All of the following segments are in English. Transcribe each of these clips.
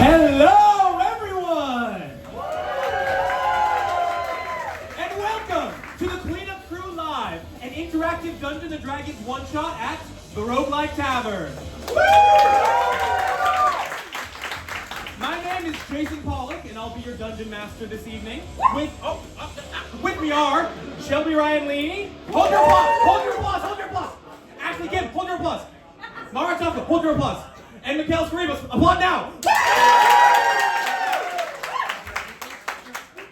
Hello, everyone! And welcome to the Cleanup Crew Live, an interactive Dungeons & Dragons one-shot at the Roguelike Tavern. My name is Jason Pollock, and I'll be your Dungeon Master this evening. With me are Shelby Ryan Lee. Hold your applause! Hold your applause! Hold your applause! Ashley Kim, hold your applause! Mara Tufka, hold your applause! And Mikhail Scribos, applaud now!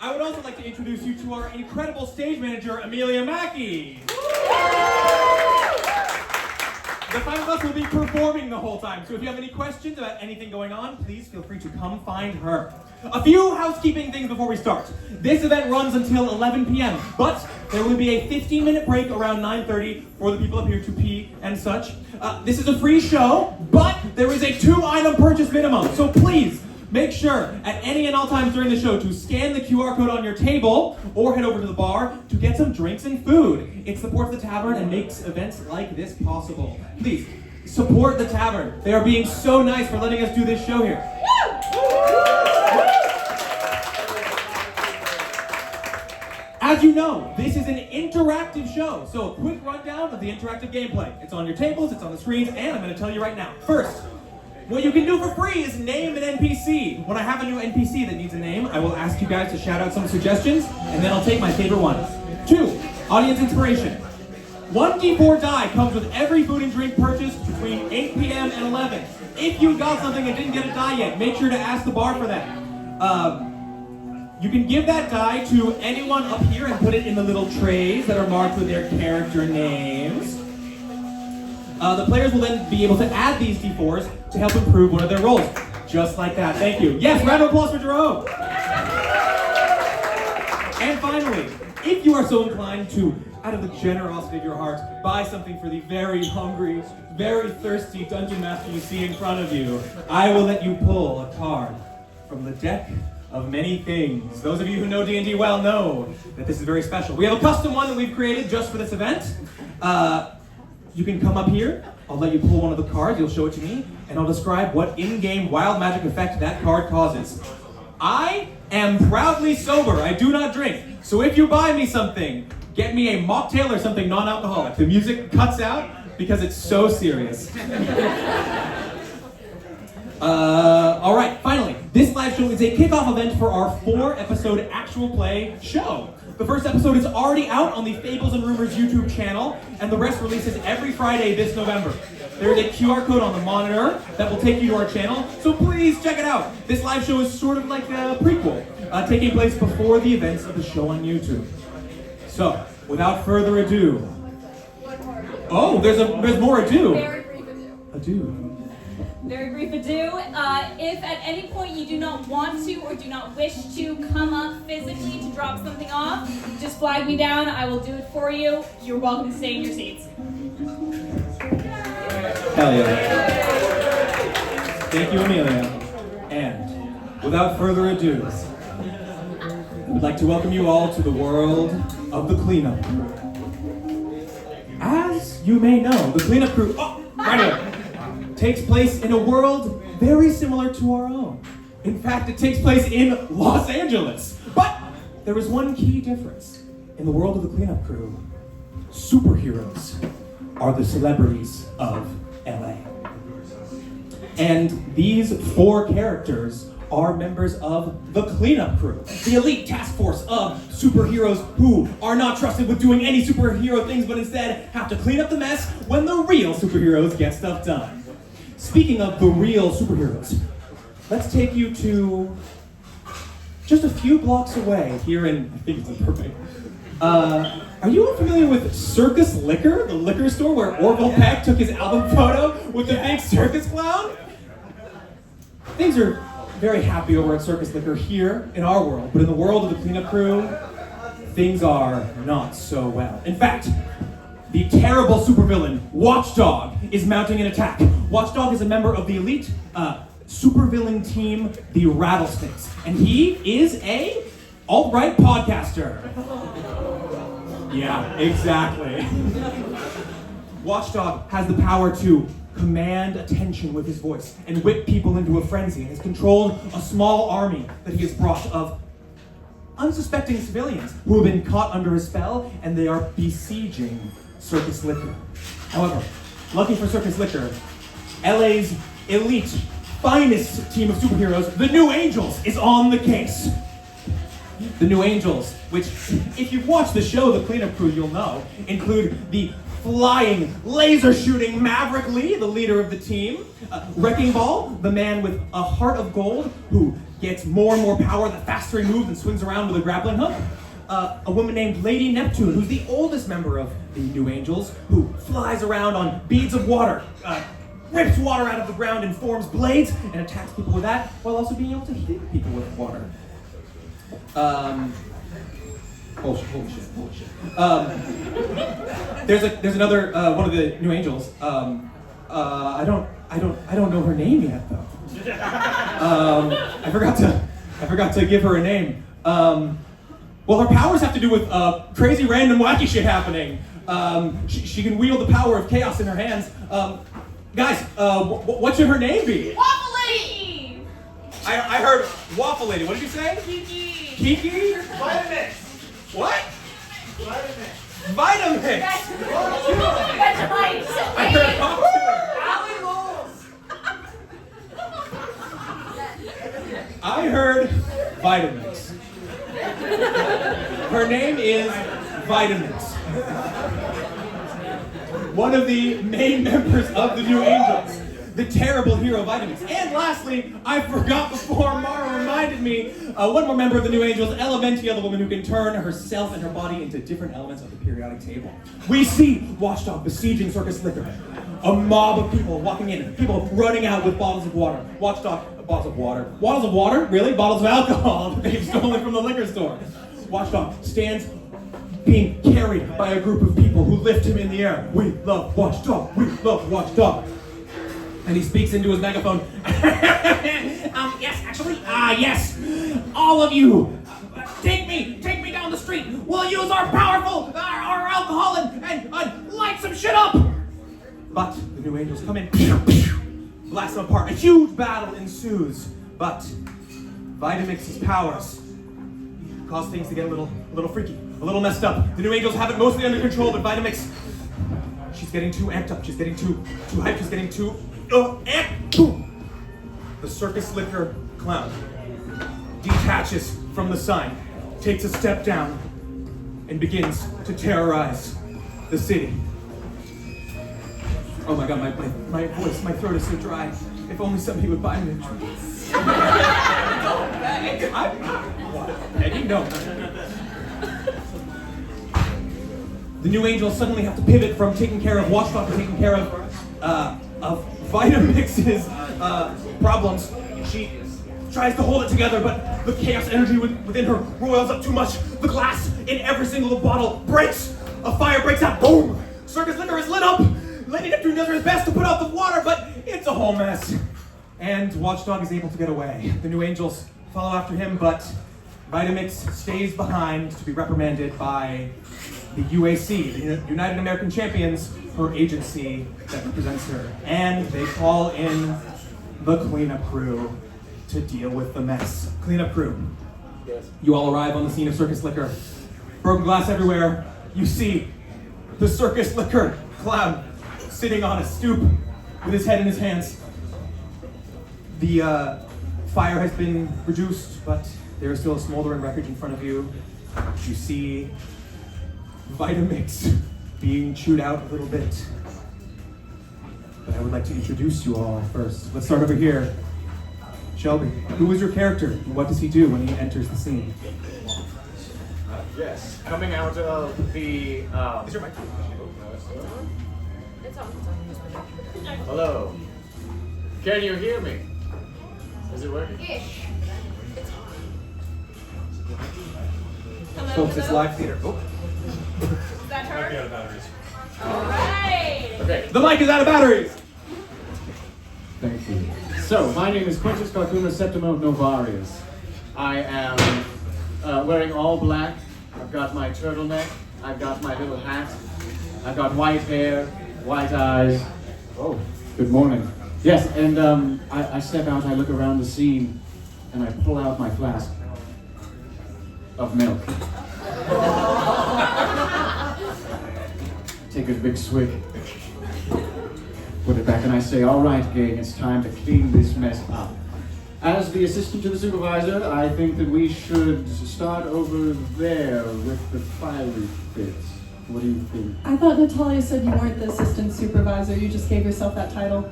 I would also like to introduce you to our incredible stage manager, Amelia Mackey. The five of us will be performing the whole time, so if you have any questions about anything going on, please feel free to come find her. A few housekeeping things before we start. This event runs until 11 p.m., but there will be a 15-minute break around 9:30 for the people up here to pee and such. This is a free show, but there is a 2-item purchase minimum, so please make sure at any and all times during the show to scan the QR code on your table or head over to the bar to get some drinks and food. It supports the tavern and makes events like this possible. Please, support the tavern. They are being so nice for letting us do this show here. As you know, this is an interactive show, so a quick rundown of the interactive gameplay. It's on your tables, it's on the screens, and I'm going to tell you right now. First, what you can do for free is name an NPC. When I have a new NPC that needs a name, I will ask you guys to shout out some suggestions, and then I'll take my favorite ones. 2, audience inspiration. 1d4 die comes with every food and drink purchased between 8 p.m. and 11. If you got something and didn't get a die yet, make sure to ask the bar for that. You can give that die to anyone up here and put it in the little trays that are marked with their character names. The players will then be able to add these d4s to help improve one of their rolls. Just like that. Thank you. Yes, round of applause for Jerome. And finally, if you are so inclined to, out of the generosity of your heart, buy something for the very hungry, very thirsty Dungeon Master you see in front of you, I will let you pull a card from the deck of many things. Those of you who know D&D well know that this is very special. We have a custom one that we've created just for this event. You can come up here, I'll let you pull one of the cards, you'll show it to me, and I'll describe what in-game wild magic effect that card causes. I am proudly sober, I do not drink, so if you buy me something, get me a mocktail or something non-alcoholic. The music cuts out because it's so serious. Alright, finally, this live show is a kickoff event for our 4-episode actual play show. The first episode is already out on the Fables and Rumors YouTube channel, and the rest releases every Friday this November. There is a QR code on the monitor that will take you to our channel, so please check it out. This live show is sort of like a prequel, taking place before the events of the show on YouTube. So, without further ado... Oh, there's more ado. Very brief ado. Ado. Very brief ado. If at any point you do not want to or do not wish to come up physically to drop something off, just flag me down. I will do it for you. You're welcome to stay in your seats. Hell yeah. Thank you, Amelia. And without further ado, I would like to welcome you all to the world of the Cleanup Crew. As you may know, the Cleanup Crew right here, takes place in a world very similar to our own. In fact, it takes place in Los Angeles. But there is one key difference. In the world of the Cleanup Crew, superheroes are the celebrities of LA. And these 4 characters are members of the Cleanup Crew, the elite task force of superheroes who are not trusted with doing any superhero things, but instead have to clean up the mess when the real superheroes get stuff done. Speaking of the real superheroes, let's take you to just a few blocks away here in, I think it's in Burbank. Are you all familiar with Circus Liquor, the liquor store where Orville Peck took his album photo with the big circus clown? Things are very happy over at Circus Liquor here in our world, but in the world of the Cleanup Crew, things are not so well. In fact, the terrible supervillain, Watchdog, is mounting an attack. Watchdog is a member of the elite supervillain team, the Rattlesnakes, and he is a alt-right podcaster. Yeah, exactly. Watchdog has the power to command attention with his voice and whip people into a frenzy, and has controlled a small army that he has brought of unsuspecting civilians who have been caught under his spell, and they are besieging Circus Liquor. However, lucky for Circus Liquor, LA's elite, finest team of superheroes, the New Angels, is on the case. The New Angels, which, if you've watched the show, The Cleanup Crew, you'll know, include the flying, laser-shooting Maverick Lee, the leader of the team, Wrecking Ball, the man with a heart of gold, who gets more and more power the faster he moves and swings around with a grappling hook, a woman named Lady Neptune, who's the oldest member of the New Angels, who flies around on beads of water, rips water out of the ground and forms blades, and attacks people with that, while also being able to hit people with water. Holy shit. There's another one of the New Angels. I don't know her name yet though. I forgot to give her a name. Well, her powers have to do with crazy, random, wacky shit happening. She can wield the power of chaos in her hands. Guys, what should her name be? Waffle Lady! I heard Waffle Lady. What did you say? Kiki? Vitamix! What? Vitamix! Vitamix! Vegemite! I heard I heard Vitamix. Her name is Vitamix. One of the main members of the New Angels. The terrible hero Vitamix. And lastly, I forgot before Mara reminded me, one more member of the New Angels, Elementia, the woman who can turn herself and her body into different elements of the periodic table. We see Watchdog besieging Circus Liquor. A mob of people walking in, people running out with bottles of water. Watchdog, bottles of water. Bottles of water? Really? Bottles of alcohol that they've stolen from the liquor store. Watchdog stands being carried by a group of people who lift him in the air. We love Watchdog. We love Watchdog. And he speaks into his megaphone. Yes. All of you, take me down the street. We'll use our powerful, our alcohol and light some shit up. But the New Angels come in, blast them apart. A huge battle ensues. But Vitamix's powers cause things to get a little freaky, a little messed up. The New Angels have it mostly under control, but Vitamix, she's getting too amped up. She's getting too hyped. She's getting too amped. The Circus Liquor clown detaches from the sign, takes a step down, and begins to terrorize the city. Oh my god, my voice, my throat is so dry. If only somebody would buy me a drink. Eddie, no. The New Angels suddenly have to pivot from taking care of Watchdog to taking care of Vitamix's problems. She tries to hold it together, but the chaos energy within her roils up too much. The glass in every single bottle breaks. A fire breaks out. Boom! Circus Liquor is lit up. Lady Neptune does her best to put out the water, but it's a whole mess. And Watchdog is able to get away. The New Angels follow after him, but Vitamix stays behind to be reprimanded by the UAC, the United American Champions, her agency that represents her. And they call in the Cleanup Crew to deal with the mess. Cleanup Crew. Yes. You all arrive on the scene of Circus Liquor. Broken glass everywhere. You see the Circus Liquor clown sitting on a stoop with his head in his hands. The fire has been reduced, but there is still a smoldering wreckage in front of you. You see Vitamix being chewed out a little bit. But I would like to introduce you all first. Let's start over here. Shelby, who is your character, and what does he do when he enters the scene? Yes, coming out of the... Is your mic? It's on. Hello. Can you hear me? Is it working? Ish. It's on. Hello, Folks, it's live theater. Oh. Is that her? Alright! Okay. The mic is out of batteries! Thank you. So, my name is Quintus Carcuna Septimo Novarius. I am wearing all black. I've got my turtleneck. I've got my little hat. I've got white hair, white eyes. Oh, Good morning. Yes, and I step out, I look around the scene, and I pull out my flask of milk. Take a big swig. Put it back, and I say, all right, gang, it's time to clean this mess up. As the assistant to the supervisor, I think that we should start over there with the fiery bits. What do you think? I thought Natalia said you weren't the assistant supervisor. You just gave yourself that title.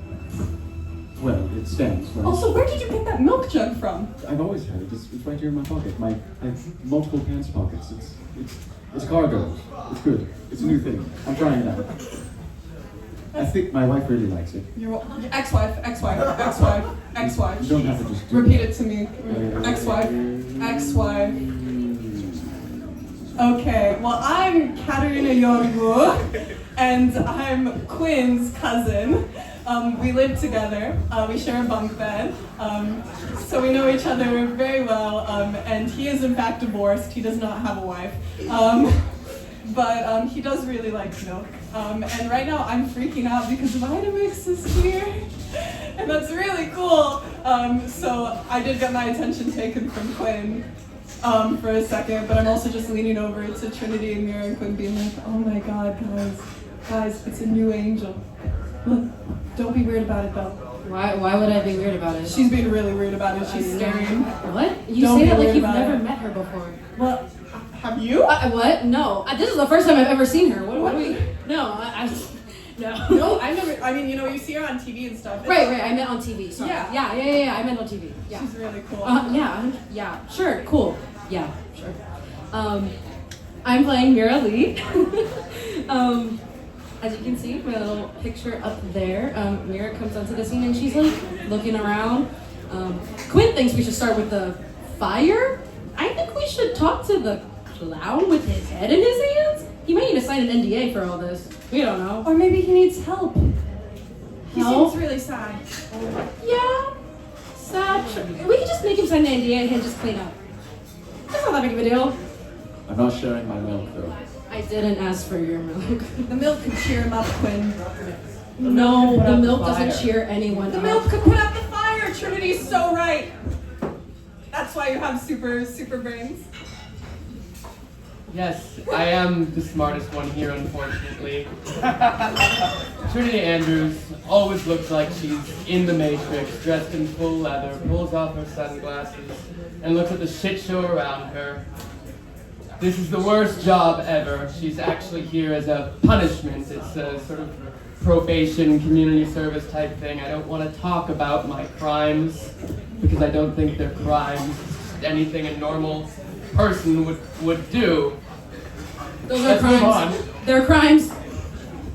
Well, it stands, right? Also, where did you get that milk jug from? I've always had it. It's right here in my pocket. I have multiple pants pockets. It's cargo. It's good. It's a new thing. I'm trying it out. I think my wife really likes it. Your ex-wife. You don't have to just do Repeat it to me. Ex-wife. Okay, well, I'm Katerina Yorgu, and I'm Quinn's cousin. We live together. We share a bunk bed. So we know each other very well, and he is in fact divorced. He does not have a wife. But he does really like milk. And right now I'm freaking out because Vitamix is here. And that's really cool. So I did get my attention taken from Quinn for a second, but I'm also just leaning over to Trinity and Mira and Quinn being like, oh my god, guys, it's a new angel. Look, don't be weird about it though. Why would I be weird about it? She's being really weird about it. She's staring. What? You Don't say be that like weird you've about never it. met her before. Well, have you? What? No. This is the first time I've ever seen her. What do we? No, no. No, I've never. I mean, you see her on TV and stuff. Right. I meant on TV. Sorry. Yeah. Yeah. I meant on TV. Yeah. She's really cool. Yeah. Sure. Cool. Yeah. Sure. I'm playing Mira Lee. As you can see, my little picture up there, Mira comes onto the scene and she's like looking around. Quinn thinks we should start with the fire. I think we should talk to the clown with his head in his hands. He might need to sign an NDA for all this. We don't know. Or maybe he needs help. He Help? seems really sad. Yeah. Sad. We could just make him sign the NDA and he'll just clean up. That's not that big of a deal. I'm not sharing my milk, though. I didn't ask for your milk. The milk could cheer him up, Quinn. No, the milk doesn't cheer anyone The up. milk could put out the fire. Trinity's so right. That's why you have super brains. Yes, I am the smartest one here, unfortunately. Trinity Andrews always looks like she's in the Matrix, dressed in full leather, pulls off her sunglasses, and looks at the shit show around her. This is the worst job ever. She's actually here as a punishment. It's a sort of probation, community service type thing. I don't want to talk about my crimes because I don't think they're crimes. It's anything a normal person would do. Those are Let's move crimes. on. They're crimes.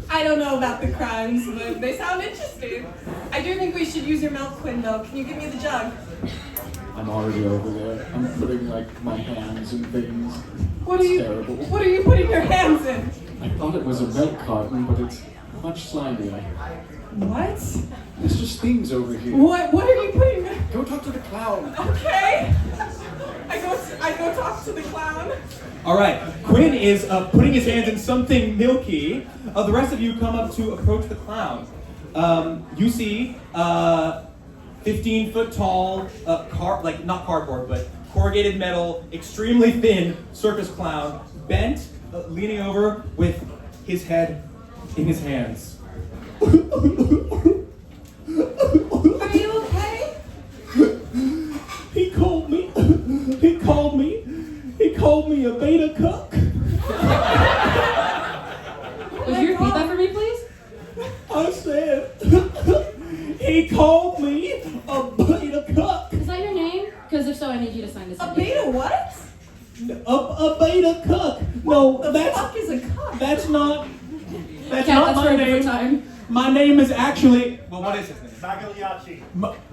I don't know about the crimes, but they sound interesting. I do think we should use your milk, Quinn, though. Can you give me the jug? I'm already over there. I'm putting, my hands in things. What are terrible. What are you putting your hands in? I thought it was a milk carton, but it's much slimier. What? There's just things over here. What are you putting? Go talk to the clown. Okay. I go talk to the clown. All right, Quinn is putting his hands in something milky. The rest of you come up to approach the clown. You see 15-foot tall, not cardboard, but corrugated metal, extremely thin circus clown, bent, leaning over with his head in his hands. Are you okay? He called me a beta cuck. Would you repeat that for me, please? I said, he called me a beta cuck. Is that your name? Because if so, I need you to sign this. A beta what? A beta cuck. No, The fuck is a cuck? that's not That's my for a name. different time. My name is actually, well, what is his name? Magliacci.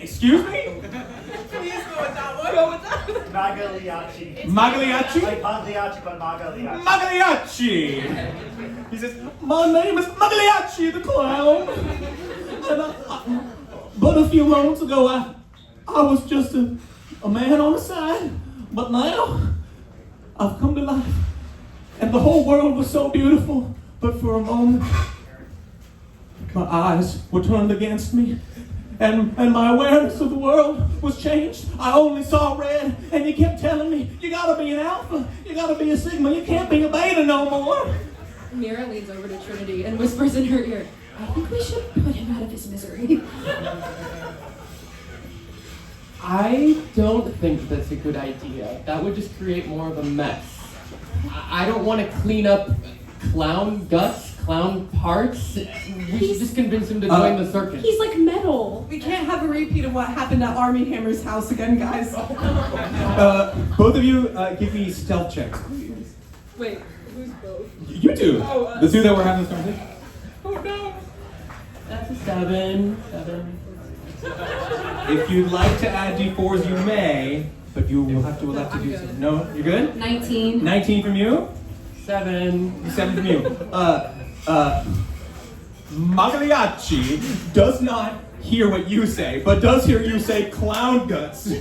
Excuse me? Please go with that one. Magliacci. Magliacci? Like Magliacci, but Magliacci. Magliacci! He says, my name is Magliacci the clown. And but a few moments ago, I was just a man on the side. But now, I've come to life. And the whole world was so beautiful. But for a moment, my eyes were turned against me. And my awareness of the world was changed. I only saw red, and he kept telling me, you gotta be an alpha, you gotta be a sigma, you can't be a beta no more. Mira leans over to Trinity and whispers in her ear, I think we should put him out of his misery. I don't think that's a good idea. That would just create more of a mess. I don't want to clean up clown guts, clown parts. We should just convince him to join the circus. He's like metal. We can't have a repeat of what happened at Army Hammer's house again, guys. Both of you give me stealth checks, please. Wait, who's both? You two. Oh, The two that were having this conversation. Oh no. That's a 7. If you'd like to add d4s, you may, but you will have to elect to do so. No, you're good? 19. 19 from you? 7. 7 from you. Magliacci does not hear what you say, but does hear you say clown guts.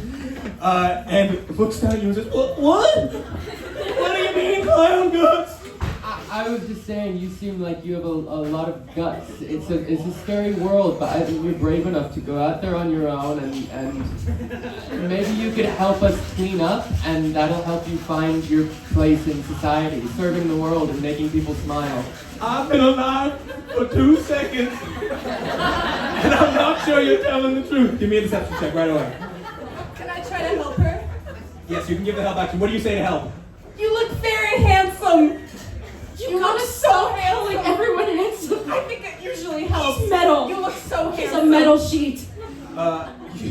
And looks down at you and says, What? What do you mean clown guts? I was just saying, you seem like you have a lot of guts. It's a scary world, but I think you're brave enough to go out there on your own, and maybe you could help us clean up, and that'll help you find your place in society, serving the world and making people smile. I've been alive for 2 seconds, and I'm not sure you're telling the truth. Give me a deception check right away. Can I try to help her? Yes, you can give the help action. What do you say to help? You look very handsome. You look so handsome. Like everyone handsome. I think it usually helps. He's metal. You look so He's handsome. a metal sheet.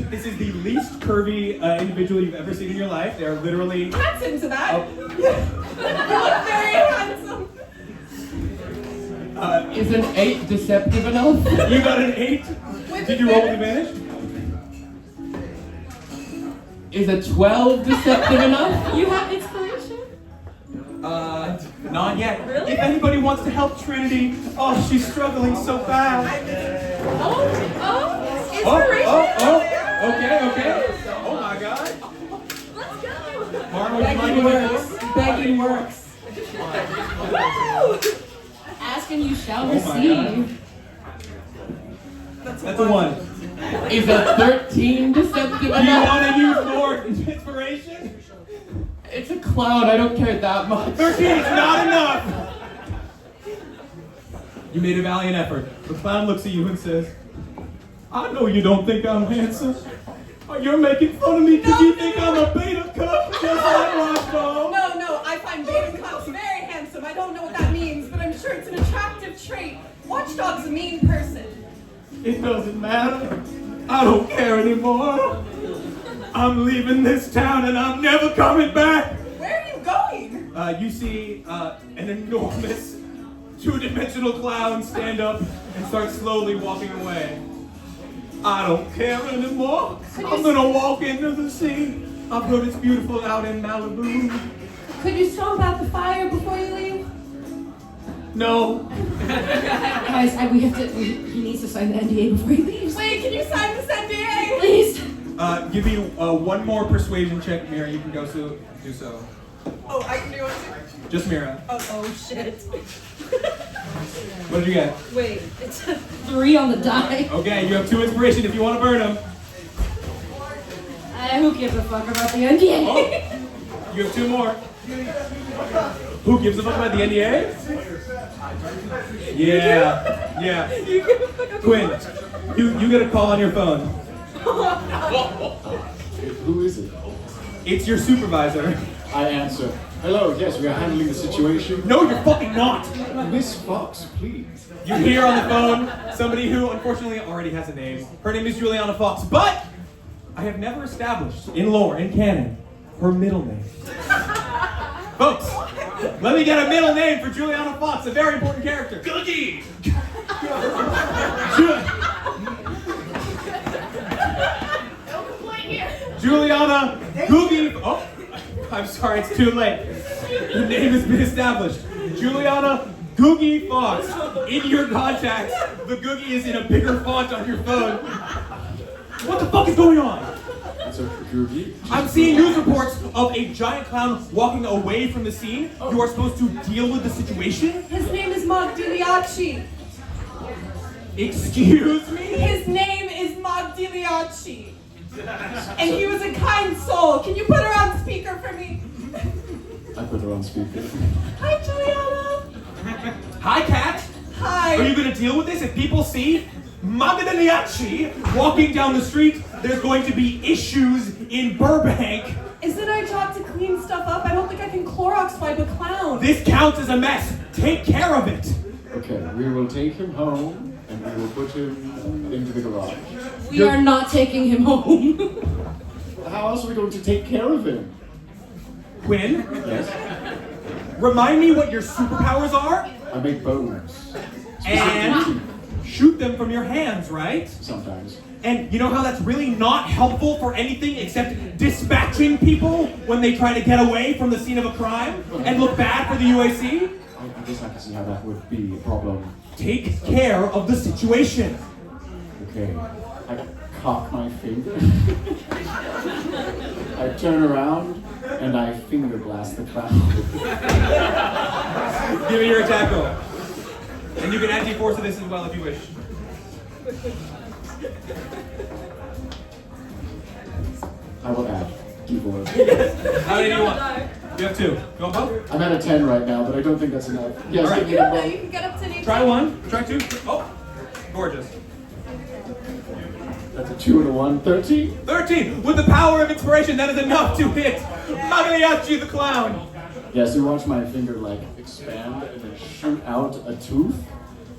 This is the least curvy individual you've ever seen in your life. They are literally... Cat's into that. Oh. You look very handsome. Is an 8 deceptive enough? You got an 8? Did you roll with advantage? Is a 12 deceptive enough? You have inspiration? Not yet. Really? If anybody wants to help Trinity, oh, she's struggling so bad. Inspiration. Okay. Oh my God. Let's go. Mara, would you mind Begging doing works. this? Begging works. Ask and you shall Oh my receive. That's a 1. Is a 13 deceptive Do you enough? want to use more inspiration? It's a clown, I don't care that much. 13 is not enough. You made a valiant effort. The clown looks at you and says, I know you don't think I'm handsome. You're making fun of me because you think I'm a beta cup just like Watchdog. No, I find beta cups very handsome. I don't know what that means, but I'm sure it's an attractive trait. Watchdog's a mean person. It doesn't matter. I don't care anymore. I'm leaving this town and I'm never coming back. Where are you going? You see an enormous 2-dimensional clown stand up and start slowly walking away. I don't care anymore. I'm gonna walk into the sea. I've heard it's beautiful out in Malibu. Could you stomp out the fire before you leave? No. Guys, he needs to sign the NDA before he leaves. Wait, can you sign this NDA? Please. Give me one more persuasion check, Mira. You can go do so. Oh, I can do it too. Just Mira. Oh shit. What did you get? Wait, it's 3 on the die. Okay, you have 2 inspiration if you want to burn them. Who gives a fuck about the NDA? Oh, you have 2 more. Who gives a fuck about the NDA? Yeah. Quinn, you get a call on your phone. Who is it? It's your supervisor. I answer. Hello, yes, we are handling the situation. No, you're fucking not. Miss Fox, please. You hear on the phone somebody who unfortunately already has a name. Her name is Juliana Fox, but I have never established in lore, in canon, her middle name. Folks, let me get a middle name for Juliana Fox, a very important character. Googie! Juliana Googie. Oh, I'm sorry, it's too late. The name has been established. Juliana Googie Fox. In your contacts, the Googie is in a bigger font on your phone. What the fuck is going on? It's a Googie. I'm seeing news reports of a giant clown walking away from the scene. You are supposed to deal with the situation. His name is Magliacci. Excuse me? His name is Magdiliachi. And he was a kind soul. Can you put her on speaker for me? I put her on speaker. Hi, Juliana. Hi, Kat. Hi. Are you gonna deal with this? If people see Magdaliachi walking down the street, there's going to be issues in Burbank. Isn't our job to clean stuff up? I don't think I can Clorox wipe a clown. This counts as a mess. Take care of it. Okay, we will take him home and we will put him into the garage. We are not taking him home. How else are we going to take care of him? Quinn, Yes? remind me what your superpowers are I make bones. and shoot them from your hands, right? Sometimes. And you know how that's really not helpful for anything except dispatching people when they try to get away from the scene of a crime and look bad for the UAC? I guess I can see how that would be a problem. Take care of the situation. Okay. I cock my finger. I turn around and I finger blast the clown. Give me your attack roll. And you can add D4 to this as well if you wish. I will add D4. How many do you want? You have 2. You want both? I'm at a 10 right now, but I don't think that's enough. Yes, All right. give me You the don't know, bone. you can get up to an 18. Try 1. Try 2. Oh, gorgeous. That's a 2 and a 1. 13? 13. With the power of inspiration, that is enough to hit Magaliachi the clown. Yes, you watch my finger like expand and then shoot out a tooth.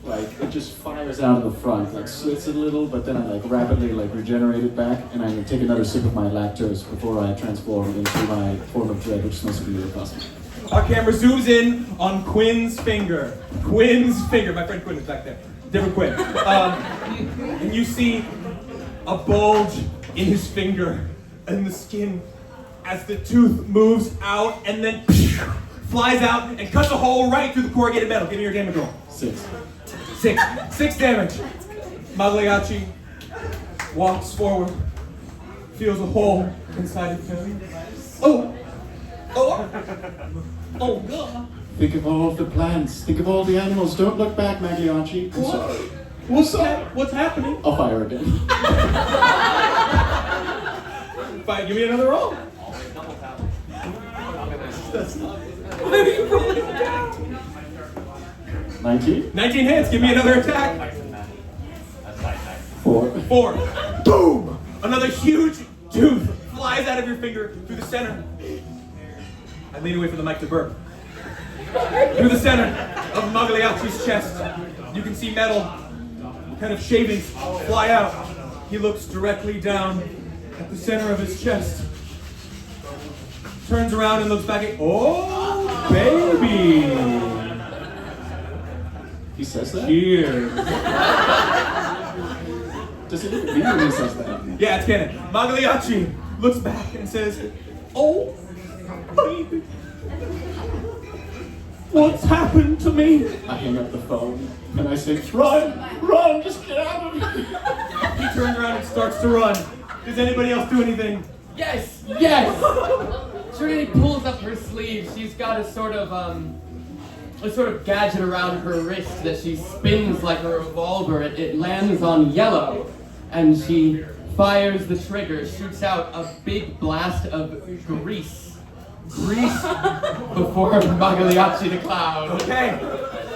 Like it just fires out of the front, like slits it a little, but then I like rapidly like regenerate it back, and I take another sip of my lactose before I transform into my form of dread, which smells really awesome. Our camera zooms in on Quinn's finger. Quinn's finger. My friend Quinn is back there. Different Quinn. And you see a bulge in his finger and the skin as the tooth moves out and then flies out and cuts a hole right through the corrugated metal. Give me your damage roll. 6. 6 damage. Magaliachi walks forward, feels a hole inside his belly. Oh God. Think of all of the plants. Think of all the animals. Don't look back, Magliacci. I'm sorry. What's up? What's happening? I'll fire again. Fine, give me another roll. That's not. Why are you rolling down? 19? 19 hits. Give me another attack. 4. 4. Boom! Another huge tooth flies out of your finger through the center. I lean away from the mic to burp. Through the center of Magaliachi's chest, you can see metal, kind of shavings, fly out. He looks directly down at the center of his chest. Turns around and looks back at, oh, baby! He says that? Cheers. Does he look at me when he says that? Yeah, it's canon. Magaliachi looks back and says, oh, baby. What's happened to me? I hang up the phone and I say, run, just get out of here. He turns around and starts to run. Does anybody else do anything? Yes! Trinity pulls up her sleeve. She's got a sort of gadget around her wrist that she spins like a revolver. It lands on yellow, and she fires the trigger, shoots out a big blast of grease before Magaliachi the clown. Okay.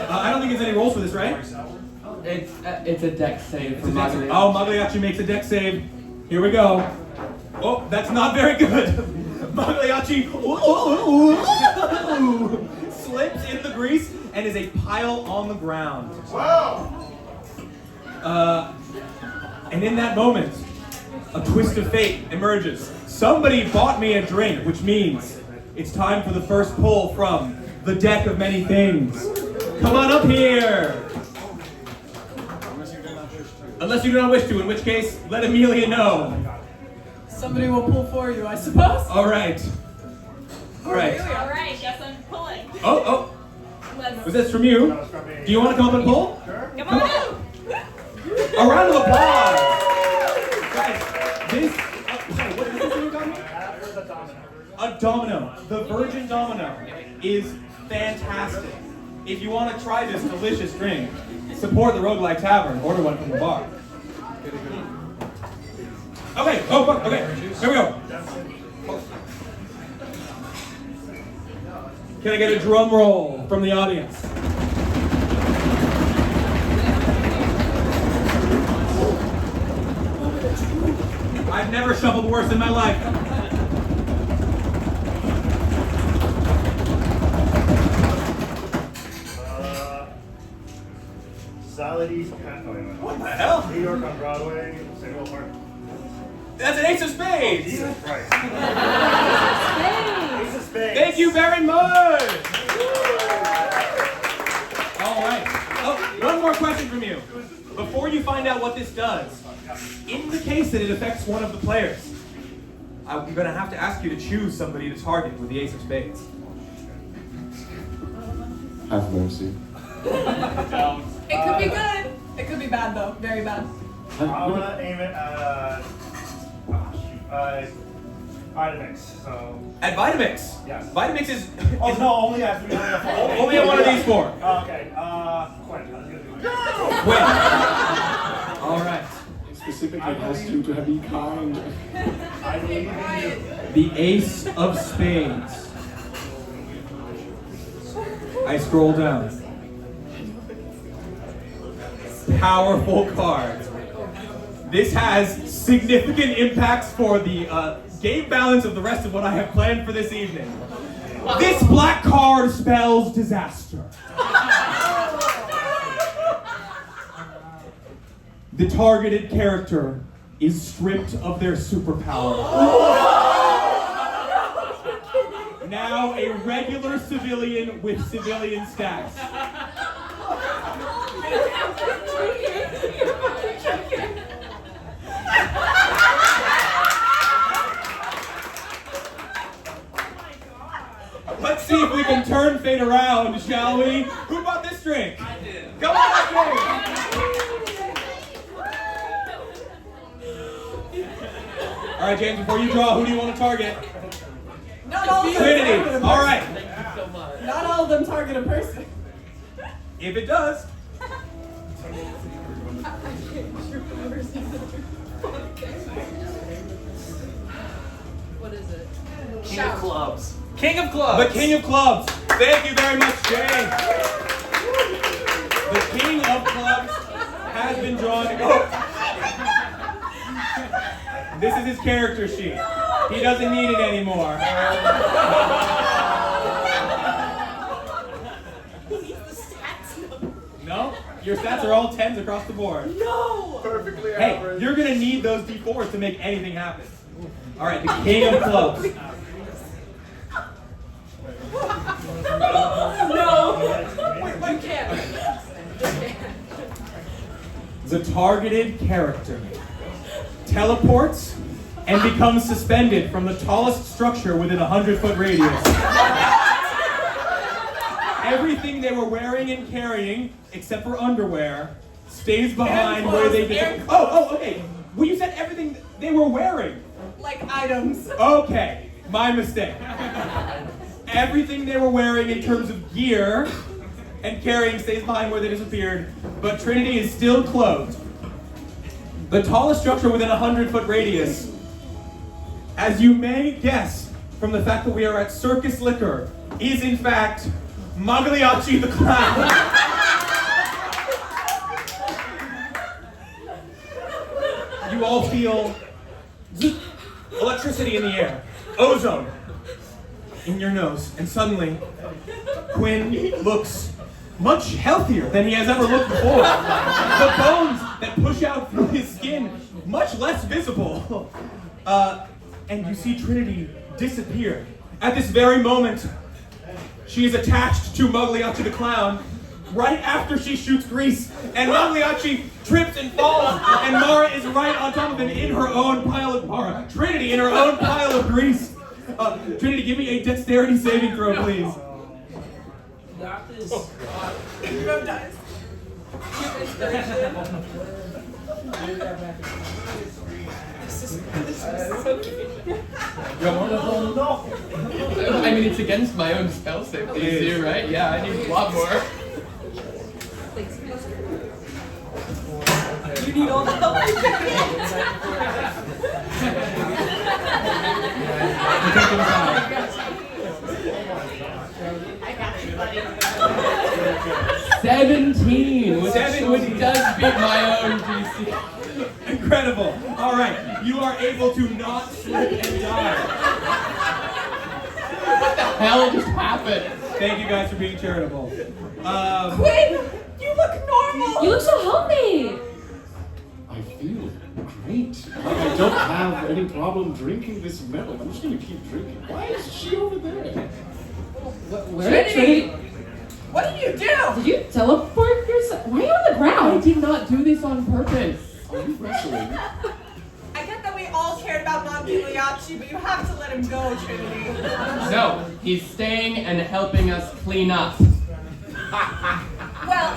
I don't think there's any rolls for this, right? It's a dex save for Magaliachi. Oh, Magaliachi makes a dex save. Here we go. Oh, that's not very good. Magliacci slips in the grease and is a pile on the ground. Wow! And in that moment, a twist of fate emerges. Somebody bought me a drink, which means it's time for the first pull from the deck of many things. Come on up here. Unless you do not wish to, in which case, let Amelia know. Somebody will pull for you, I suppose. All right. All right. All right, guess I'm pulling. Oh. Let's Was this from you? That was from me. Do you want to come up and pull? Sure. come on out. A round of applause. Guys, this. Sorry, what is this thing you got me? That was a domino. A domino. The Virgin Domino is fantastic. if you want to try this delicious drink, support the Roguelike Tavern. Order one from the bar. Okay, okay, here we go. Can I get a drum roll from the audience? I've never shuffled worse in my life. Salad East. What the hell? New York on Broadway. Single part. That's an ace of spades. Jesus Christ. Ace of spades. Thank you very much. All right. Oh, one more question from you. Before you find out what this does, in the case that it affects one of the players, I'm going to have to ask you to choose somebody to target with the ace of spades. Have mercy. It could be good. It could be bad though. Very bad. I want to aim it at Vitamix. So. At Vitamix. Yes. Vitamix is Oh no, only at three. only at one of these four. Okay. Quinn. Wait. All right. Specifically has to be kind. I believe in you. The ace of spades. I scroll down. Powerful card. This has significant impacts for the game balance of the rest of what I have planned for this evening. This black card spells disaster. The targeted character is stripped of their superpower. Now a regular civilian with civilian stats. Let's see if we can turn fate around, shall we? Who bought this drink? I did. Come on, James. All right, James, before you draw, who do you want to target? Not all of them Trinity. target a person. All right. Not all of them target a person. If it does. What is it? King of clubs. King of clubs. The King of Clubs. Thank you very much, Jay. The King of Clubs has been drawn. Oh. This is his character sheet. He doesn't need it anymore. No? Your stats are all 10s across the board. No! Perfectly Hey, average. you're gonna need those D4s to make anything happen. All right, the King of Clubs. No! Wait, you can't. The targeted character teleports and becomes suspended from the tallest structure within a 100-foot radius. Everything they were wearing and carrying, except for underwear, stays behind where they did. Oh, okay. Well, you said everything they were wearing. Like items. Okay, my mistake. Everything they were wearing in terms of gear and carrying stays behind where they disappeared, but Trinity is still clothed. The tallest structure within a 100-foot radius, as you may guess from the fact that we are at Circus Liquor, is in fact Magliacci the Clown. You all feel electricity in the air, ozone in your nose, and suddenly Quinn looks much healthier than he has ever looked before. The bones that push out through his skin, much less visible. And you see Trinity disappear. At this very moment, she is attached to Magliacci the Clown right after she shoots grease, and Magliacci trips and falls, and Mara is right on top of him in her own pile of Mara. Trinity in her own pile of grease. Trinity, give me a dexterity saving throw, please. That is. You have dice. I mean, it's against my own spell save DC, right? Yeah, I need a lot more. need all the help you can Take them aside. I got you, buddy. 17, which 17. does beat my own DC. Incredible. All right, you are able to not slip and die. What the hell just happened? Thank you guys for being charitable. Quinn, you look normal. You look so healthy. I feel great. Like I don't have any problem drinking this milk. I'm just gonna keep drinking. Why is she over there? Where did Trinity? What did you do? Did you teleport yourself? Why are you on the I ground? did not do this on purpose. Are you wrestling? I get that we all cared about non-Gigliacci, but you have to let him go, Trinity. No, he's staying and helping us clean up. Well,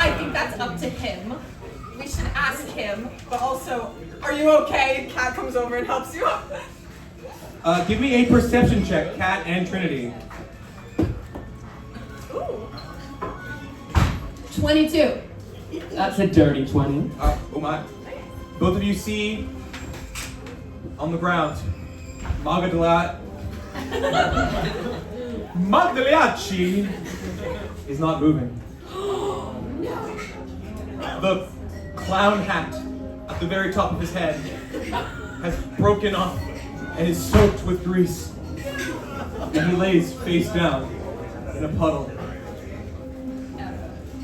I think that's up to him. We should ask him, but also, are you okay? Kat comes over and helps you. Give me a perception check, Kat and Trinity. Ooh. 22. That's a dirty 20. Oh my. Both of you see on the ground Magdaliacci is not moving. The clown hat at the very top of his head has broken off and is soaked with grease. And he lays face down in a puddle.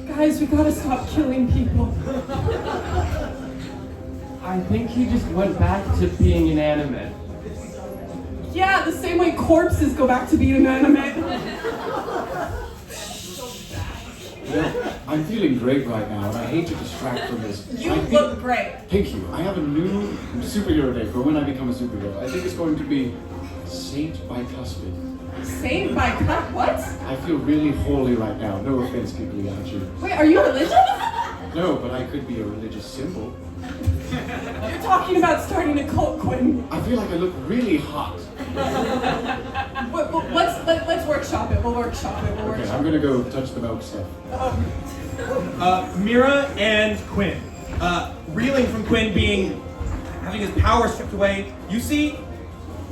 Guys, we gotta stop killing people. I think he just went back to being inanimate. Yeah, the same way corpses go back to being inanimate. I'm feeling great right now, and I hate to distract from this. You I think- look great. Thank you. I have a new superhero day for when I become a superhero. I think it's going to be Saint Bicuspid. Saved by cut? What? I feel really holy right now. No offense, Gigliacci. Wait, are you religious? No, but I could be a religious symbol. You're talking about starting a cult, Quinn. I feel like I look really hot. Let's workshop it. We'll workshop it. We'll Okay, workshop I'm gonna go touch the milk stuff. Mira and Quinn, reeling from Quinn having his power stripped away, you see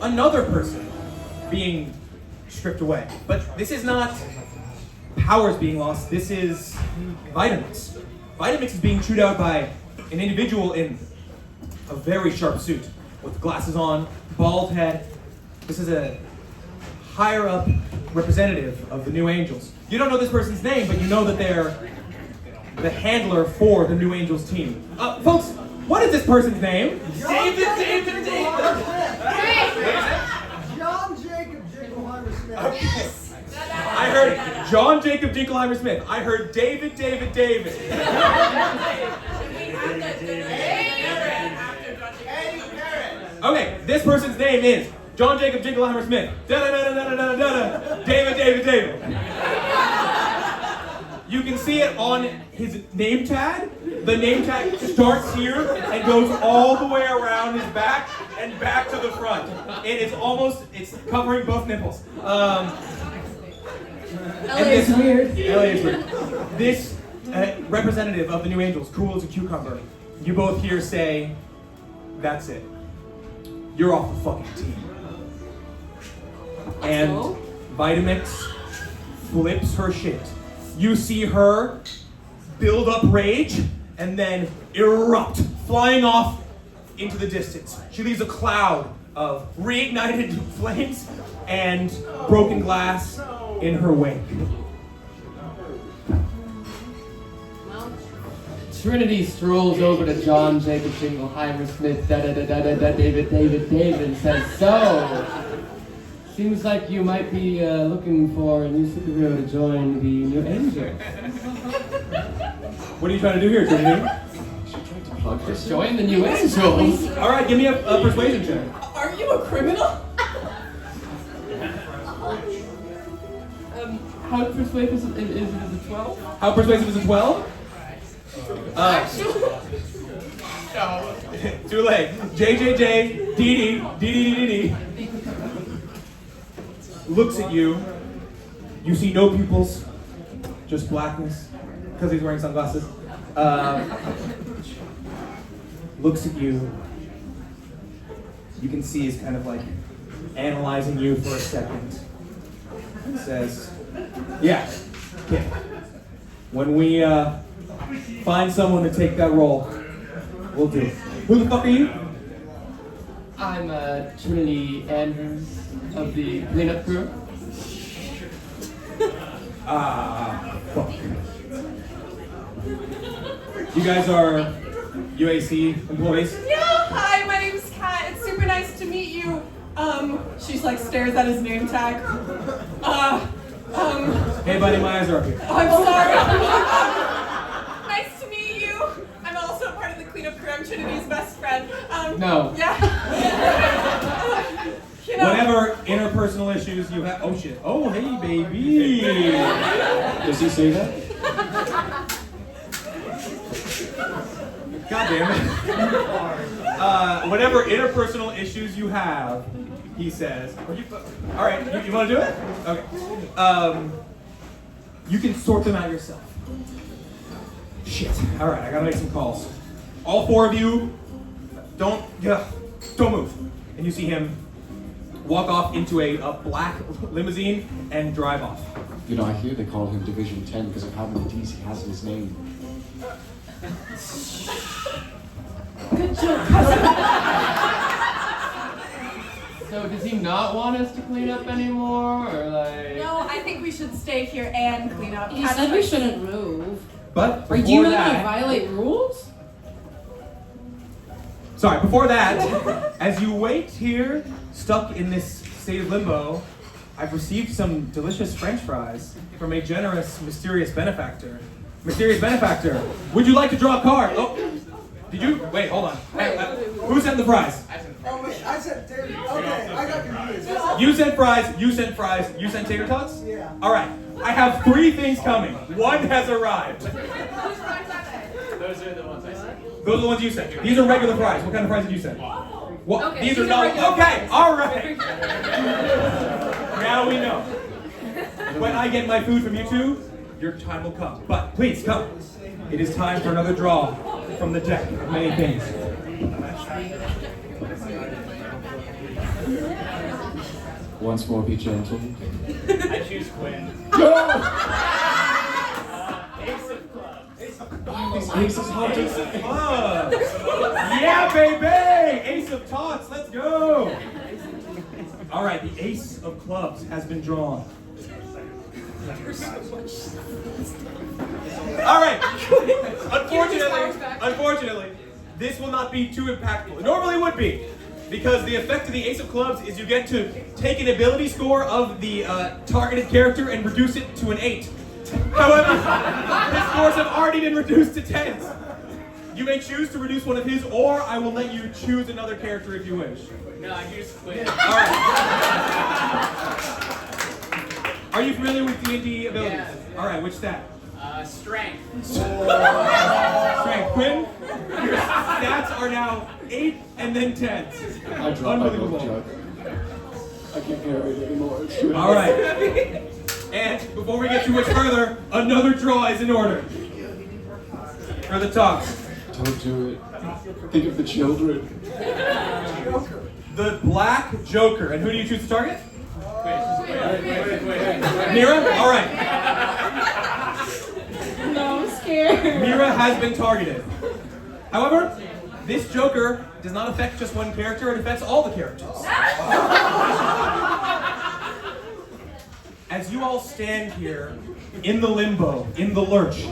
another person being stripped away. But this is not powers being lost, this is Vitamix. Vitamix is being chewed out by an individual in a very sharp suit, with glasses on, bald head. This is a higher up representative of the New Angels. You don't know this person's name, but you know that they're the handler for the New Angels team. Folks, what is this person's name? David. John Jacob Jingleheimer Smith. I heard John Jacob Dinkelheimer Smith. I heard David. Okay, this person's name is John Jacob Dinkelheimer Smith. David. You can see it on his name tag. The name tag starts here and goes all the way around his back and back to the front. It's covering both nipples. LA is weird. LA is weird. This representative of the New Angels, cool as a cucumber, you both here say, that's it. You're off the fucking team. And Vitamix flips her shit. You see her build up rage and then erupt, flying off into the distance. She leaves a cloud of reignited flames and broken glass in her wake. Trinity strolls over to John Jacob Jingleheimer Smith, David, and says, so, seems like you might be looking for a new superhero to join the New Angels. What are you trying to do here, Trinity? She tried to plug Just this. join the New Angels. All right, give me a persuasion check. Are you a criminal? How persuasive is it a 12? How persuasive is a 12? No. Too late. JJJ, DD looks at you. You see no pupils, just blackness, because he's wearing sunglasses. looks at you. You can see he's kind of like analyzing you for a second. He says, yeah, okay. When we find someone to take that role, we'll do it. Who the fuck are you? I'm Trinity Andrews of the cleanup crew. Fuck. You guys are UAC employees? Yeah, hi, my name's Kat. It's super nice to meet you. She's like stares at his name tag. Hey buddy, my eyes are up here. I'm sorry. Nice to meet you. I'm also part of the cleanup crew. I'm Trinity's best friend. No. Yeah. You know, Whatever interpersonal issues you have. Oh shit. Oh hey baby. Does he say that? God damn it. Whatever interpersonal issues you have, he says. All right, you want to do it? Okay. You can sort them out yourself. Shit. All right, I gotta make some calls. All four of you, don't move. And you see him walk off into a black limousine and drive off. You know, I hear they call him Division 10 because of how many D's he has in his name. good joke. So does he not want us to clean up anymore, or like? No, I think we should stay here and clean up. He said we shouldn't move. But Or do you before really that, violate rules? sorry, before that, as you wait here, stuck in this state of limbo, I've received some delicious French fries from a generous, mysterious benefactor. Mysterious benefactor, would you like to draw a card? Oh, did you? Wait, hold on. Who sent the fries? Oh, wait, I said tater. Okay, I got confused. You sent fries, you sent fries, you sent tater tots? Yeah. All right, I have 3 things coming. One has arrived. Those are the ones I sent. Those are the ones you sent. These are regular fries. What kind of fries did you send? What? Okay, these are these are not. regular Okay, all right. Now we know. When I get my food from you two, your time will come. But please come. It is time for another draw from the deck of many things. Once more, be gentle. I choose Quinn. Ace of Hearts. Ace of Clubs. Yeah, baby! Ace of Tots, let's go! All right, the Ace of Clubs has been drawn. All right. Unfortunately, this will not be too impactful. It normally would be, because the effect of the Ace of Clubs is you get to take an ability score of the targeted character and reduce it to an 8. However, his scores have already been reduced to 10s. You may choose to reduce one of his, or I will let you choose another character if you wish. No, I choose Quinn. All right. Are you familiar with D&D abilities? Yeah. All right, which stat? Strength. Strength. Quinn, your stats are now 8 and then 10s. I dropped my book, Unbelievable. Chuck. I can't carry it anymore. It's too All right. And before we get too much further, another draw is in order. For the tops. Don't do it. Think of the children. The Black Joker. And who do you choose to target? Wait. Mira? All right. No, I'm scared. Mira has been targeted. However, this Joker does not affect just one character, it affects all the characters. As you all stand here, in the limbo, in the lurch,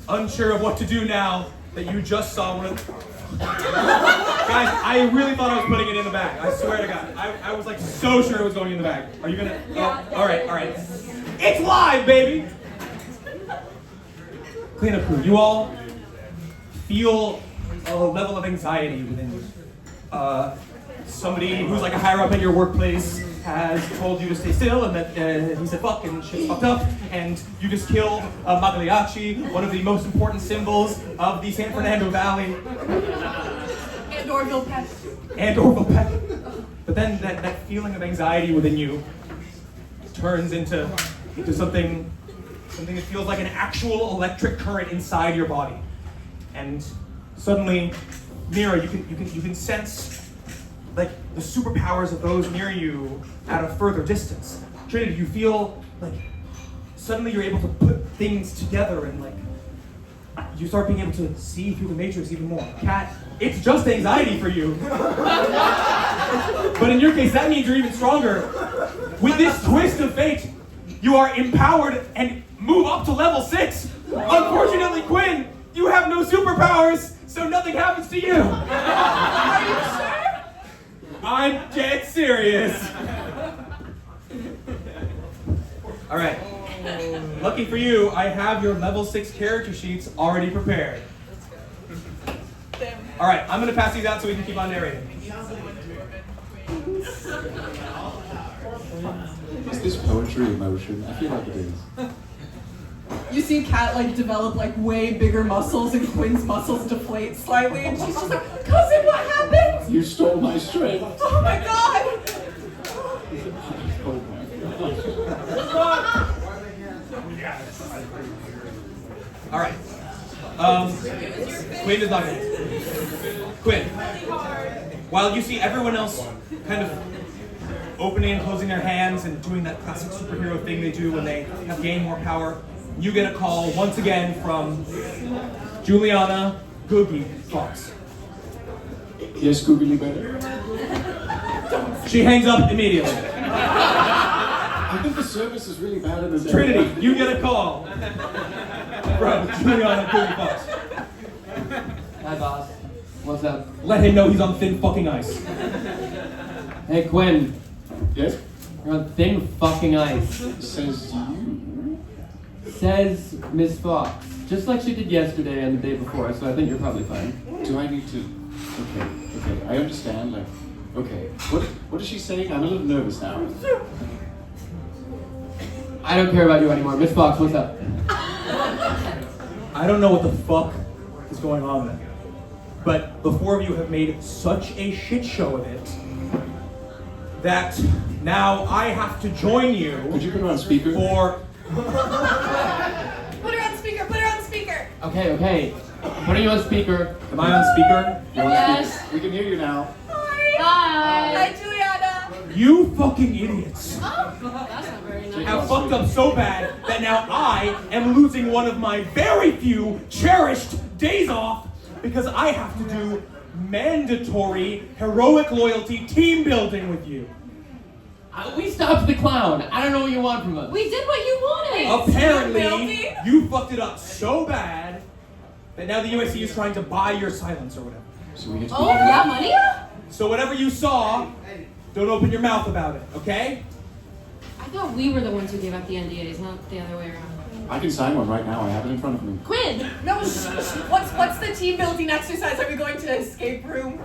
unsure of what to do now that you just saw one of the... Guys, I really thought I was putting it in the bag. I swear to God. I was like so sure it was going in the bag. Are you gonna... Oh, all right. It's live, baby! Cleanup crew, you all feel a level of anxiety within you. Somebody who's like a higher up at your workplace has told you to stay still, and that he said fuck and shit fucked up, and you just killed Magliacci, one of the most important symbols of the San Fernando Valley. And Orville Peck. And Orville Peck. But then that feeling of anxiety within you turns into something that feels like an actual electric current inside your body. And suddenly, Mira, you can sense like the superpowers of those near you at a further distance. Trinity, you feel like suddenly you're able to put things together and like you start being able to see through the matrix even more. Kat, it's just anxiety for you. But in your case, that means you're even stronger. With this twist of fate, you are empowered and move up to level 6. Unfortunately, Quinn, you have no superpowers, so nothing happens to you. Are you sure? I'm dead serious. All right. Lucky for you, I have your level 6 character sheets already prepared. Damn. All right, I'm going to pass these out so we can keep on narrating. Is this poetry in motion? I feel like it is. You see Kat like develop like way bigger muscles and Quinn's muscles deflate slightly and she's just like, cousin, what happened? You stole my strength. Oh my god! Oh my god. All right. Quinn is not in it. Quinn, while you see everyone else kind of opening and closing their hands and doing that classic superhero thing they do when they have gained more power, you get a call once again from Juliana Googie Fox. Yes, Googly better. She hangs up immediately. I think the service is really bad in this area. Trinity, you get a call from Juliana Googie Fox. Hi, boss. What's up? Let him know he's on thin fucking ice. Hey, Quinn. Yes? You're on thin fucking ice. Says you. Says Miss Fox. Just like she did yesterday and the day before, so I think you're probably fine. Do I need to... Okay, I understand, like... Okay, what is she saying? I'm a little nervous now. I don't care about you anymore. Miss Fox, what's up? I don't know what the fuck is going on there, but the four of you have made such a shit show of it that now I have to join you. Could you put her on speaker? For... Put her on speaker, put her on speaker! Okay. Putting you on speaker. Am I on speaker? You're on Yes. speaker. We can hear you now. Hi, Juliana! You fucking idiots That's not very nice. have fucked up so bad that now I am losing one of my very few cherished days off because I have to do mandatory heroic loyalty team building with you. We stopped the clown. I don't know what you want from us. We did what you wanted. Apparently, Building? you fucked it up so bad that now the USC is trying to buy your silence or whatever. So we get to Oh, yeah, money? So whatever you saw, don't open your mouth about it, okay? I thought we were the ones who gave out the NDAs, not the other way around. I can sign one right now. I have it in front of me. Quinn! No, what's the team building exercise? Are we going to an escape room?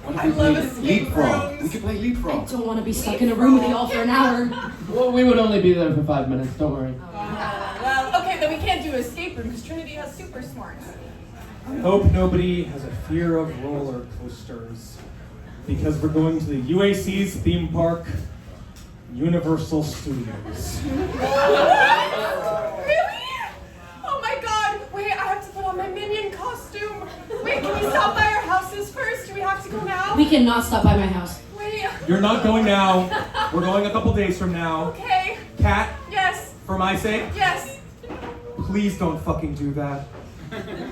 What if I we love play escape leapfrog? We rooms. could play I leapfrog. don't want to be stuck in a room with y'all for an hour. Well, we would only be there for 5 minutes. Don't worry. Well, okay, then we can't do an escape room because Trinity has super smarts. I hope nobody has a fear of roller coasters because we're going to the UAC's theme park, Universal Studios. Really? Oh my god! Wait, I have to put on my minion costume. Wait, can we stop by our houses first? Do we have to go now? We cannot stop by my house. Wait. You're not going now. We're going a couple days from now. Okay. Kat, Yes. for my sake, Yes. please don't fucking do that.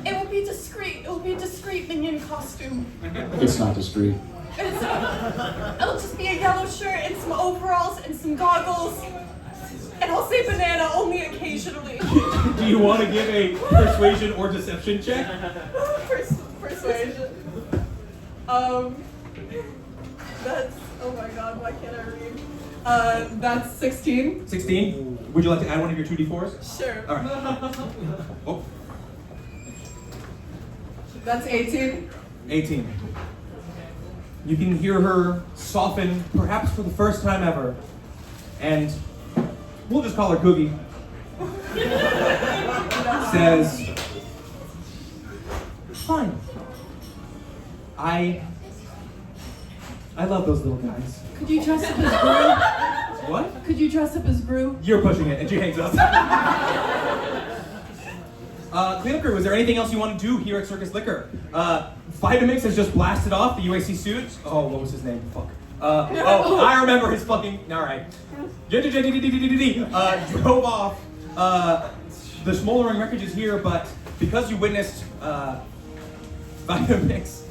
It will be discreet. It will be a discreet minion costume. It's not discreet. It'll just be a yellow shirt and some overalls and some goggles. And I'll say banana only occasionally. Do you want to give a persuasion or deception check? Persuasion. That's, oh my god, why can't I read? That's 16. 16? Would you like to add one of your 2d4s? Sure. All right. Oh, That's 18. 18. You can hear her soften, perhaps for the first time ever, and we'll just call her Googie. Says, fine. I love those little guys. Could you dress up as Brew? What? Could you dress up as Brew? You're pushing it, and she hangs up. Cleanup crew, is there anything else you want to do here at Circus Liquor? Vitamix has just blasted off the UAC suit. Oh, what was his name? Fuck. I remember his fucking. Alright. Drove off. The smoldering wreckage is here, but because you witnessed Vitamix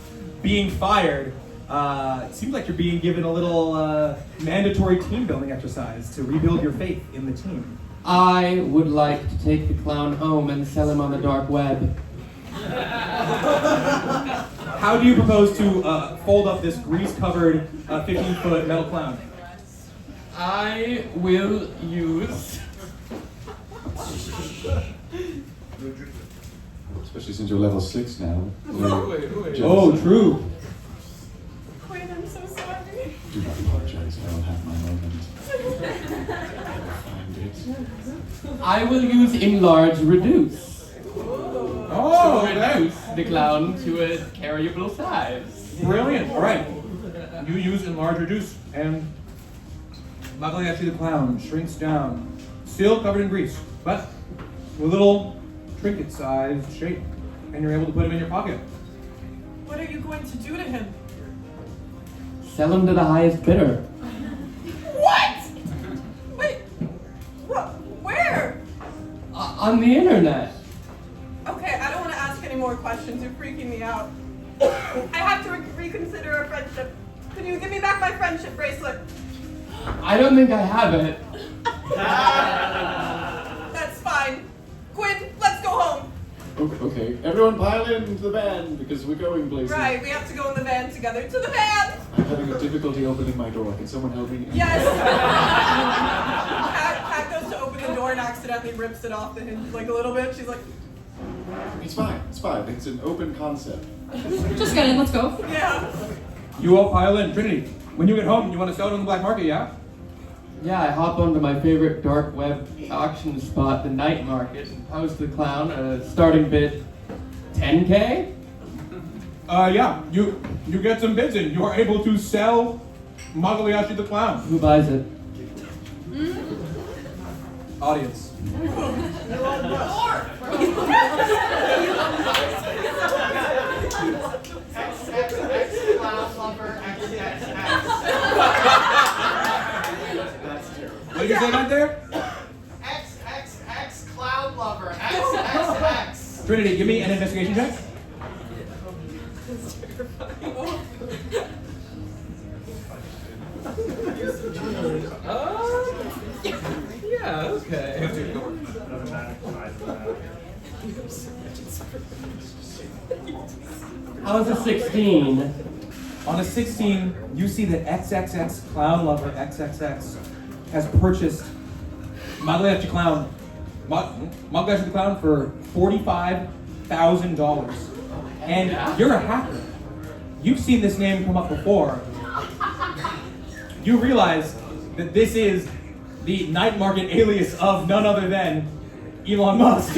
being fired, it seems like you're being given a little mandatory team building exercise to rebuild your faith in the team. I would like to take the clown home and sell him on the dark web. How do you propose to fold up this grease-covered 15-foot metal clown? I will use... Especially since you're level 6 now. Oh, true. Quinn, I'm so sorry. Do not apologize, I will have my moment. Find it. I will use enlarge reduce. Oh, To reduce the clown to a carryable size. Brilliant. All right. You use enlarge reduce, and Magliacci the clown shrinks down, still covered in grease, but with a little trinket-sized shape, and you're able to put him in your pocket. What are you going to do to him? Sell him to the highest bidder. What? Wait, what? Where? On the internet. Okay, I don't want to ask any more questions. You're freaking me out. I have to reconsider our friendship. Can you give me back my friendship bracelet? I don't think I have it. That's fine. Quinn, let's go home. Okay, everyone pile into the van because we're going places. Right, we have to go in the van together. To the van! I'm having a difficulty opening my door. Can someone help me? Yes! Kat goes to open the door and accidentally rips it off the hinge like a little bit. She's like, It's fine. It's an open concept. Just get in, let's go. yeah. You all pile in. Trinity, when you get home, you want to sell it on the black market, yeah? Yeah, I hop onto my favorite dark web auction spot, the night market, and post the clown a starting bid $10K? Yeah. You get some bids in. You are able to sell Magliacci the clown. Who buys it? Audience. What did you say right there? XXX cloud lover. XXX. Trinity, give me an investigation check. Yeah, okay. How's a 16? On a 16, you see that XXX Clown Lover XXX has purchased Magliacci the Clown for $45,000. And you're a hacker. You've seen this name come up before. You realize that this is the night market alias of none other than Elon Musk.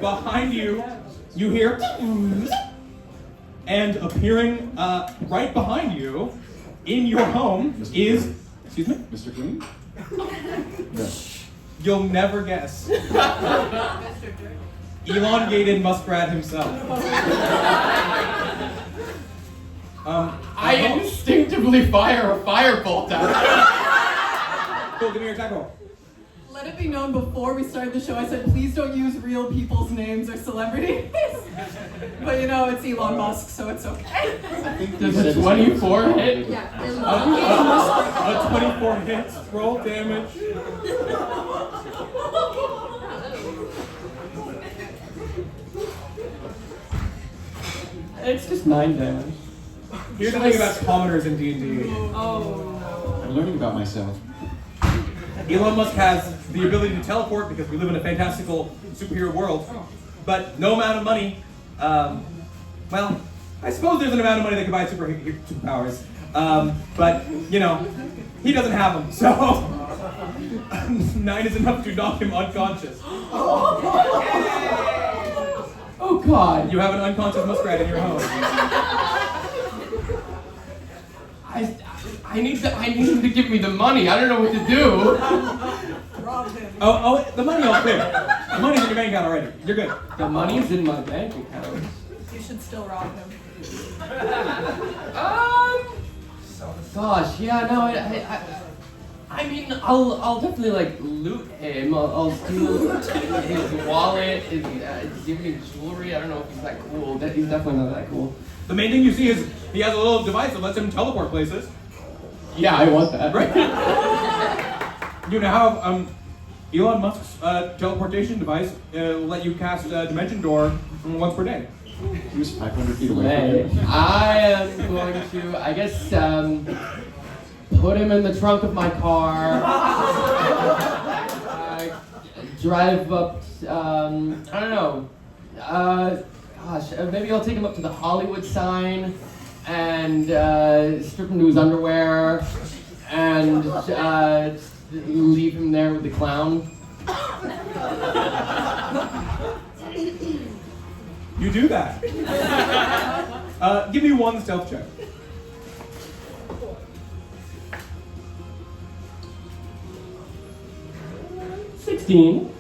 Behind you, you hear, and appearing right behind you in your home is, excuse me? Mr. Clean? Yes. You'll never guess. Elongated muskrat himself. I instinctively fire a firebolt at him. Cool, give me your attack roll. Let it be known before we started the show, I said, please don't use real people's names or celebrities. But you know, it's Elon Musk, so it's okay. I think Does a 24 hit? Yeah, A 24 hits, roll damage. It's just 9 damage. Here's the thing about commoners in D&D. I'm learning about myself. Elon Musk has the ability to teleport because we live in a fantastical superhero world, but no amount of money, well, I suppose there's an amount of money that can buy superpowers, but, you know, he doesn't have them, so 9 is enough to knock him unconscious. Oh god. You have an unconscious muskrat in your home. I I need him to give me the money. I don't know what to do. Rob him. Oh, the money all clear. The money's in your bank account already. You're good. The money's in my bank account. You should still rob him. Gosh, yeah, no, I mean, I'll definitely like loot him. I'll steal his wallet, his give me jewelry. I don't know if he's that cool. He's definitely not that cool. The main thing you see is he has a little device that lets him teleport places. Yeah, I want that. Right? You know how Elon Musk's teleportation device will let you cast Dimension Door once per day. He was 500 feet away from me. I am going to, I guess, put him in the trunk of my car. Drive up, I don't know. Gosh, maybe I'll take him up to the Hollywood sign and strip him to his underwear and leave him there with the clown. You do that. Give me one stealth check. 16.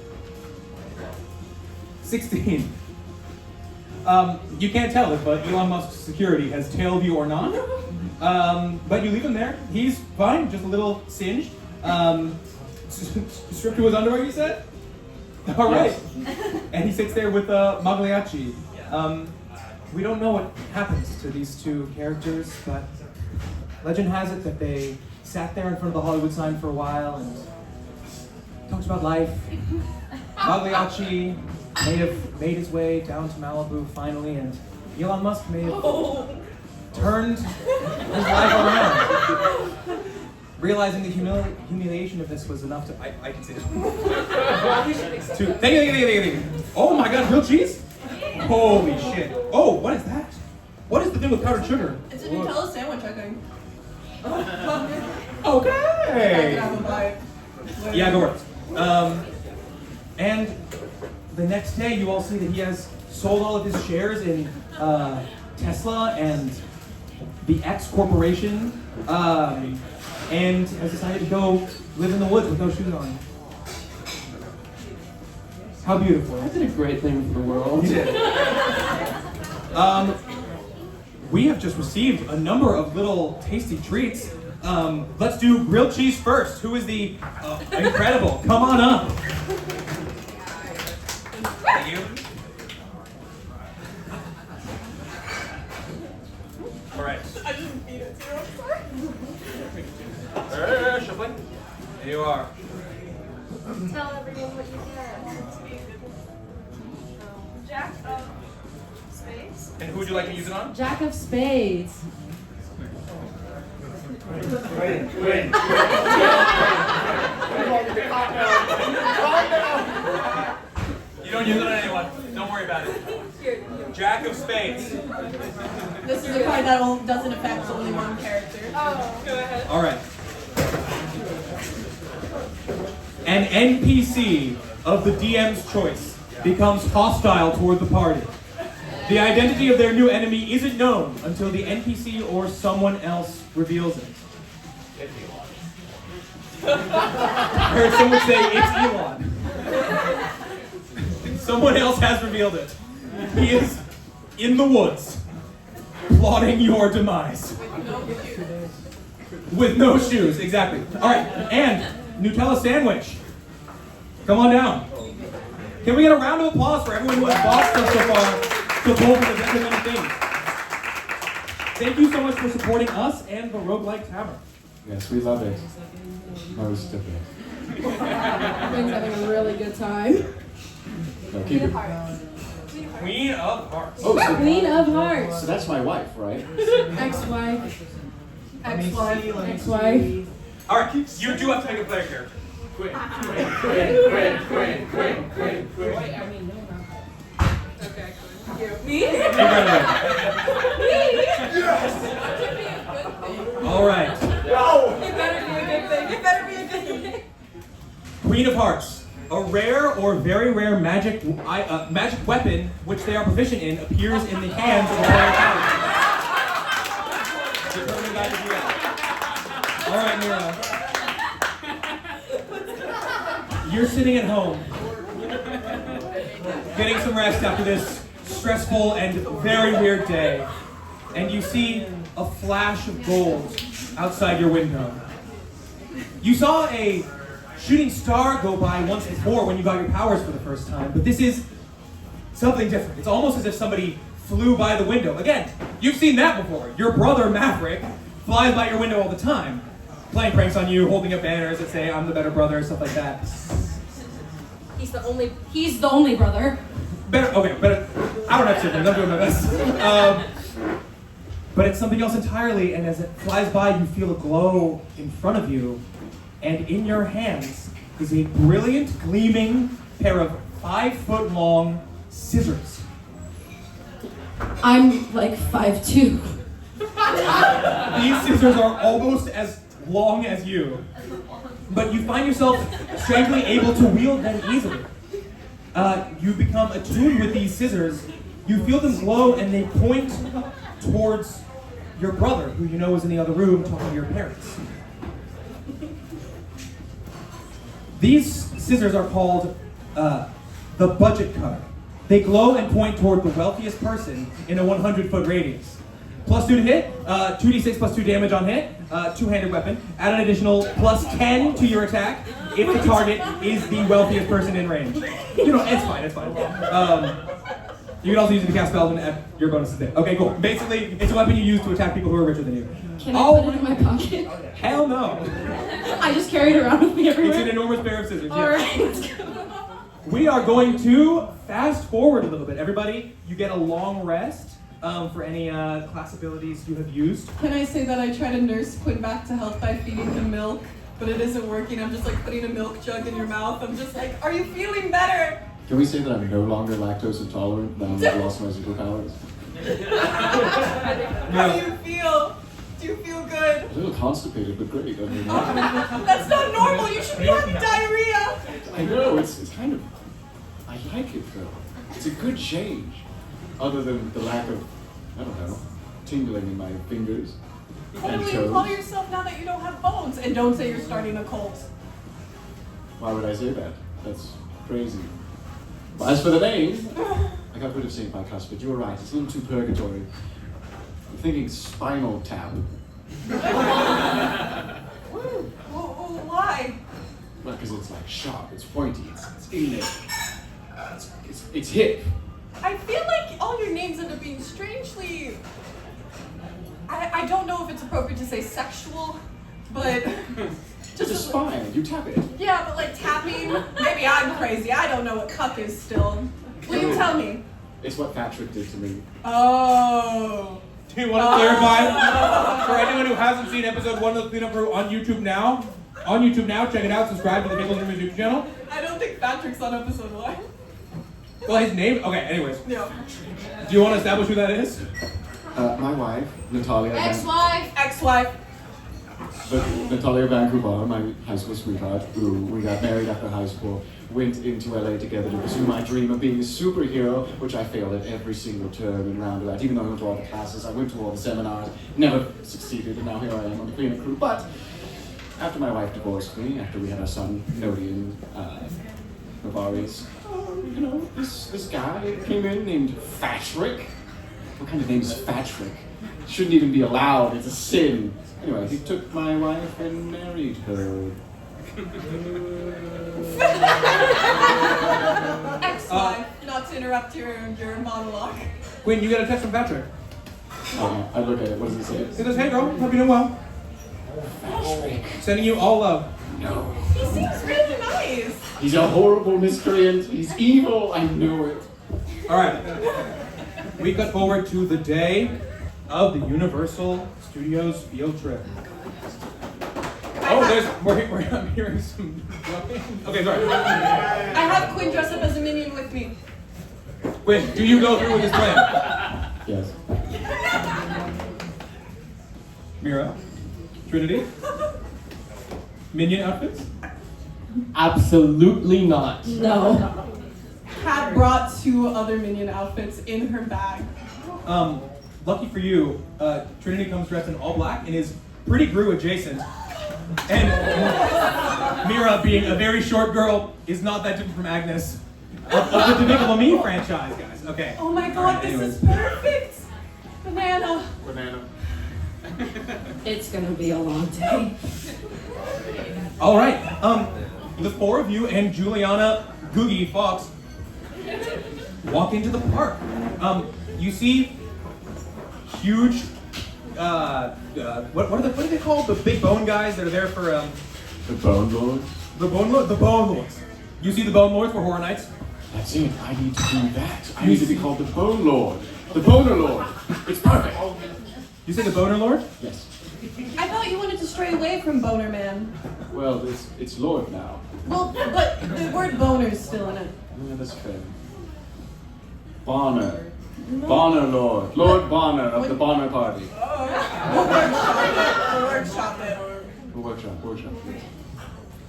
16. You can't tell it, but Elon Musk's security has tailed you or not. But you leave him there. He's fine, just a little singed. Stripped to his underwear, you said? All right. And he sits there with Magliacci. We don't know what happens to these two characters, but legend has it that they sat there in front of the Hollywood sign for a while and talked about life. Magliacci may have made his way down to Malibu finally, and Elon Musk may have turned his life around. Realizing the humiliation of this was enough to... I can say this. Thank you. Oh my god, grilled cheese? Holy shit. Oh, what is that? What is the thing with powdered sugar? It's a Nutella sandwich, I think. Okay. I can have a bite. Yeah, go works. And the next day, you all see that he has sold all of his shares in Tesla and the X Corporation, and has decided to go live in the woods with no shoes on. How beautiful. I did a great thing for the world. You did. We have just received a number of little tasty treats. Let's do grilled cheese first. Who is the incredible? Come on up. Thank you. All right. I just beat it too, I'm sorry. Shuffling. There you are. Tell everyone what you get. Jack of Spades. And who would you like to use it on? Jack of Spades. Win. You don't use it on anyone. Don't worry about it. Jack of Spades. This is a card that doesn't affect only one character. Oh, go ahead. All right. An NPC of the DM's choice becomes hostile toward the party. The identity of their new enemy isn't known until the NPC or someone else reveals it. I heard someone say it's Elon. Someone else has revealed it. He is in the woods, plotting your demise. With no shoes, exactly. All right, and Nutella sandwich. Come on down. Can we get a round of applause for everyone who has bought stuff so far to both of the many things? Thank you so much for supporting us and the Roguelike Tavern. Yes, we love it. Most of it. Everyone's having a really good time. No, keep it. Queen of Hearts. Oh, so, Queen of Hearts. so that's my wife, right? Ex-wife. Ex-wife. Ex-wife. All right, you do have to make a player character. Quinn. Me? All right. It better be a good thing. It better be a good thing. Queen of Hearts. A rare or very rare magic weapon which they are proficient in appears in the hands of the player character. Determine guy to do that. home, getting some rest after this stressful and very weird day, and you see a flash of gold outside your window. You saw a shooting star go by once before when you got your powers for the first time, but this is something different. It's almost as if somebody flew by the window. Again, you've seen that before. Your brother Maverick flies by your window all the time, playing pranks on you, holding up banners that say I'm the better brother, stuff like that. He's the only brother. Better. I don't have siblings. I'm doing my best. But it's something else entirely, and as it flies by, you feel a glow in front of you, and in your hands is a brilliant, gleaming pair of 5-foot-long scissors. I'm like 5'2". These scissors are almost as long as you, but you find yourself strangely able to wield them easily. You become attuned with these scissors. You feel them glow, and they point towards your brother, who you know is in the other room talking to your parents. These scissors are called the budget cutter. They glow and point toward the wealthiest person in a 100-foot radius. +2 to hit, 2d6 plus 2 damage on hit, two-handed weapon. Add an additional +10 to your attack if the target is the wealthiest person in range. You know, it's fine. You can also use it to cast spells and add your bonuses there. Okay, cool. Basically, it's a weapon you use to attack people who are richer than you. Can I put it in my pocket? Hell no. I just carry it around with me It's everywhere. an enormous pair of scissors. All Yeah. right, let's go. We are going to fast forward a little bit. Everybody, you get a long rest for any class abilities you have used. Can I say that I try to nurse Quinn back to health by feeding him milk, but it isn't working? I'm just like putting a milk jug in your mouth. I'm just like, are you feeling better? Can we say that I'm no longer lactose intolerant now that I've lost my superpowers? How do you feel? Do you feel good? A little constipated, but great. I mean, That's not normal. You should be having diarrhea. I know, it's kind of, I like it though. It's a good change. Other than the lack of, I don't know, tingling in my fingers What and will you call toes. yourself now that you don't have bones? And don't say you're starting a cult. Why would I say that? That's crazy. But as for the name, I got rid of St. Bicuspid. You were right, it's a little too purgatory. I'm thinking Spinal Tap. Why? Well, because it's like sharp, it's pointy, it's in there. It's hip. I feel like all your names end up being strangely... I don't know if it's appropriate to say sexual, but... It's a spine, you tap it. Yeah, but like tapping, maybe I'm crazy. I don't know what cuck is still. Will you tell me? It's what Patrick did to me. Oh. Do you want to clarify? For anyone who hasn't seen episode 1 of the Cleanup Crew on YouTube now, check it out, subscribe to the Pickles Room YouTube channel. I don't think Patrick's on episode 1. Well, his name? Okay, anyways. Yeah. Do you want to establish who that is? My wife, Natalia. Ex-wife. Natalia Vancouver, my high school sweetheart, who we got married after high school, went into LA together to pursue my dream of being a superhero, which I failed at every single term and roundabout. Even though I went to all the classes, I went to all the seminars, never succeeded, and now here I am on the Cleanup Crew. But after my wife divorced me, after we had our son, Nodian Navaris, this guy came in named Fatrick. What kind of name is Fatrick? Shouldn't even be allowed, it's a sin. Anyway, he took my wife and married her. Ex-wife. Not to interrupt your monologue. Quinn, you got a text from Patrick. I look at it, what does it say? It says, hey girl, hope you're doing well. Fatrick. Sending you all love. No. He seems really nice. He's a horrible miscreant. He's evil. I know it. Alright. We cut forward to the day of the Universal Studios field trip. I'm hearing some drumming. Okay, sorry. I have Quinn dress up as a minion with me. Quinn, do you go through with this plan? Yes. Mira? Trinity? Minion outfits? Absolutely not. No. Kat brought 2 other minion outfits in her bag. Lucky for you, Trinity comes dressed in all black and is pretty Gru adjacent. And Mira, being a very short girl, is not that different from Agnes of the Despicable Me franchise, guys. Okay. Oh my All god, right, this anyways. is perfect! Banana. Banana. It's gonna be a long day. All right. The four of you and Juliana Googie Fox walk into the park. You see huge. What are they called? The big bone guys that are there for The Bone Lords? the bone lords. You see the bone lords for Horror Nights. That's it. I need to do that. I need to be called the Bone Lord. The Boner Lord. It's perfect. You say the boner lord? Yes. I thought you wanted to stray away from Boner Man. Well, it's Lord now. Well, but the word boner is still in it. Yeah, that's fair. Bonner. Bonner Lord. Lord Bonner of the Bonner Party. We'll workshop it. Workshop.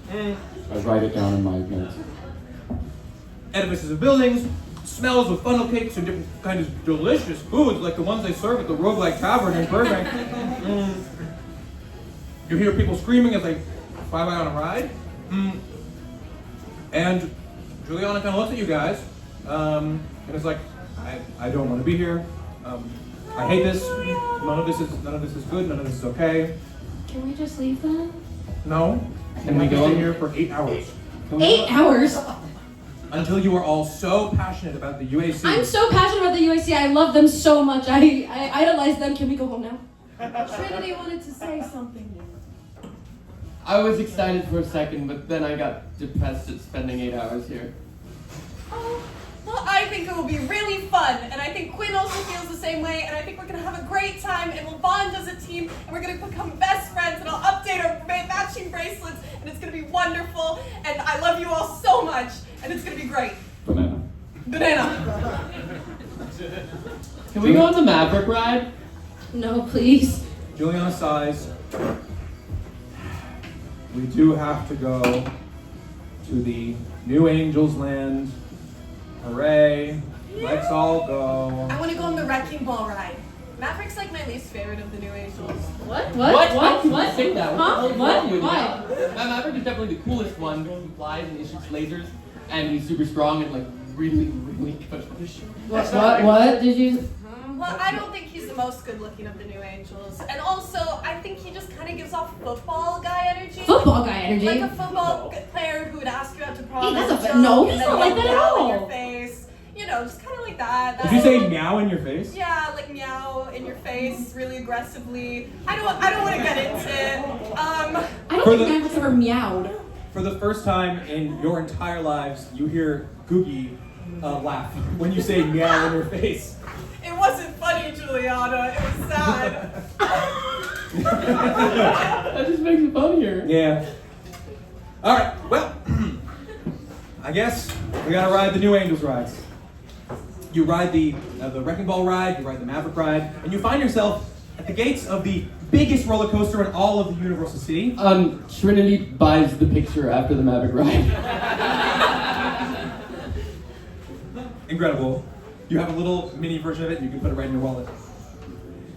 I write it down in my notes. Edifices of buildings, smells of funnel cakes and different kinds of delicious foods like the ones they serve at the Roguelike Tavern in Burbank. You hear people screaming as they fly by on a ride. And Juliana kind of looks at you guys and is like, I don't want to be here. I hate this. None of this is good. None of this is okay. Can we just leave then? No. Can we have to go stay on? here for 8 hours 8 hours? until you are all so passionate about the UAC. I'm so passionate about the UAC. I love them so much. I idolize them. Can we go home now? Trinity wanted to say something. I was excited for a second, but then I got depressed at spending 8 hours here. Oh, well, I think it will be really fun, and I think Quinn also feels the same way, and I think we're gonna have a great time, and we'll bond as a team, and we're gonna become best friends, and I'll update our matching bracelets, and it's gonna be wonderful, and I love you all so much, and it's gonna be great. Banana. Banana. Can we go on the Maverick ride? No, please. Juliana sighs. We do have to go to the New Angels Land. Hooray. Let's all go. I want to go on the wrecking ball ride. Maverick's like my least favorite of the New Angels. What? How can you say that? Huh? What? What? Why? Maverick is definitely the coolest one. He flies and he shoots lasers, and he's super strong and like really good. What did you? Well, I don't think he's the most good looking of the New Angels. And also, I think he just kind of gives off football guy energy. Football guy energy? Like a football player who would ask you out to prom. Hey, that's as a joke, no, and he's then not like yell that at meow all. in your face. You know, just kind of like that. Did you say meow in your face? Yeah, like meow in your face, really aggressively. I don't want to get into it. I don't For think the- Maverick's ever meowed. For the first time in your entire lives, you hear Googie laugh when you say meow in your face. It wasn't funny, Juliana. It was sad. That just makes it funnier. Yeah. All right. Well, I guess we gotta ride the New Angels rides. You ride the Wrecking Ball ride, you ride the Maverick ride, and you find yourself at the gates of the biggest roller coaster in all of the Universal City. Trinity buys the picture after the Maverick ride. Incredible. You have a little mini version of it, and you can put it right in your wallet.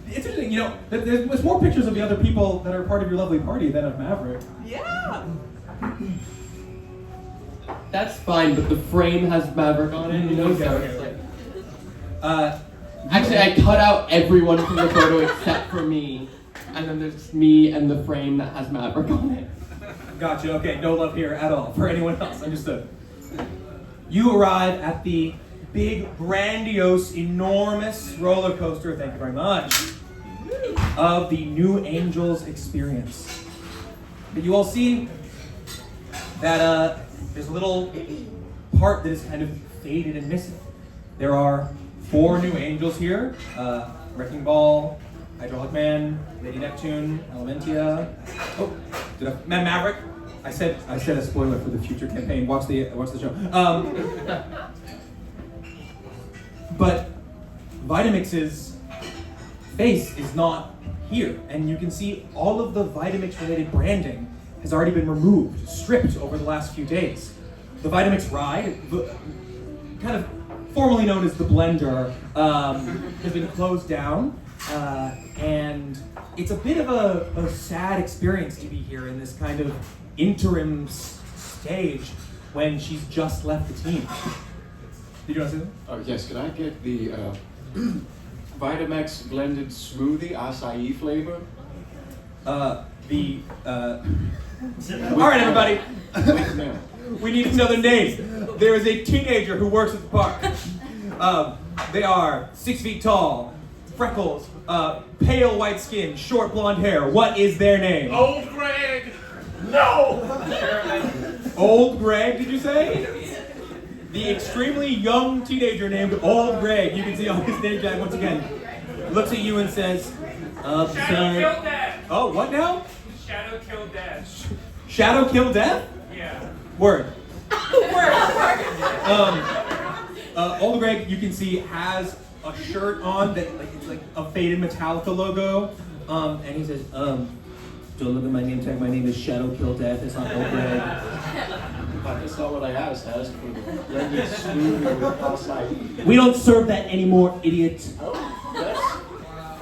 It's interesting, you know, there's more pictures of the other people that are part of your lovely party than of Maverick. Yeah. That's fine, but the frame has Maverick on it, you know? Okay, So okay, it's okay. like, actually, I cut out everyone from the photo except for me, and then there's me and the frame that has Maverick on it. Gotcha, okay, no love here at all for anyone else, understood. You arrive at the big, grandiose, enormous roller coaster, thank you very much, of the New Angels experience. But you all see that there's a little part that is kind of faded and missing. There are 4 New Angels here, Wrecking Ball, Hydraulic Man, Lady Neptune, Elementia, Maverick. I said a spoiler for the future campaign. Watch the show. But Vitamix's face is not here, and you can see all of the Vitamix-related branding has already been removed, stripped over the last few days. The Vitamix ride, kind of formerly known as the Blender, has been closed down, and it's a bit of a sad experience to be here in this kind of interim stage when she's just left the team. Did you want to say that? Oh, yes, could I get the Vitamex blended smoothie acai flavor? All right, everybody. We need another name. There is a teenager who works at the park. They are 6 feet tall, freckles, pale white skin, short blonde hair. What is their name? Old Greg! No! Old Greg, did you say? The extremely young teenager named Old Greg, you can see on his name tag once again, looks at you and says, Shadow kill death. Oh, what now? Shadow kill death. Shadow kill death? Yeah. Word. Old Greg, you can see, has a shirt on that it's like a faded Metallica logo. And he says, don't look at my name tag. My name is Shadow Kill Death. It's not Old Greg. That's not what I asked. I asked for the blended smoothie with acai. We don't serve that anymore, idiot. Oh,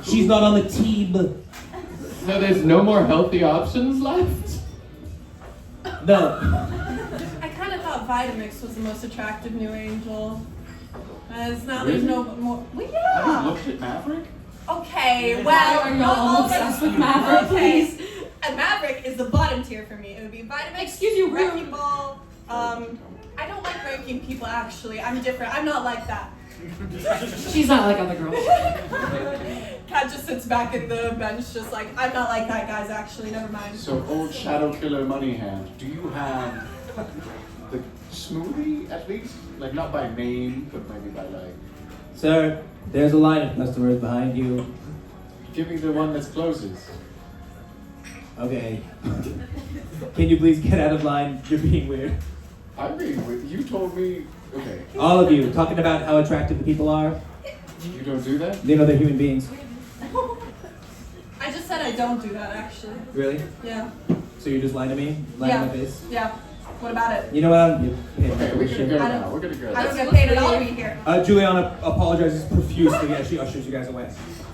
She's not on the team. So there's no more healthy options left? No. I kind of thought Vitamix was the most attractive new angel. As now Really? there's no more. Well, Have you yeah. looked at Maverick? Okay, well, Are y'all not all all of obsessed us- with Maverick, Okay. please? And Maverick is the bottom tier for me. It would be Vitamix. Excuse you, rude. Wrecking Ball. I don't like ranking people actually. I'm different. I'm not like that. She's not like other girls. Kat just sits back in the bench, just like, I'm not like that, guys. Actually, never mind. So, old Shadow Killer Moneyhand, do you have the smoothie at least? Like, not by name, but maybe by like. Sir, there's a line of customers behind you. Give me the one that's closest. Okay. Can you please get out of line? You're being weird. I mean, you told me. Okay. All of you, talking about how attractive the people are. You don't do that? They know they're human beings. I just said I don't do that, actually. Really? Yeah. So you just lied to me? Lied to my face? Yeah. What about it? You know what? I don't give a Okay, we're gonna go now. We're gonna go. I don't get paid at all to be here. Juliana apologizes profusely as she ushers you guys away.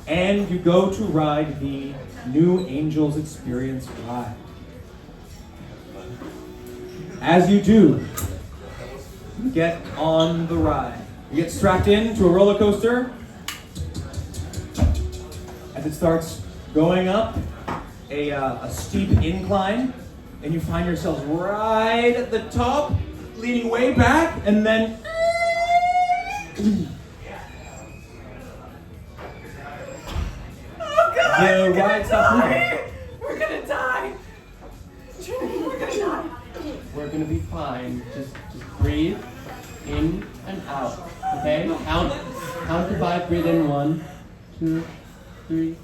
And you go to ride the New Angels Experience ride. As you do, you get on the ride. You get strapped in to a roller coaster. As it starts going up a steep incline, and you find yourselves right at the top, leaning way back, and then Oh God! the ride stops moving. We're gonna die. Trinity, we're gonna die. We're gonna be fine. Just breathe in and out. Okay? Count to 5, breathe in 1, 2, 3,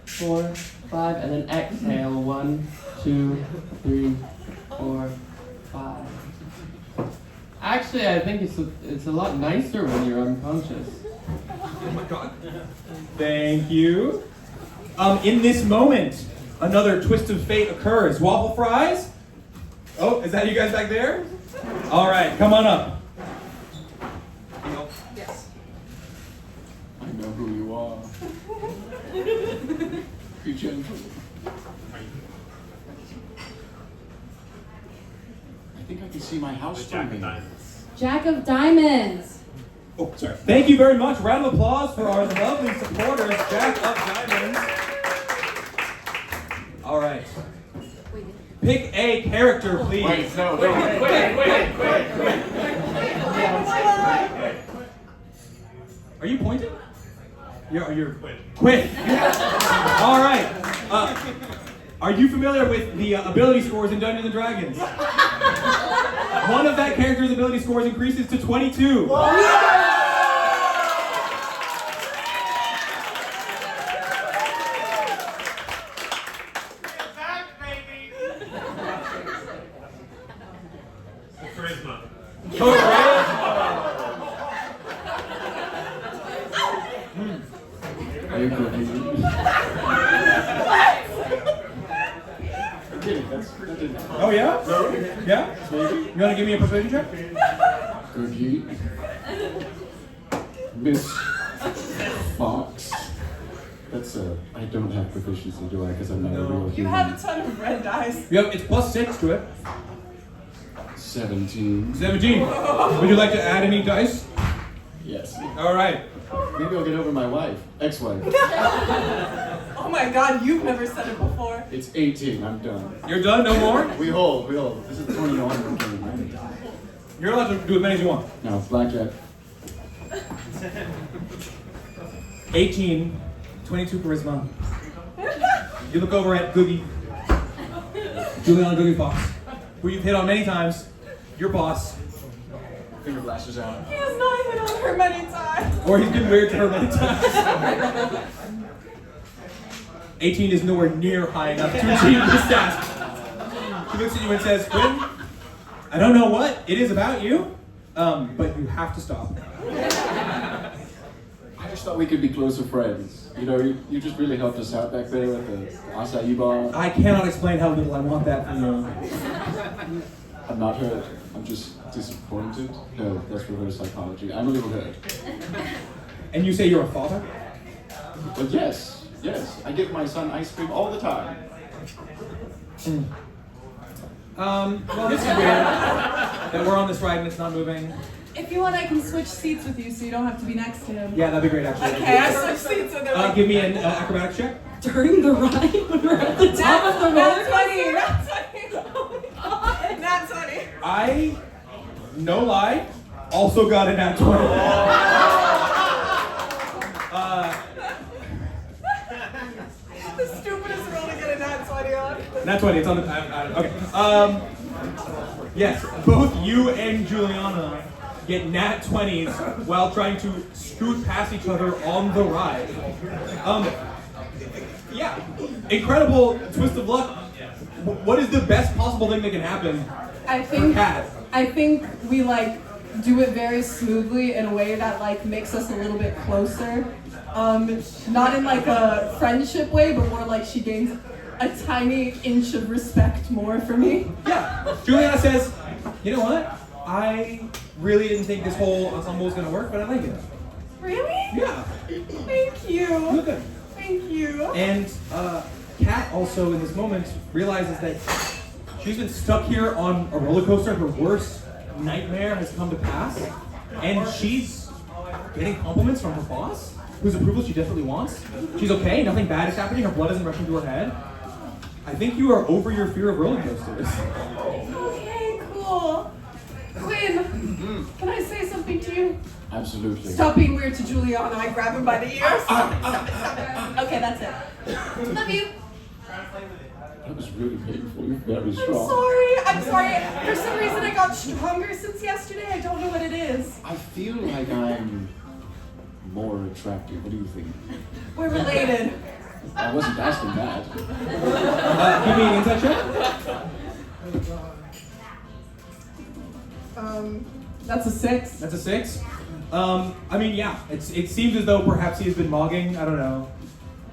4, 5, and then exhale 1, 2, 3, 4, 5. Actually, I think it's a lot nicer when you're unconscious. Oh my God. Thank you. In this moment, another twist of fate occurs. Waffle fries? Oh, is that you guys back there? All right, come on up. Yes. I know who you are. Be gentle. I think I can see my house from here. Jack of Diamonds. Oh, sorry. Thank you very much. Round of applause for our lovely supporters, Jack of Diamonds. All right. Pick a character, please. Wait, no, wait. Are you pointing? You're Quinn. All right. Are you familiar with the ability scores in Dungeons & Dragons? One of that character's ability scores increases to 22. Back, baby! Charisma. Are you good? Okay, that didn't happen. Oh yeah? Yeah? You want to give me a persuasion check? Good heat. Miss Fox. I don't have proficiency, do I? Because I'm not a No. real You human. have a ton of red dice. Yep, it's +6 to it. 17. 17. Would you like to add any dice? Yes. All right. Maybe I'll get over my wife. Ex-wife. Oh my god, you've never said it before. It's 18. I'm done. You're done? No more? We hold. This is the 21 game, right? You're allowed to do as many as you want. No, blackjack. 18, 22 charisma. You look over at Googie. Juliana Googie Fox, who you've hit on many times. Your boss. Finger blasters out. He has not hit on her many times. Or he's been weird to her many times. 18 is nowhere near high enough to achieve this task. She looks at you and says, Quinn, I don't know what it is about you, but you have to stop. I just thought we could be closer friends. You know, you just really helped us out back there at the acai bar. I cannot explain how little I want that from you. I'm not hurt. I'm just disappointed. No, that's reverse psychology. I'm a little hurt. And you say you're a father? But yes. I give my son ice cream all the time. Well, this is weird that we're on this ride and it's not moving. If you want, I can switch seats with you so you don't have to be next to him. Yeah, that'd be great, actually. Okay, I switch seats and they're like... Give me an acrobatics check. During the ride, when we're at the top of the roller Nat 20! Nat 20! Oh my god! Nat 20! I, no lie, also got a nat 20. The stupidest roll to get a nat 20 on. Nat 20, it's on the... okay. Yes, both you and Juliana get nat 20s while trying to scoot past each other on the ride. Yeah, incredible twist of luck. What is the best possible thing that can happen I for think Kat? we like do it very smoothly in a way that like makes us a little bit closer. Not in like a friendship way, but more like she gains a tiny inch of respect more for me. Yeah, Juliana says, you know what? I really didn't think this whole ensemble was gonna work, but I like it. Really? Yeah, Thank you. look good. Thank you. And Kat also in this moment realizes that she's been stuck here on a roller coaster. Her worst nightmare has come to pass, and she's getting compliments from her boss, whose approval she definitely wants. She's okay, nothing bad is happening, her blood isn't rushing to her head. I think you are over your fear of roller coasters. Okay, cool. Quinn, can I say something to you? Absolutely. Stop being weird to Juliana. I grab him by the ear. Stop it. Okay, that's it. Love you. That was really painful. You're very strong. I'm sorry. For some reason I got stronger since yesterday. I don't know what it is. I feel like I'm more attractive. What do you think? We're related. I wasn't asking that. Give me an insight check. That's a 6. That's a 6. I mean, yeah, it seems as though perhaps he has been mogging. I don't know.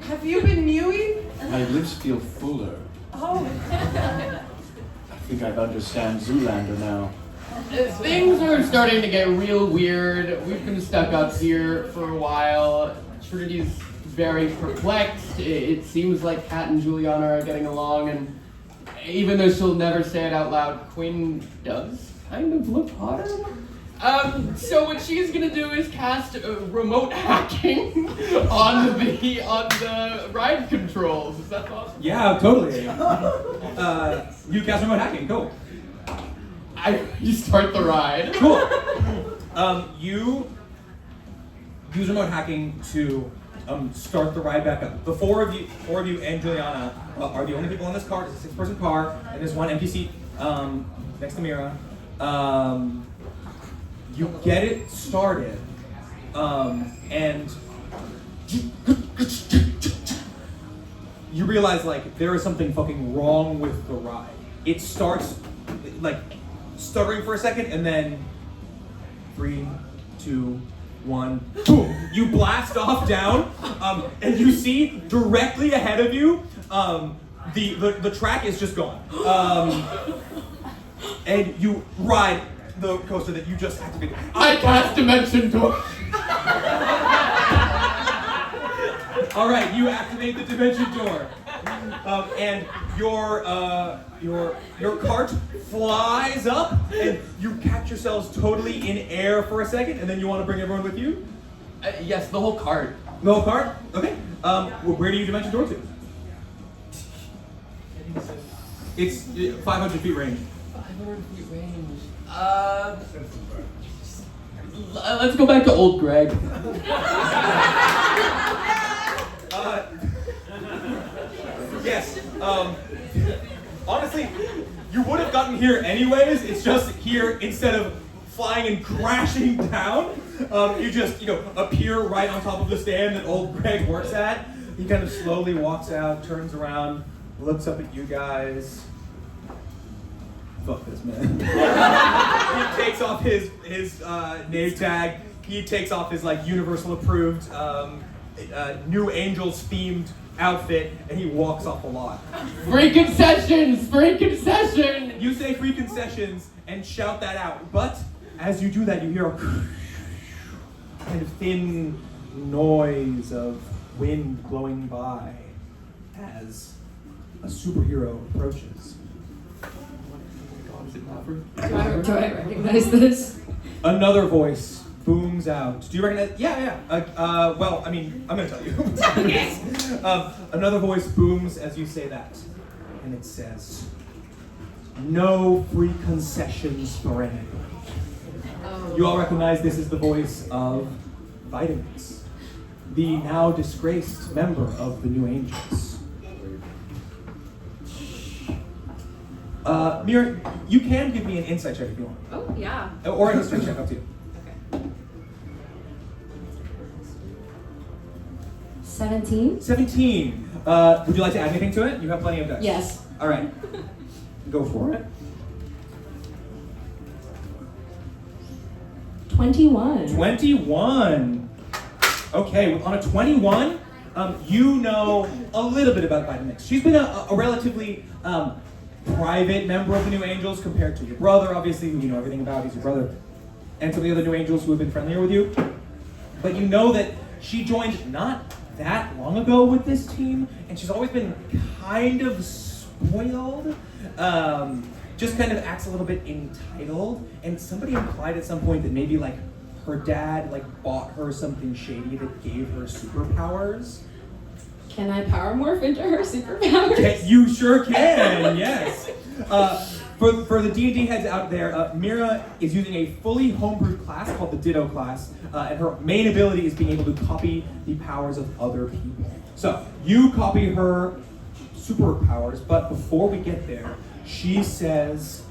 Have you been mewing? My lips feel fuller. Oh. I think I understand Zoolander now. Things are starting to get real weird. We've been stuck up here for a while. Trinity's very perplexed. It seems like Kat and Juliana are getting along, and even though she'll never say it out loud, Quinn does kind of look hotter. So what she's gonna do is cast remote hacking on the ride controls. Is that possible? Yeah, totally. You cast remote hacking. Cool. You start the ride. Cool. You use remote hacking to start the ride back up. The four of you and Juliana are the only people in this car. It's a 6-person car, and there's one empty seat next to Mira. You get it started, and you realize like there is something fucking wrong with the ride. It starts like stuttering for a second, and then 3, 2, 1, boom! You blast off down, and you see directly ahead of you, the track is just gone, and you ride the coaster that you just activated. I cast Dimension Door. All right, you activate the dimension door, and your cart flies up, and you catch yourselves totally in air for a second, and then you want to bring everyone with you. Yes, the whole cart. The whole cart? Okay. Where do you dimension door to? It's 500 feet range. 500 feet range. Let's go back to old Greg. Yes. Honestly, you would have gotten here anyways. It's just here, instead of flying and crashing down, you just, appear right on top of the stand that old Greg works at. He kind of slowly walks out, turns around, looks up at you guys. Fuck this, man. He takes off his name tag. He takes off his universal approved New Angels themed outfit, and he walks off the lot. Free concessions! Free concession! You say free concessions and shout that out, but as you do that, you hear a kind of thin noise of wind blowing by as a superhero approaches. Do I recognize this? Another voice booms out. Do you recognize? Yeah. Well, I mean, I'm gonna tell you. Another voice booms as you say that, and it says, "No free concessions for anybody." You all recognize this is the voice of Vitamix, the now disgraced member of the New Angels. Mira, you can give me an insight check if you want. Oh, yeah. Or a history check, up to you. Okay. 17? 17. Would you like to add anything to it? You have plenty of dice. Yes. All right. Go for it. 21. 21. Okay, on a 21, you know a little bit about Vitamix. She's been a relatively private member of the New Angels compared to your brother, obviously, who you know everything about. He's your brother. And some of the other New Angels who have been friendlier with you. But you know that she joined not that long ago with this team, and she's always been kind of spoiled. Just kind of acts a little bit entitled, and somebody implied at some point that maybe her dad bought her something shady that gave her superpowers. Can I power morph into her superpowers? You sure can, yes. For the D&D heads out there, Mira is using a fully homebrewed class called the Ditto class, and her main ability is being able to copy the powers of other people. So, you copy her superpowers, but before we get there, she says,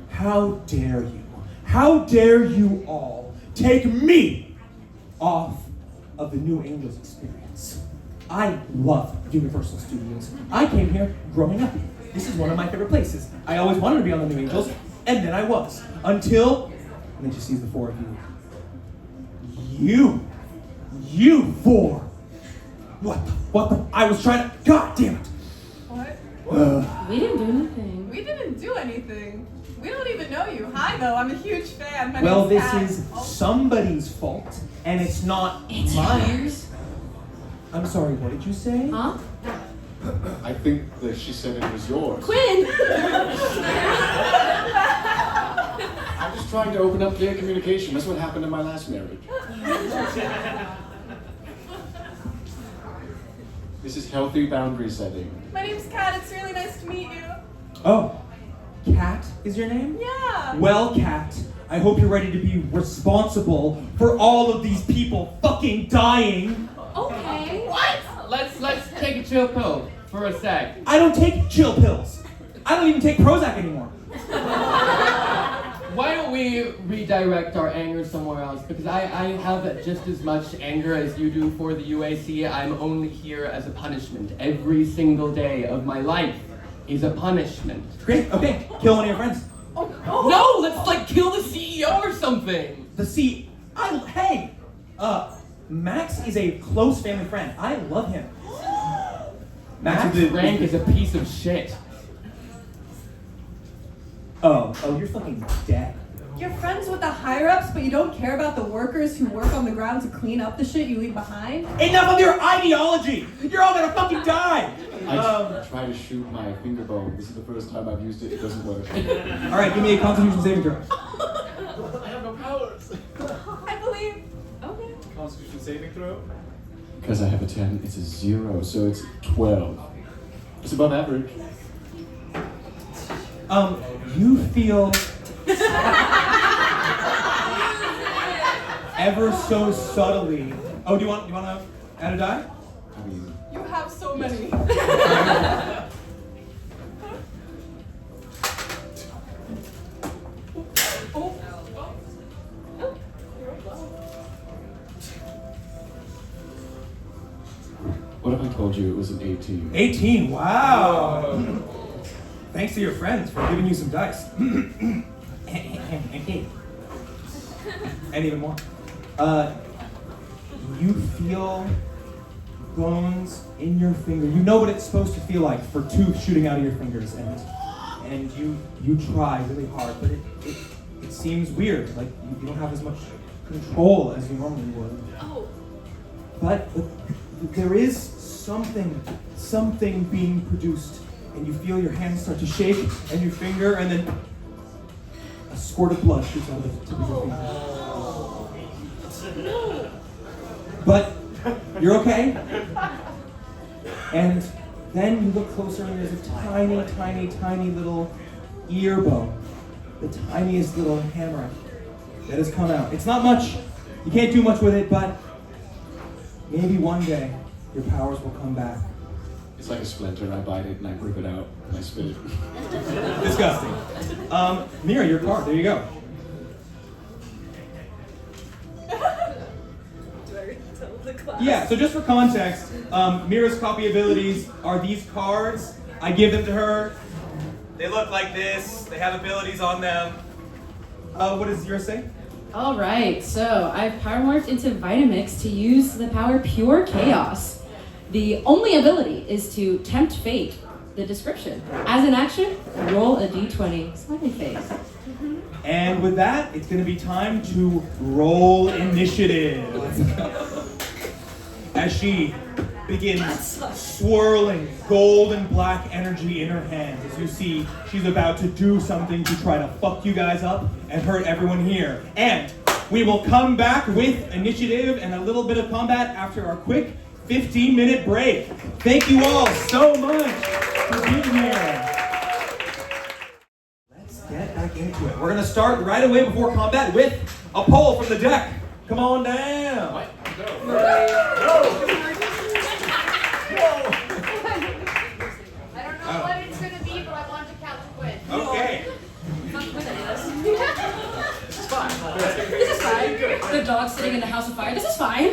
"How dare you? How dare you all take me off of the New Angels experience? I love Universal Studios. I came here growing up. This is one of my favorite places. I always wanted to be on the New Angels, and then I was. Until," and then she sees the four of you. You four. What the, I was trying to, God damn it. What? We didn't do anything. We didn't do anything. We don't even know you. Hi, though. I'm a huge fan. My Well, name's this Kat. is somebody's fault, and it's not mine. Yours. I'm sorry, what did you say? Huh? I think that she said it was yours. Quinn! I'm just trying to open up clear communication. That's what happened in my last marriage. This is healthy boundary setting. My name's Kat. It's really nice to meet you. Oh, Kat is your name? Yeah. Well, Kat, I hope you're ready to be responsible for all of these people fucking dying. Okay. What? Let's take a chill pill for a sec. I don't take chill pills. I don't even take Prozac anymore. Why don't we redirect our anger somewhere else? Because I have just as much anger as you do for the UAC. I'm only here as a punishment. Every single day of my life is a punishment. Great, okay, kill one of your friends. No, let's kill the CEO or something. Hey, Max is a close family friend. I love him. Max Rank is a piece of shit. Oh, you're fucking dead. You're friends with the higher-ups, but you don't care about the workers who work on the ground to clean up the shit you leave behind? Enough of your ideology! You're all gonna fucking die! I try to shoot my finger bow. This is the first time I've used it. It doesn't work. Alright, give me a Constitution saving throw. I have no powers. I believe. Okay. Constitution saving throw. Because I have a 10, it's a 0, so it's 12. It's above average. You feel ever so subtly. Oh, do you want to add a die? I mean, You have so many. what if I told you it was an 18? 18, wow! Thanks to your friends for giving you some dice. And even more. You feel bones in your finger. You know what it's supposed to feel like for tooth shooting out of your fingers, and you try really hard, but it seems weird. Like you don't have as much control as you normally would. Oh. But there is something being produced, and you feel your hands start to shake, and your finger, and then a squirt of blood shoots out of the tip of your finger. No. But you're okay. And then you look closer, and there's a tiny little ear bone, the tiniest little hammer that has come out. It's not much. You can't do much with it, but maybe one day your powers will come back. It's like a splinter. I bite it and I rip it out and I spit it. Disgusting. Mira, your card. There you go. Yeah, so just for context, Mira's copy abilities are these cards. I give them to her. They look like this. They have abilities on them. What does yours say? All right, so I've power morphed into Vitamix to use the power Pure Chaos. The only ability is to tempt fate. The description: as an action, roll a d20. Smiley face. And with that, it's going to be time to roll initiative. As she begins swirling gold and black energy in her hands, as you see she's about to do something to try to fuck you guys up and hurt everyone here. And we will come back with initiative and a little bit of combat after our quick 15-minute break. Thank you all so much for being here. Let's get back into it. We're going to start right away before combat with a poll from the deck. Come on down. I don't know what it's gonna be, but I want to count to win. Okay. This is fine. The dog sitting in the house of fire. This is fine.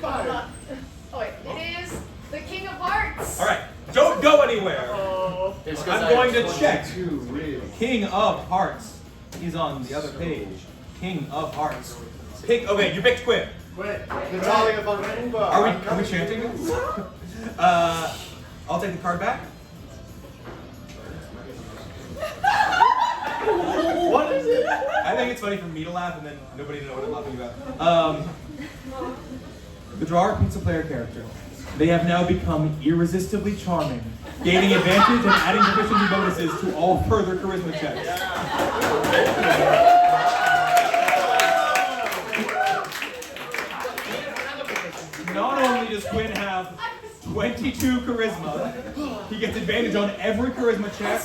Oh wait, it is the King of Hearts. All right. Don't go anywhere. I'm going to check. Really. King of Hearts. He's on the other page. King of Hearts. Pick. Okay, you picked Quinn. Wait, they're calling upon Uber. Are we chanting this? I'll take the card back. What is it? I think it's funny for me to laugh and then nobody to know what I'm laughing about. The drawer picks a player character. They have now become irresistibly charming, gaining advantage and adding proficiency bonuses to all further charisma checks. Not only does Quinn have 22 charisma, he gets advantage on every charisma check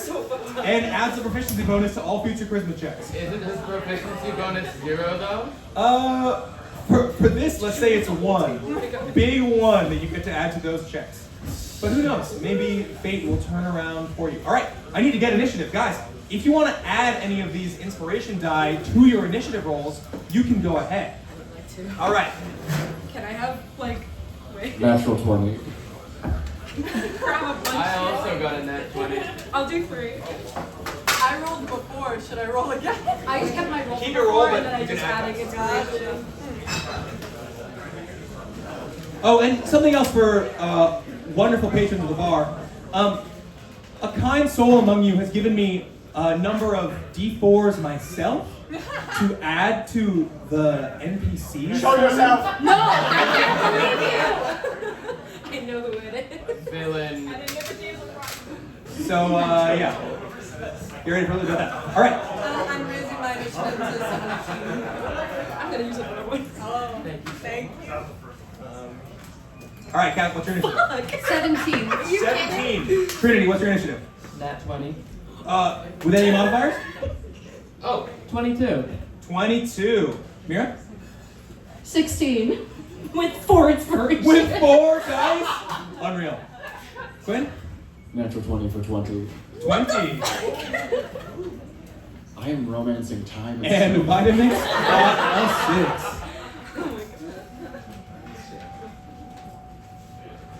and adds a proficiency bonus to all future charisma checks. Isn't his proficiency bonus 0 though? For this, let's say it's a 1. Big 1 that you get to add to those checks. But who knows? Maybe fate will turn around for you. All right, I need to get initiative. Guys, if you want to add any of these inspiration die to your initiative rolls, you can go ahead. All right. Can I have, like, wait? Natural 20. Grab a bunch. I also got a nat 20. I'll do 3. I rolled before. Should I roll again? I just kept my roll. Keep your roll, before, but and then I you can just add added that. inspiration. Oh, and something else for wonderful patrons of the bar. A kind soul among you has given me a number of D4s myself to add to the NPCs. Show yourself. No! I can't believe you! I know who it is. Villain. I didn't never see it before. So, yeah. You ready for a little bit of that? All right. I'm raising my initiative to 17. I'm gonna use it for a voice. Oh, thank you. All right, Kat, what's your initiative? 17. 17. Trinity, what's your initiative? Nat 20. With any modifiers? Oh, 22. 22. Mira? 16. With 4 inspiration. With 4 dice? Unreal. Quinn? Natural 20 for 20. 20. I am romancing time. And Vitamix got a 6.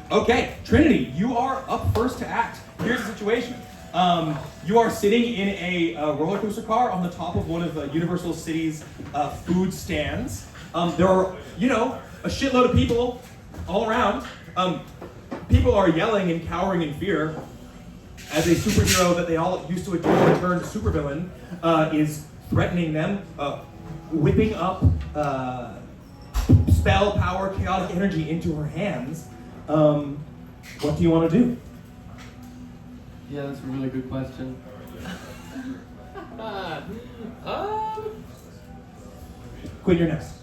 Okay, Trinity, you are up first to act. Here's the situation. You are sitting in a roller coaster car on the top of one of Universal City's food stands. There are, a shitload of people all around. People are yelling and cowering in fear as a superhero that they all used to adore turned supervillain is threatening them, whipping up spell, power, chaotic energy into her hands. What do you want to do? Yeah, that's a really good question. Quinn, you're next.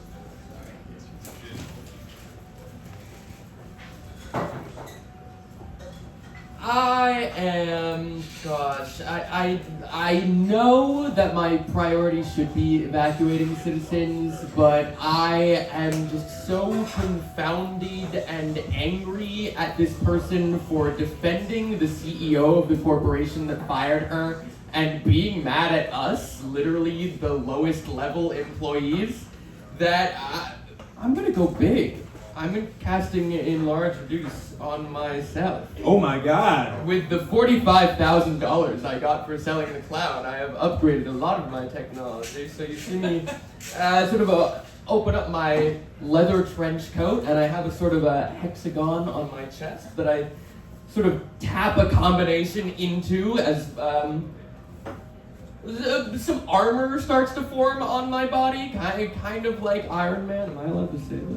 I know that my priority should be evacuating citizens, but I am just so confounded and angry at this person for defending the CEO of the corporation that fired her and being mad at us, literally the lowest level employees, that I'm gonna go big. I'm casting enlarge reduce on myself. Oh my god. With the $45,000 I got for selling the cloud, I have upgraded a lot of my technology. So you see me open up my leather trench coat, and I have a sort of a hexagon on my chest that I sort of tap a combination into as some armor starts to form on my body, kind of like Iron Man. Am I allowed to say that?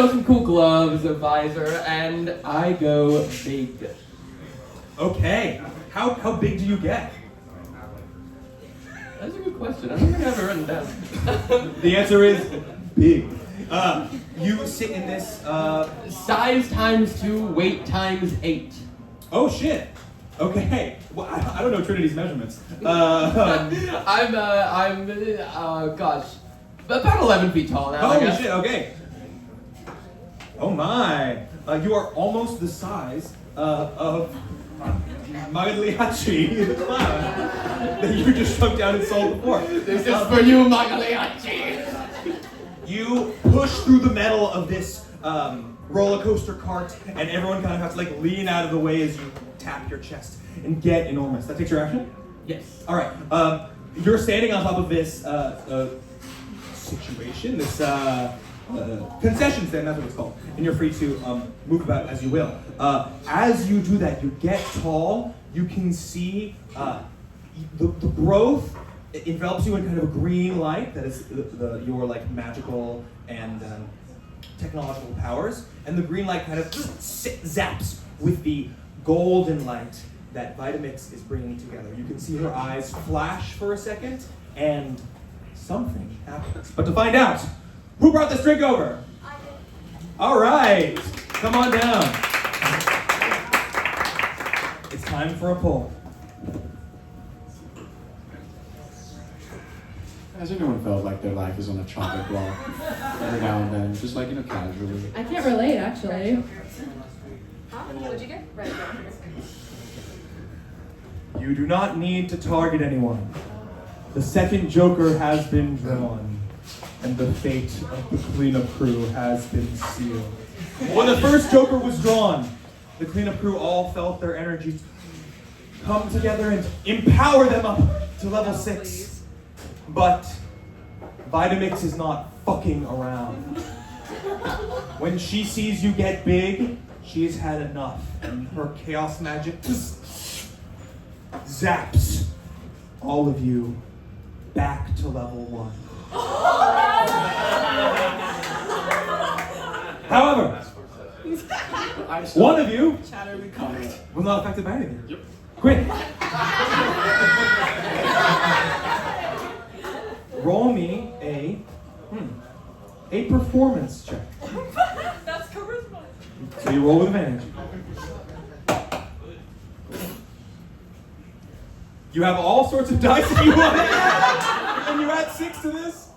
Some cool gloves, a visor, and I go big. Okay. How big do you get? That's a good question. I don't think I have it written down. The answer is big. You sit in this. Size times 2, weight times 8. Oh shit. Okay. Well, I don't know Trinity's measurements. Gosh, about 11 feet tall now. I Holy guess. shit. Okay. Oh my. You are almost the size of Magliacci, the clown that you just shoved down and sold before. This is for you, Magliacci. You push through the metal of this roller coaster cart, and everyone kind of has to lean out of the way as you tap your chest and get enormous. That takes your action? Yes. All right. You're standing on top of this situation, this concession stand, that's what it's called, and you're free to move about as you will. As you do that, you get tall. You can see the growth envelops you in kind of a green light that is your magical and technological powers, and the green light kind of zaps with the golden light that Vitamix is bringing together. You can see her eyes flash for a second, and something happens. But to find out, who brought this drink over? I did. All right, come on down. It's time for a poll. Has anyone felt like their life is on a chopping block every now and then, just casually? I can't relate, actually. What'd you get? Right. You do not need to target anyone. The second Joker has been drawn, and the fate of the cleanup crew has been sealed. When the first Joker was drawn, the cleanup crew all felt their energies come together and empower them up to level 6. But Vitamix is not fucking around. When she sees you get big, she has had enough, and her chaos magic zaps all of you back to level 1. However, one of you was not affected by anything. Yep. Quinn. Roll me a performance check. That's charisma. So you roll with advantage. You have all sorts of dice if you want to add, and you add 6 to this.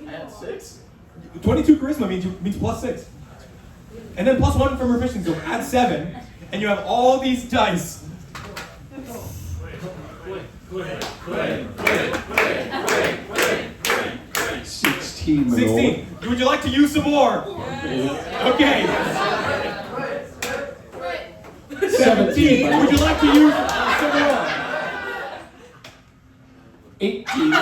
Add 6? 22 charisma means plus 6. And then plus 1 from proficiency, so add 7, and you have all these dice. 16, my lord. 16. Would you like to use some more? Okay. 17. Would you like to use some more? 18.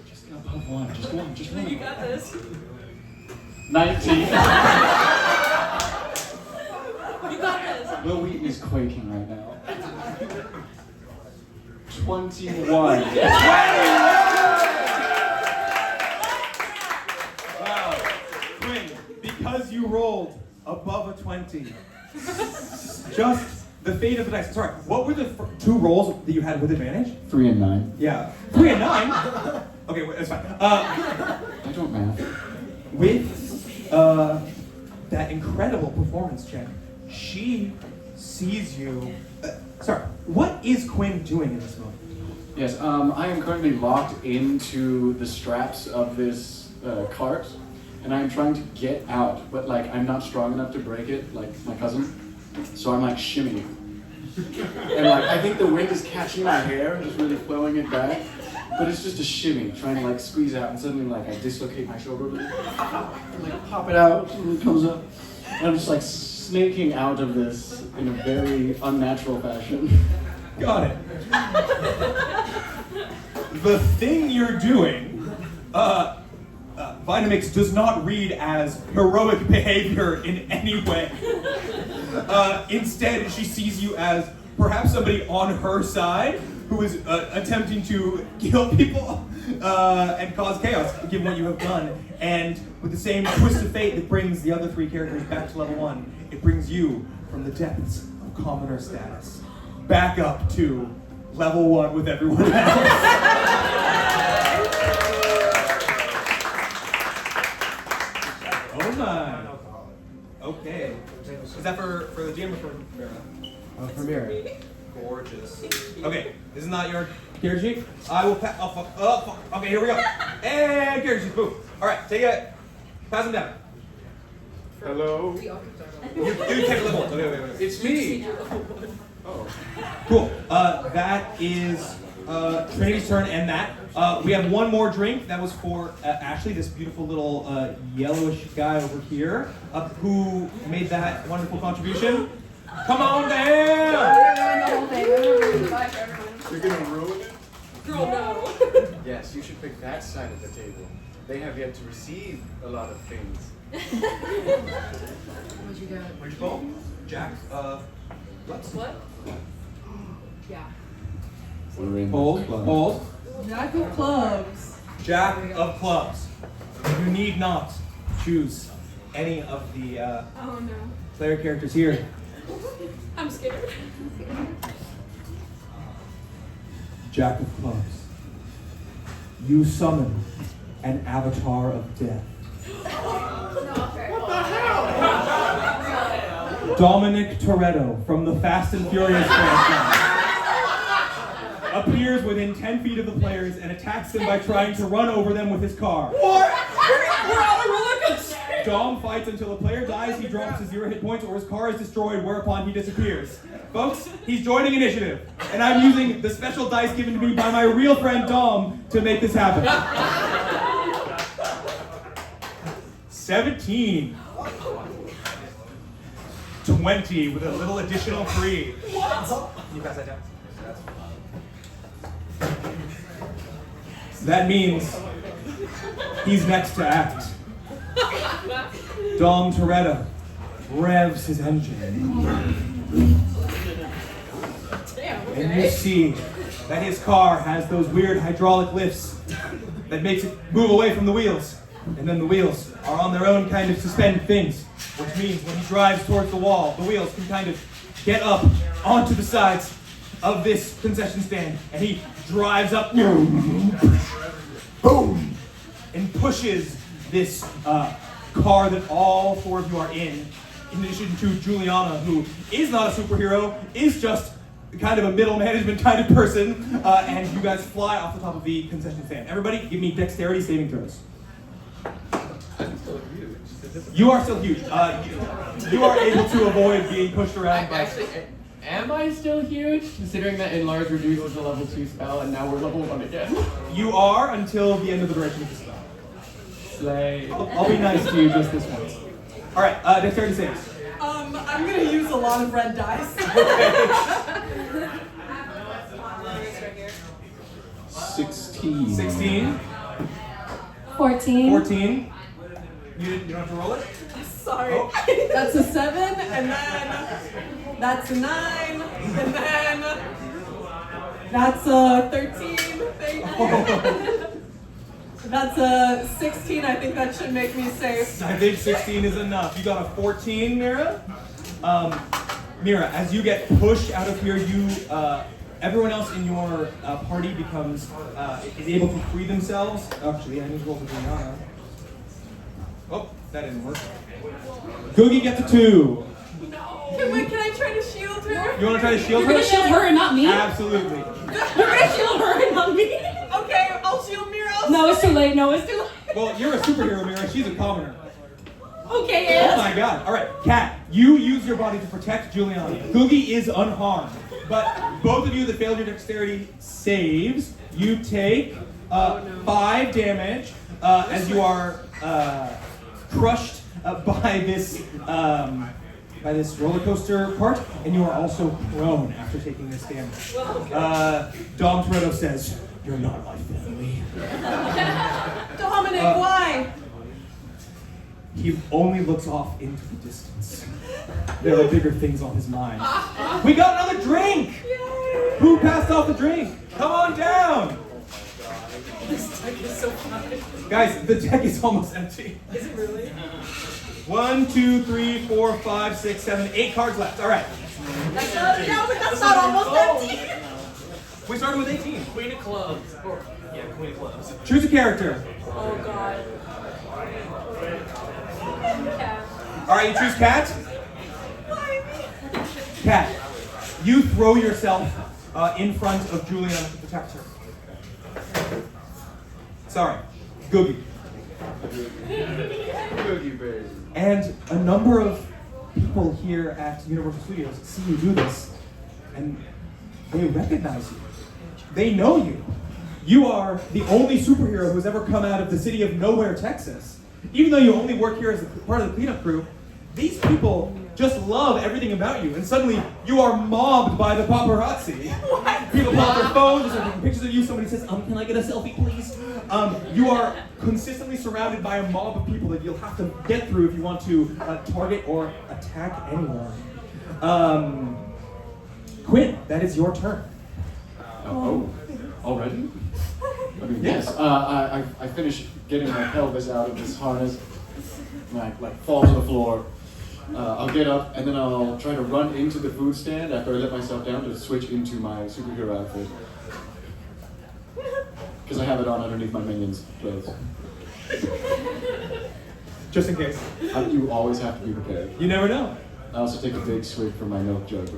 Just above 1. Just one. Just one. You got this. 19. You got this. Will Wheaton is quaking right now. 21. Wow. Quinn, because you rolled above a 20, just the fate of the dice. Sorry, what were the 2 rolls that you had with advantage? 3 and 9. Yeah. 3 and 9? Okay, wait, that's fine. I don't math. With that incredible performance check, she sees you. Sorry, what is Quinn doing in this moment? Yes, I am currently locked into the straps of this cart, and I am trying to get out, but like I'm not strong enough to break it, like my cousin. So I'm like shimmying, and like I think the wind is catching my hair and just really flowing it back, but it's just a shimmy, trying to like squeeze out, and suddenly like I dislocate my shoulder, and like pop it out, and it comes up, and I'm just like snaking out of this in a very unnatural fashion. Got it. The thing you're doing, Vitamix does not read as heroic behavior in any way. Instead, she sees you as perhaps somebody on her side who is attempting to kill people and cause chaos, given what you have done. And with the same twist of fate that brings the other 3 characters back to level 1, it brings you from the depths of commoner status back up to level 1 with everyone else. Oh my. Okay. Is that for the GM or for Mira? For Mira. Gorgeous. Okay, this is not your character sheet. I will pass. Oh fuck. Oh fuck. Okay, here we go. And character sheet. Boom. All right, take it. Pass them down. Hello? You take level 1. Okay. It's me! Oh. Cool. That is Trinity's turn, and that. We have one more drink. That was for Ashley, this beautiful little yellowish guy over here, who made that wonderful contribution. Come on down! You're gonna ruin it? Girl, no. Yes, you should pick that side of the table. They have yet to receive a lot of things. What'd you got? What'd you call? Jack, let's. What? Yeah. Hold. Jack of clubs. Jack of clubs. You need not choose any of the Oh no. player characters here. I'm scared. Jack of clubs. You summon an avatar of death. Dominic Toretto from the Fast and Furious franchise appears within 10 feet of the players and attacks them by trying to run over them with his car. We're on a roller coaster. Dom fights until a player dies, he drops to 0 hit points, or his car is destroyed, whereupon he disappears. Folks, he's joining initiative, and I'm using the special dice given to me by my real friend Dom to make this happen. 17. 20 with a little additional free. What? Can you pass that down? That means he's next to act. Dom Toretto revs his engine. And you see that his car has those weird hydraulic lifts that makes it move away from the wheels. And then the wheels are on their own kind of suspended things, which means when he drives towards the wall, the wheels can kind of get up onto the sides of this concession stand. And he drives up, boom, and pushes this car that all four of you are in addition to Juliana, who is not a superhero, is just kind of a middle management kind of person, and you guys fly off the top of the concession stand. Everybody, give me dexterity saving throws. You are still huge. You are able to avoid being pushed around by... Actually, am I still huge? Considering that Enlarge reduces a level 2 spell, and now we're level 1 again. You are until the end of the duration of the spell. Slay. I'll be nice to you just this once. Alright, dexterity saves. I'm gonna use a lot of red dice. 16. 16. 14. 14. You don't have to roll it? Sorry. Oh. That's a 7, and then that's a 9, and then that's a 13. Thank you. That's a 16. I think that should make me safe. I think 16 is enough. You got a 14, Mira. Mira, as you get pushed out of here, everyone else in your party becomes is able to free themselves. Actually, I need to roll for Juliana. Oh, that didn't work. Googie gets a 2. Can I try to shield her? You want to try to shield You're her? gonna shield her and not me? Absolutely. You're gonna shield her and not me? Okay, I'll shield Mira. No, it's too late. No, it's too late. Well, you're a superhero, Mira. She's a commoner. Okay, yeah. Oh my god. Alright, Kat, you use your body to protect Juliana. Googie is unharmed. But both of you that failed your dexterity saves, you take 5 damage as you are crushed by this roller coaster part, and you are also prone after taking this damage. Dom Toretto says, "You're not my family." Dominic, why? He only looks off into the distance. There are bigger things on his mind. We got another drink! Yay. Who passed off the drink? Come on down! This deck is so fun. Guys, the deck is almost empty. Is it really? 1, 2, 3, 4, 5, 6, 7, 8 cards left. All right. That's not almost empty. We started with 18. Queen of clubs. Or, yeah, queen of clubs. Choose a character. Oh god. All right, you choose Kat. Kat, you throw yourself in front of Juliana to protect her. Sorry, Googie. Cookie baby. And a number of people here at Universal Studios see you do this, and they recognize you. They know you. You are the only superhero who's ever come out of the city of nowhere, Texas. Even though you only work here as part of the cleanup crew, these people just love everything about you, and suddenly you are mobbed by the paparazzi. What? People pull out their phones, they start taking pictures of you. Somebody says, can I get a selfie, please? You are consistently surrounded by a mob of people that you'll have to get through if you want to target or attack anyone. Quinn, that is your turn. Oh, already? I mean, Yes. I finish getting my pelvis out of this harness, and I fall to the floor. I'll get up, and then I'll try to run into the food stand after I let myself down to switch into my superhero outfit. Because I have it on underneath my minions' clothes. Just in case. You always have to be prepared. You never know. I also take a big swig from my milk jug.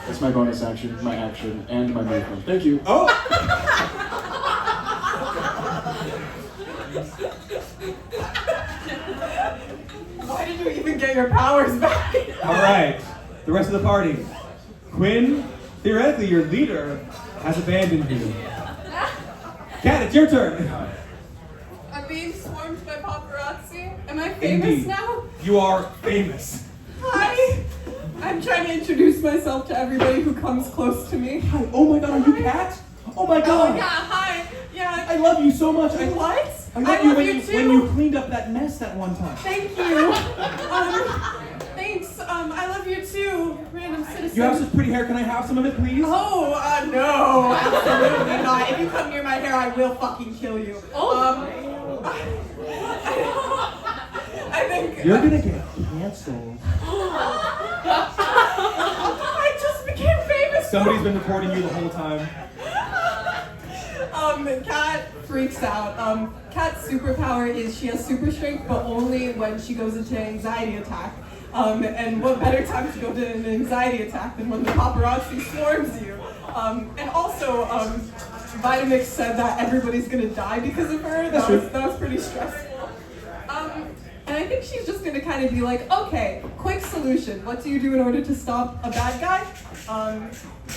That's my bonus action, my action, and my movement. Thank you. Oh! Why did you even get your powers back? All right, the rest of the party. Quinn, theoretically your leader has abandoned you. Kat, it's your turn. I'm being swarmed by paparazzi. Am I famous Indeed. now? You are famous. Hi. I'm trying to introduce myself to everybody who comes close to me. Hi. Oh my God, are you Kat? Oh my Oh God. yeah, hi. Yeah. I love you so much. What? I love you when you cleaned up that mess that one time. Thank you. thanks. I love you too, random citizen. You have such pretty hair. Can I have some of it, please? Oh, no, absolutely not. If you come near my hair, I will fucking kill you. I think You're gonna get canceled. I just became famous. Somebody's been recording you the whole time. Kat freaks out. Kat's superpower is she has super strength, but only when she goes into an anxiety attack. And what better time to go to an anxiety attack than when the paparazzi swarms you? And also, Vitamix said that everybody's gonna die because of her. That was pretty stressful. And I think she's just gonna kind of be like, okay, quick solution. What do you do in order to stop a bad guy?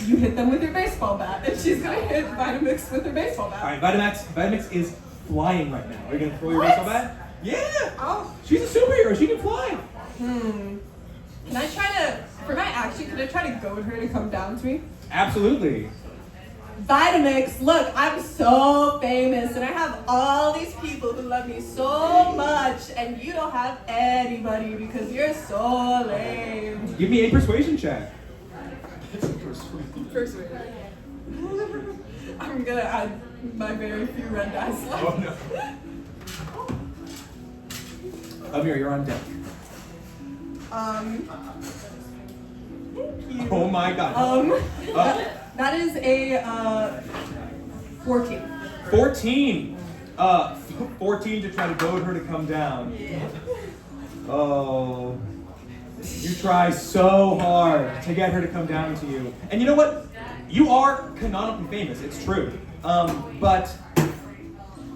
You hit them with your baseball bat. And she's gonna hit Vitamix with her baseball bat. Alright, Vitamix is flying right now. Are you gonna throw your baseball bat? Yeah! Oh. She's a superhero, she can fly. Can I try to, for my action, can I try to goad her to come down to me? Absolutely. Vitamix, look, I'm so famous and I have all these people who love me so much and you don't have anybody because you're so lame. Give me a persuasion check. Persuasion. I'm gonna add my very few red dice left. Oh no. Amir, you're on deck. Thank you. Oh my god. That is a 14. 14. 14 to try to goad her to come down. Yeah. Oh. You try so hard to get her to come down to you. And you know what? You are canonically famous, it's true. But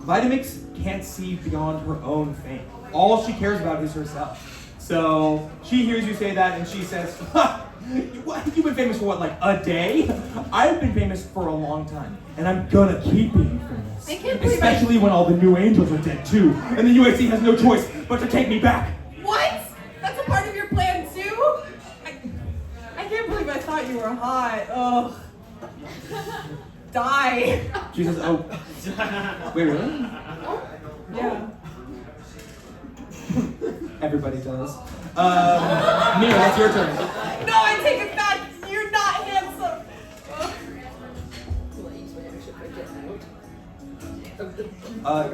Vitamix can't see beyond her own fame. All she cares about is herself. So she hears you say that and she says, ha! You've been famous for what, like a day? I've been famous for a long time, and I'm gonna keep being famous. I can't believe Especially when all the new angels are dead too, and the UAC has no choice but to take me back. What? That's a part of your plan too? I can't believe I thought you were hot. Ugh. Die. She says, oh. Wait, really? Yeah. Everybody does. Mia, that's your turn. No, I take it back. You're not handsome.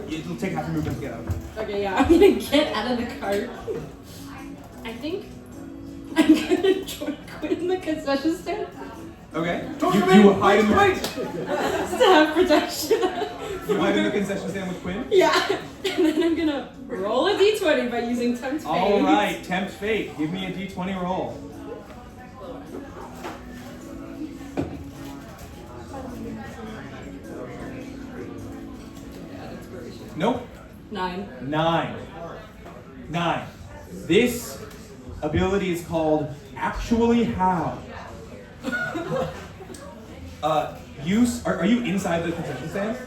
It'll take half your movement to get out. Okay, yeah, I'm gonna get out of the cart. I think I'm gonna join Quinn in the concession stand. Okay. You hide in the To have protection. You hide in the concession stand with Quinn? Yeah. And then I'm gonna roll a d20 by using Tempt Fate. Alright, tempt fate. Give me a d20 roll. Nope. 9. 9. This ability is called Actually How. Are you inside the concession stand?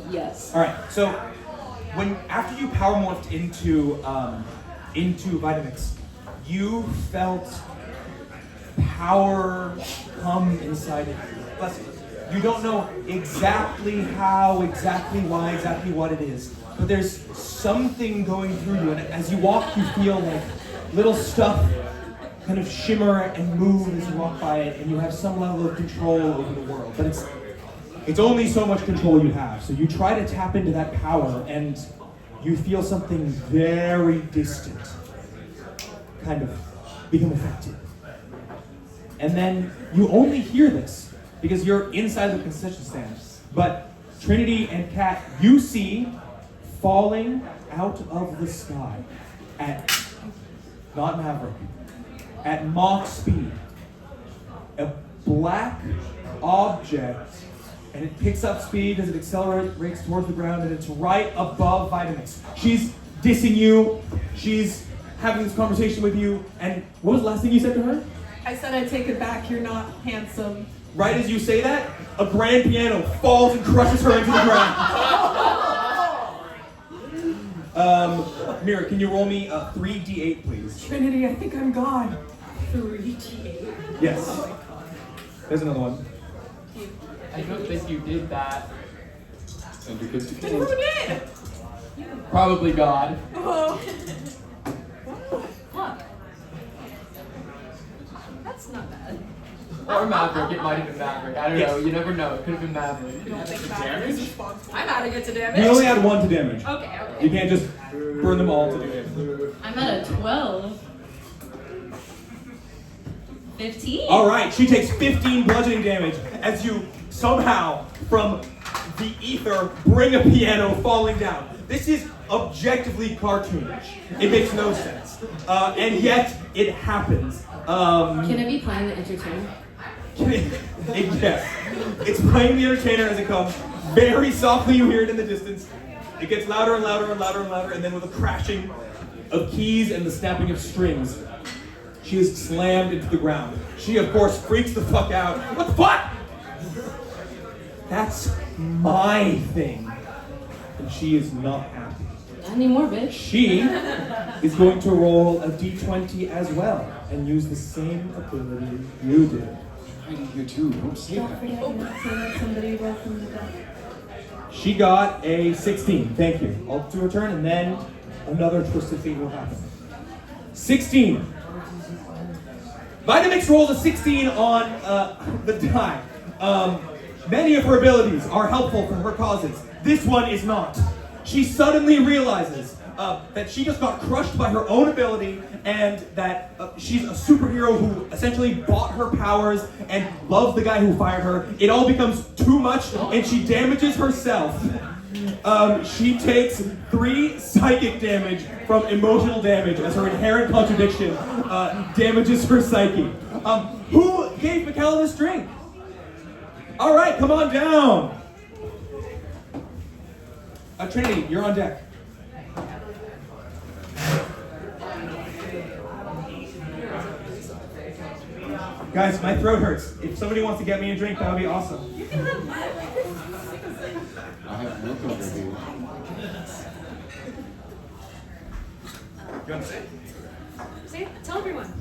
Yes. Alright, so after you power morphed into Vitamix, you felt power come inside of you. Bless you. You don't know exactly how, exactly why, exactly what it is, but there's something going through you, and as you walk, you feel like little stuff kind of shimmer and move as you walk by it, and you have some level of control over the world. But it's only so much control you have. So you try to tap into that power, and you feel something very distant kind of become effective. And then you only hear this because you're inside the concession stand. But Trinity and Kat, you see falling out of the sky at, not Maverick, at Mach speed, a black object, and it picks up speed as it accelerates towards the ground, and it's right above Vitamix. She's dissing you, she's having this conversation with you, and what was the last thing you said to her? I said I take it back. You're not handsome. Right as you say that, a grand piano falls and crushes her into the ground. Mira, can you roll me a 3d8, please? Trinity, I think I'm gone. 3d8. Yes. Oh my god. There's another one. I don't think you did that. And you kissed Then who did? Probably God. Oh. It's not bad. Or Maverick, it might have been Maverick. I don't know, you never know. It could have been Maverick. Don't think Maverick is responsible. I'm adding it to You damage. only add 1 to damage. Okay. You can't just burn them all to do it. I'm at a 12. 15. All right, she takes 15 bludgeoning damage as you somehow, from the ether, bring a piano falling down. This is objectively cartoonish. It makes no sense. And yet, it happens. Can it be playing the entertainer? Yes. It's playing the entertainer as it comes. Very softly, you hear it in the distance. It gets louder and louder and louder and louder, and then with a crashing of keys and the snapping of strings, she is slammed into the ground. She, of course, freaks the fuck out. What the fuck? That's my thing. And she is not happy. Not anymore, bitch. She is going to roll a d20 as well and use the same ability you did. Hiding here too. Don't say that. Somebody roll from the deck. She got a 16. Thank you. I'll do her turn and then another twisted thing will happen. 16. Vitamix rolls a 16 on the die. Many of her abilities are helpful for her causes. This one is not. She suddenly realizes that she just got crushed by her own ability and that she's a superhero who essentially bought her powers and loved the guy who fired her. It all becomes too much and she damages herself. She takes 3 psychic damage from emotional damage as her inherent contradiction damages her psyche. Who gave Mikella this drink? All right, come on down. Trinity, you're on deck. Guys, my throat hurts. If somebody wants to get me a drink, that would be awesome. I have milk over here. You want to say? Say it. Tell everyone.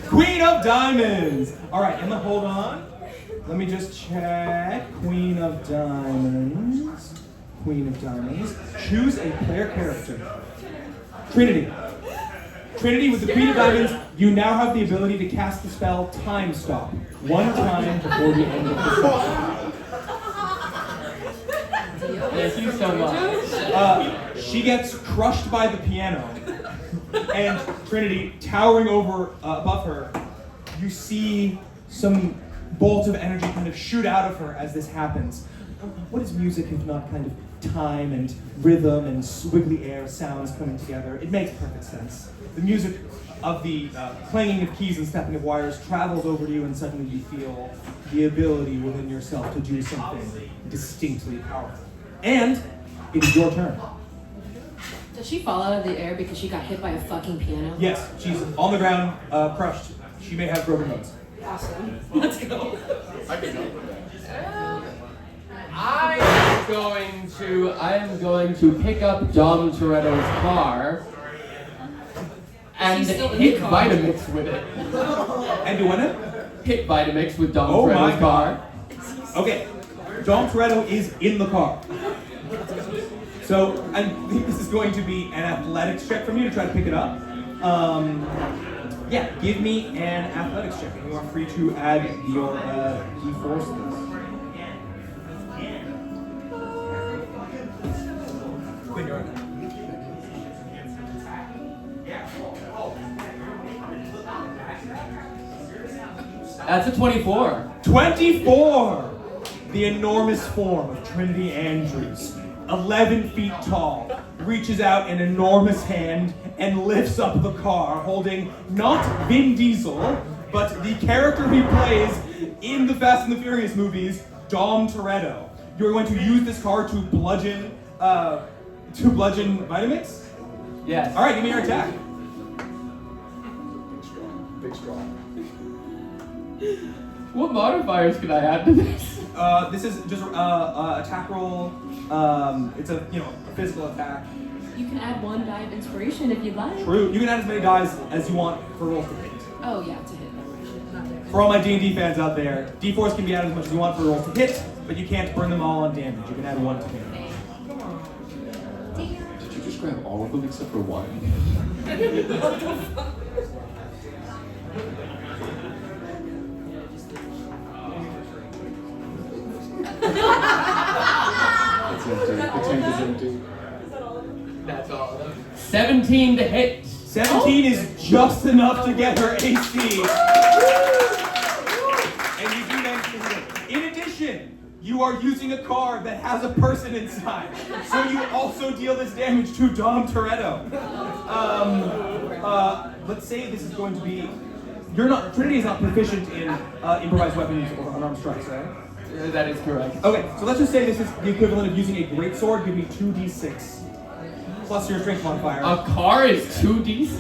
Queen of Diamonds. All right, Emma, hold on. Let me just check. Queen of Diamonds. Queen of Diamonds. Choose a player character. Trinity. Trinity, with the Queen of Diamonds, you now have the ability to cast the spell Time Stop 1 time before the end of the session. Thank you so much. She gets crushed by the piano, and Trinity, towering over above her, you see some bolts of energy kind of shoot out of her as this happens. What is music if not kind of time and rhythm and swiggly air sounds coming together? It makes perfect sense. The music of the clanging of keys and snapping of wires travels over to you, and suddenly you feel the ability within yourself to do something distinctly powerful. And it is your turn. Does she fall out of the air because she got hit by a fucking piano? Yes, she's on the ground, crushed. She may have broken bones. Awesome. Let's go. I can help with that. I am going to pick up Dom Toretto's car and She's still in hit the car. Vitamix with it. And do what? Hit Vitamix with Dom Oh my Toretto's car. Okay, Dom Toretto is in the car. So I think this is going to be an athletics check from you to try to pick it up. Yeah, give me an athletics check, and you are free to add your d4 to this. Quinn, you're on. That's a 24. 24! The enormous form of Trinity Andrews, 11 feet tall, reaches out an enormous hand and lifts up the car, holding not Vin Diesel, but the character he plays in the Fast and the Furious movies, Dom Toretto. You're going to use this car to bludgeon Vitamix? Yes. All right, give me your attack. Big strong. What modifiers can I add to this? This is just attack roll. It's a physical attack. You can add 1 die of inspiration if you'd like. True. You can add as many dice as you want for rolls to hit. Oh yeah, to hit. Not there. For all my D&D fans out there, D4s can be added as much as you want for rolls to hit, but you can't burn them all on damage. You can add 1 to hit. Did you just grab all of them except for one? empty. The tank is empty. That's all of them. 17 to hit. 17 is just enough to get her AC. And you do mention it. In addition, you are using a car that has a person inside. So you also deal this damage to Dom Toretto. Let's say this is going to be... Trinity is not proficient in improvised weapons or unarmed strikes, right? That is correct. Okay, so let's just say this is the equivalent of using a greatsword. Give me 2d6. Plus your strength modifier. A car is 2d6?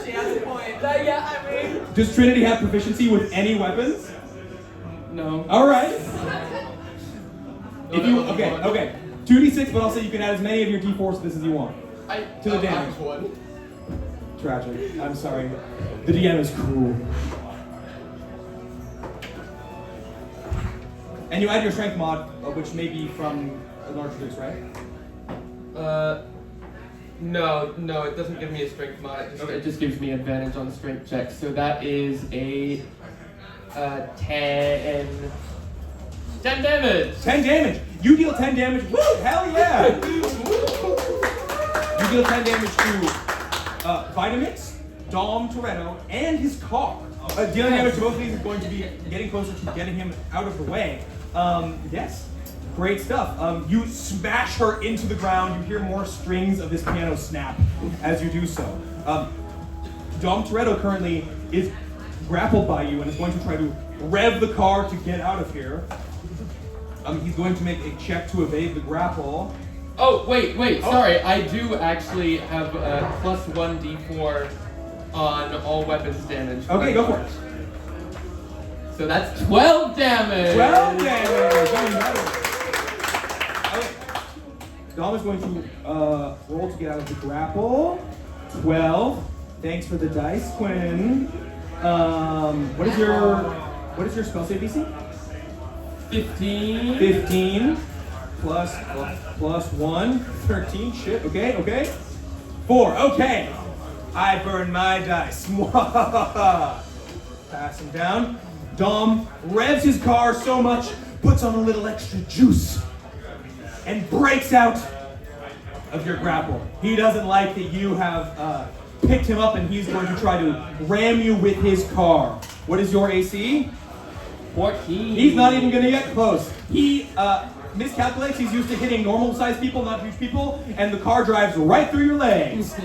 She has a point. Yeah, I mean. Does Trinity have proficiency with any weapons? No. Alright. If you okay. 2d6, but also you can add as many of your d4s to this as you want. To the damage. One. Tragic. I'm sorry. The DM is cruel. And you add your strength mod, which may be from a large reduce, right? No, it doesn't give me a strength mod. It just gives me advantage on strength checks. So that is a 10 damage. 10 damage. You deal 10 damage. Woo! Hell yeah! You deal 10 damage to Vitamix, Dom Toretto, and his car. Dealing damage to both of these is going to be getting closer to getting him out of the way. Yes. Great stuff. You smash her into the ground. You hear more strings of this piano snap as you do so. Dom Toretto currently is grappled by you and is going to try to rev the car to get out of here. He's going to make a check to evade the grapple. Oh, wait. Sorry, I do actually have a plus 1 d4 on all weapons damage. Okay, go for it. So that's 12 damage. 12 damage. Going better. Okay. Dom is going to roll to get out of the grapple. 12. Thanks for the dice, Quinn. What is your spell save DC? 15. 15 plus 1, 13. Shit. Okay. 4. Okay. I burn my dice. Pass him down. Dom revs his car so much, puts on a little extra juice, and breaks out of your grapple. He doesn't like that you have picked him up, and he's going to try to ram you with his car. What is your AC? 14. He's not even going to get close. He miscalculates. He's used to hitting normal-sized people, not huge people, and the car drives right through your legs.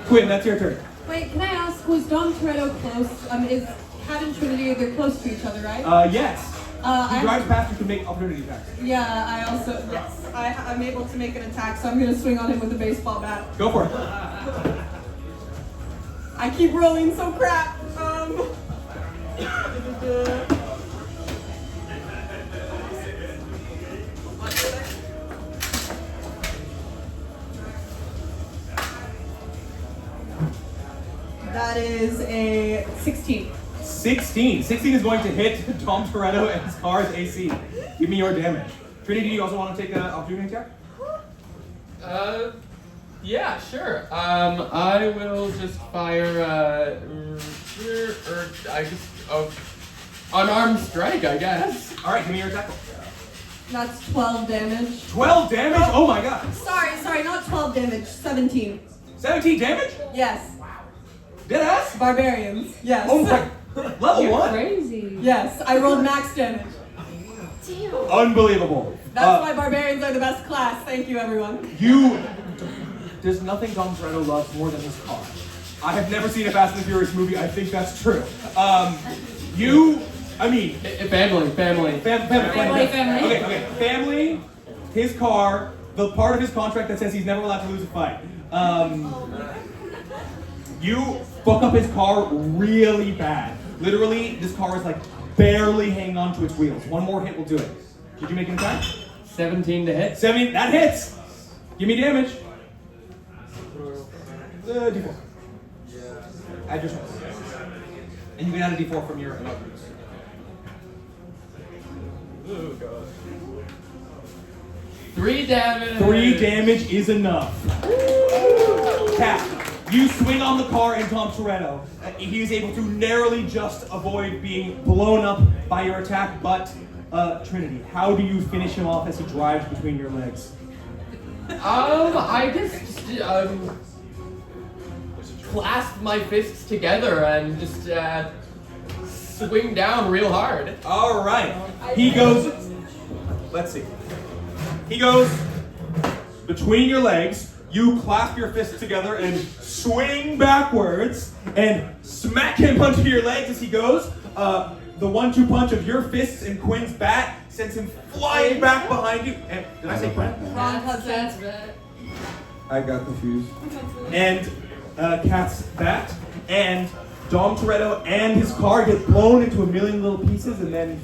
Quinn, that's your turn. Wait, can I ask, was Dom Toretto close? Is Cat and Trinity, they're close to each other, right? Yes. He drives past you to make opportunity attacks. Yeah, I also, yes. I'm able to make an attack, so I'm going to swing on him with a baseball bat. Go for it. I keep rolling so crap. That is a 16. 16. 16 is going to hit Dom Toretto and his car's AC. Give me your damage. Trinity, do you also want to take an opportunity attack? Yeah, sure. I will just fire, unarmed strike, I guess. Alright, give me your attack. That's 12 damage. 12 damage? Oh my god. Sorry, not 12 damage, 17. 17 damage? Yes. Deadass? Barbarians, yes. Oh my. Level 1? Crazy. Yes, I rolled max damage. Damn. Unbelievable. That's why barbarians are the best class. Thank you, everyone. There's nothing Dom Toretto loves more than his car. I have never seen a Fast and the Furious movie. I think that's true. Family. Okay. Family, his car, the part of his contract that says he's never allowed to lose a fight. You fuck up his car really bad. Literally, this car is like barely hanging on to its wheels. One more hit will do it. Did you make an attack? 17 to hit. 17, that hits! Give me damage. D4. Add your strength. And you can add a D4 from your emotions. Oh god. 3 damage. 3 damage is enough. Cat, you swing on the car and Dom Toretto. He is able to narrowly just avoid being blown up by your attack, but Trinity, how do you finish him off as he drives between your legs? I just clasp my fists together and just swing down real hard. All right. He goes. Let's see. He goes between your legs. You clasp your fists together and swing backwards and smack him onto your legs as he goes. The 1-2 punch of your fists and Quinn's bat sends him flying back behind you. And did I say Quinn? Wrong cousin. I got confused. And Cat's bat and Dom Toretto and his car get blown into a million little pieces and then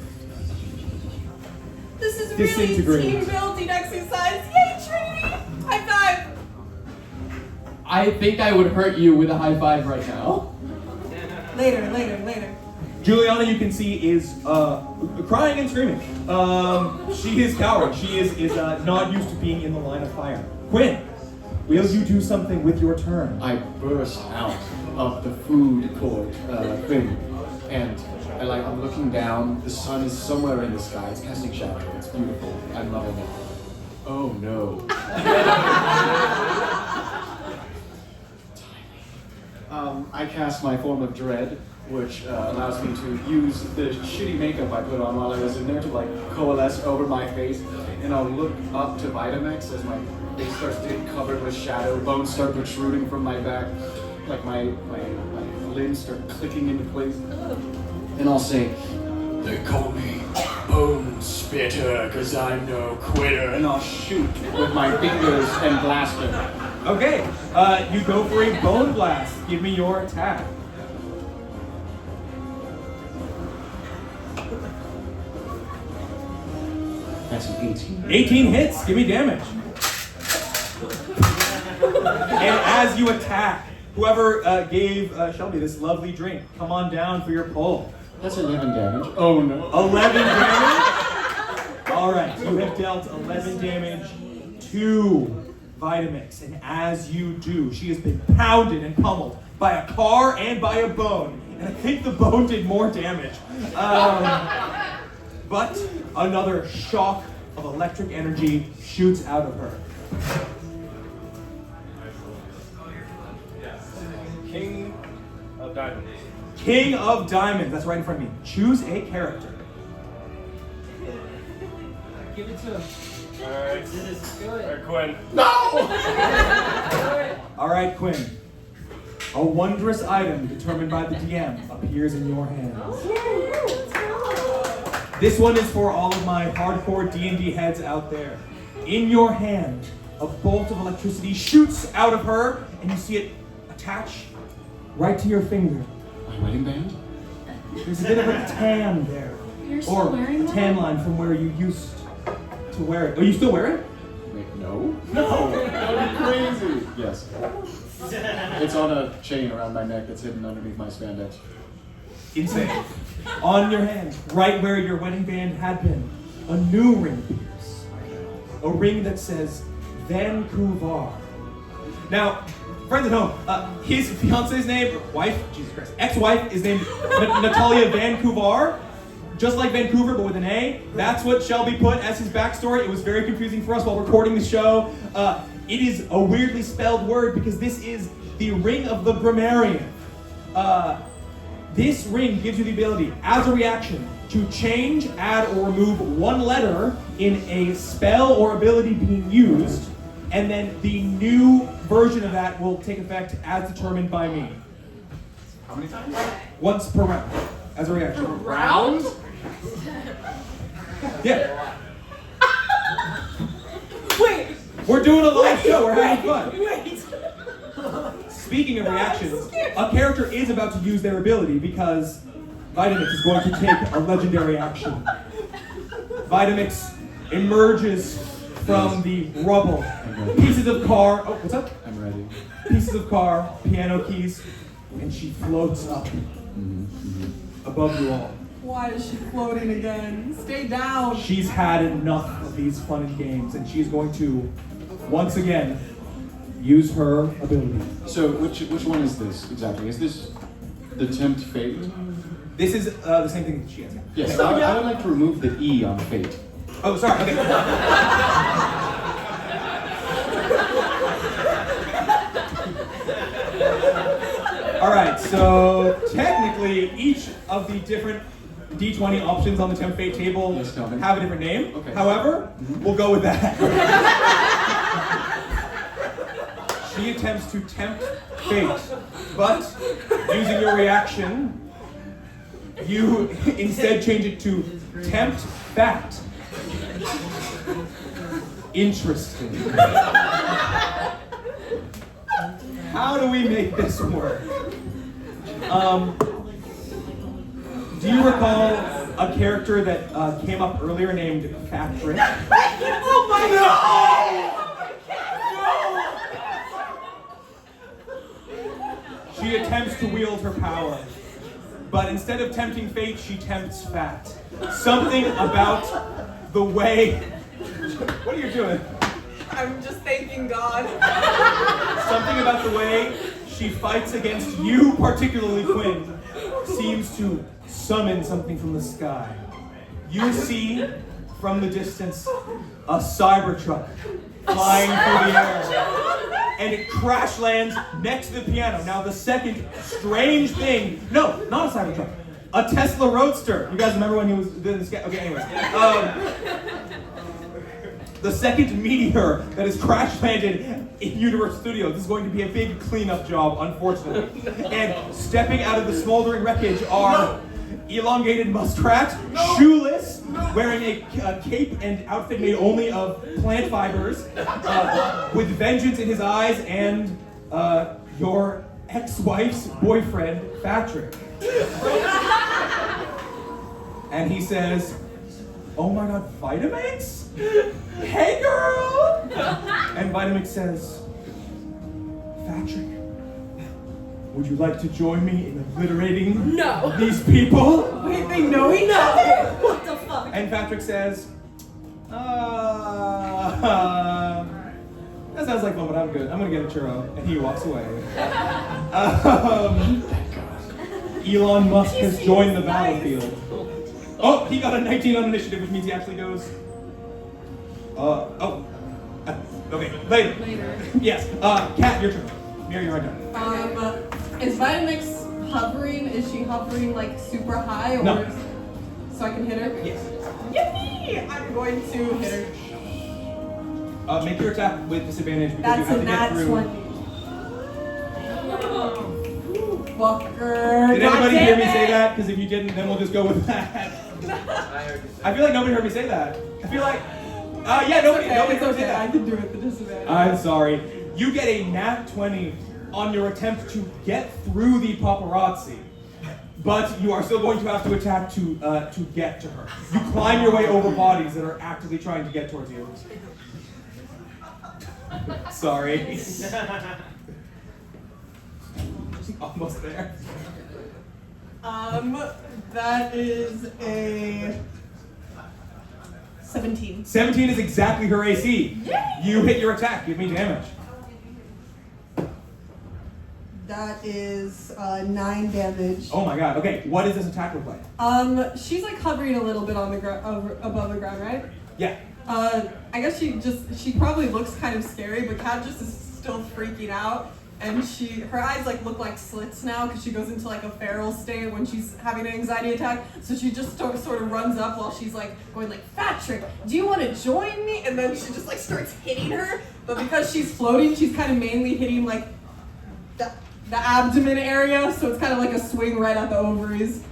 This is really disintegrate. team building exercise. Yay, Trinity! High five! I think I would hurt you with a high five right now. Later. Juliana, you can see, is crying and screaming. She is cowering. She is not used to being in the line of fire. Quinn, will you do something with your turn? I burst out of the food court thing, and I'm looking down. The sun is somewhere in the sky. It's casting shadow. It's beautiful. I'm loving it. Oh no. I cast my form of dread, which allows me to use the shitty makeup I put on while I was in there to coalesce over my face, and I'll look up to Vitamex as my face starts to get covered with shadow, bones start protruding from my back, my limbs start clicking into place, and I'll say, "They call me Bone Spitter because I'm no quitter," and I'll shoot with my fingers and blast him. Okay, you go for a bone blast. Give me your attack. That's an 18. 18 hits. Give me damage. And as you attack, whoever gave Shelby this lovely drink, come on down for your pull. That's 11 damage. Oh no. 11 damage? All right, you have dealt 11 damage to Vitamix, and as you do, she has been pounded and pummeled by a car and by a bone, and I think the bone did more damage. But another shock of electric energy shoots out of her. King of Diamonds. King of Diamonds, that's right in front of me. Choose a character. Give it to him. Alright. Alright, Quinn. All right, Quinn. A wondrous item determined by the DM appears in your hands. This one is for all of my hardcore D&D heads out there. In your hand, a bolt of electricity shoots out of her, and you see it attach right to your finger. My wedding band? There's a bit of a tan there. You're still Or wearing a that? tan line from where you used to wear it. Oh, you still wear it? Wait, no? No! That would be crazy! Yes. It's on a chain around my neck that's hidden underneath my spandex. Insane. On your hand, right where your wedding band had been, a new ring appears. A ring that says Vancouver. Now, friends at home, his fiance's name, ex-wife is named Natalia Vancouver. Just like Vancouver, but with an A. That's what Shelby put as his backstory. It was very confusing for us while recording the show. It is a weirdly spelled word because this is the Ring of the Grammarian. This ring gives you the ability, as a reaction, to change, add, or remove one letter in a spell or ability being used, and then the new version of that will take effect as determined by me. How many times? Once per round, as a reaction. Round? Yeah. Wait! We're doing a live show, we're having fun. Wait! Speaking of reactions, a character is about to use their ability because Vitamix is going to take a legendary action. Vitamix emerges from the rubble. Pieces of car, oh, what's up? I'm ready. Pieces of car, piano keys, and she floats up above you all. Why is she floating again? Stay down! She's had enough of these fun and games, and she's going to, once again, use her ability. So, which one is this exactly? Is this the Tempt Fate? This is the same thing that she has. Yes, I would like to remove the E on fate. Oh, sorry. Okay. All right. So technically, each of the different D20 options on the tempt fate table Yes, tell me. have a different name. Okay. However, we'll go with that. She attempts to tempt fate, but using your reaction, you instead change it to tempt fact. Interesting. How do we make this work? Do you recall a character that came up earlier named Patrick? Oh my god! She attempts to wield her power, but instead of tempting fate, she tempts fact. Something about the way... What are you doing? I'm just thanking God. Something about the way she fights against you, particularly Quinn, seems to summon something from the sky. You see from the distance a Cybertruck flying through the air, and it crash lands next to the piano. Now the second strange thing, no, not a Cybertruck, a Tesla Roadster. You guys remember when he was doing this? Okay, anyways. The second meteor that has crash landed in Universal Studios is going to be a big cleanup job, unfortunately. And stepping out of the smoldering wreckage are elongated muskrat, shoeless, wearing a cape and outfit made only of plant fibers, with vengeance in his eyes, and your ex-wife's boyfriend, Patrick. And he says, "Oh my god, Vitamix? Hey girl!" And Vitamix says, "Patrick, would you like to join me in obliterating these people?" Wait, they know each other? What the fuck? And Patrick says, that sounds like fun, but I'm good. I'm gonna get a churro. And he walks away. Elon Musk has joined the battlefield. Oh, he got a 19 on initiative, which means he actually goes. Okay, later. Yes, Kat, your turn. Mira, you're right now. Is Vitamix hovering? Is she hovering like super high? Or No. So I can hit her? Yes. Yippee! I'm going to hit her. Make your attack with disadvantage because That's you have a to get nat through. 20. Fucker. Did God anybody damn hear me it. say that? Because if you didn't, then we'll just go with that. I feel like nobody heard me say that. I feel like, yeah, nobody It's heard me okay. say that. I can do it with disadvantage. I'm sorry. You get a nat 20 on your attempt to get through the paparazzi, but you are still going to have to attack to get to her. You climb your way over bodies that are actively trying to get towards you. Sorry. Almost there. That is a 17. 17 is exactly her AC. You hit your attack. Give me damage. That is 9 damage. Oh my god. Okay, what does this attack look like? She's like hovering a little bit on the above the ground, right? Yeah. I guess she probably looks kind of scary, but Kat just is still freaking out, and her eyes like look like slits now because she goes into like a feral state when she's having an anxiety attack. So she just sort of runs up while she's like going like, "Patrick, do you want to join me?" And then she just like starts hitting her, but because she's floating, she's kind of mainly hitting like the abdomen area, so it's kind of like a swing right at the ovaries.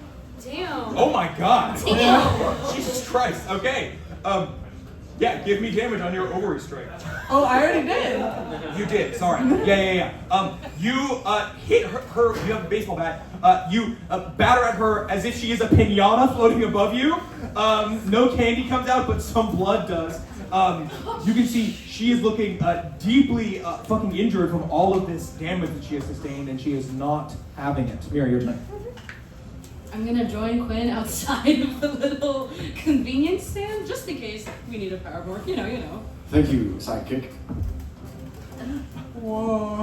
Damn. Oh my god. Damn. Jesus Christ. Okay. Yeah, give me damage on your ovary strike. Oh, I already did. You did, sorry. Yeah. You hit her, you have a baseball bat. You batter at her as if she is a piñata floating above you. No candy comes out, but some blood does. You can see she is looking deeply fucking injured from all of this damage that she has sustained, and she is not having it. Mira, your turn. I'm gonna join Quinn outside of the little convenience stand, just in case we need a power board. You know. Thank you, sidekick. Whoa.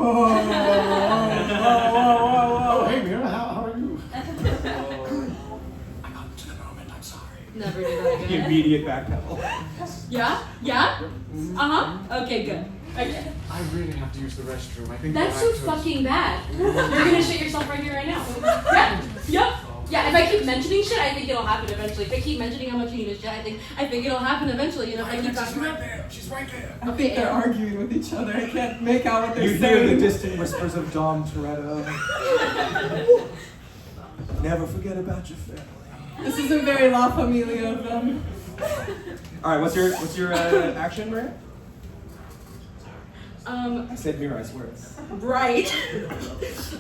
Oh, hey, Mira, how are you? immediate backpedal. Yeah? Yeah? Uh-huh. Okay, good. Okay. I really have to use the restroom. I think That's we're so lactose. fucking bad. You're gonna shit yourself right here, right now. Yeah. Yep. Yeah, if I keep mentioning shit, I think it'll happen eventually. If I keep mentioning how much you need to shit, I think it'll happen eventually. You know, if I keep She's talking. right there. She's right there. I think they're arguing with each other. I can't make out what they're You saying. hear the distant whispers of Dom Toretto. Never forget about your family. This isn't very La Familia of them. All right, what's your action, Maria? I said Mira, I swear. Right.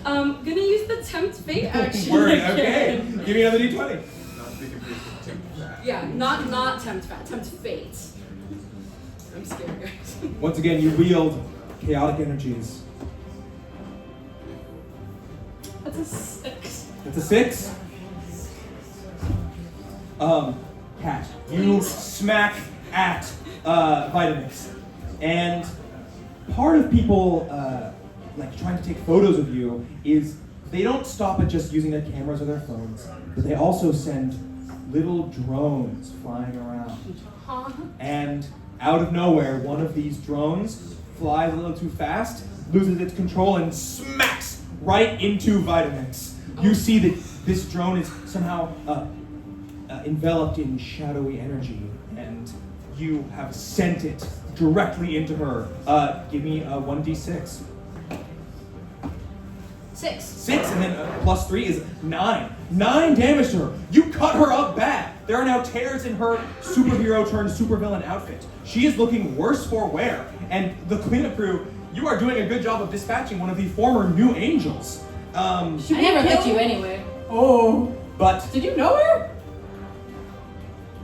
Gonna use the tempt fate action. Word, again. okay. Give me another d20. Not thinking we could take that. Yeah, not tempt fate. I'm scared, guys. Once again, you wield chaotic energies. That's a 6. It's a 6. Cat, you smack at Vitamix, and part of people like trying to take photos of you is they don't stop at just using their cameras or their phones, but they also send little drones flying around. And out of nowhere, one of these drones flies a little too fast, loses its control, and smacks right into Vitamix. You see that this drone is somehow enveloped in shadowy energy, and you have sent it directly into her. Give me a 1d6. 6. 6, and then plus 3 is 9. 9 damage to her. You cut her up bad. There are now tears in her superhero turned supervillain outfit. She is looking worse for wear. And the cleanup crew, you are doing a good job of dispatching one of the former New Angels. I never met you anyway. Oh. But Did you know her?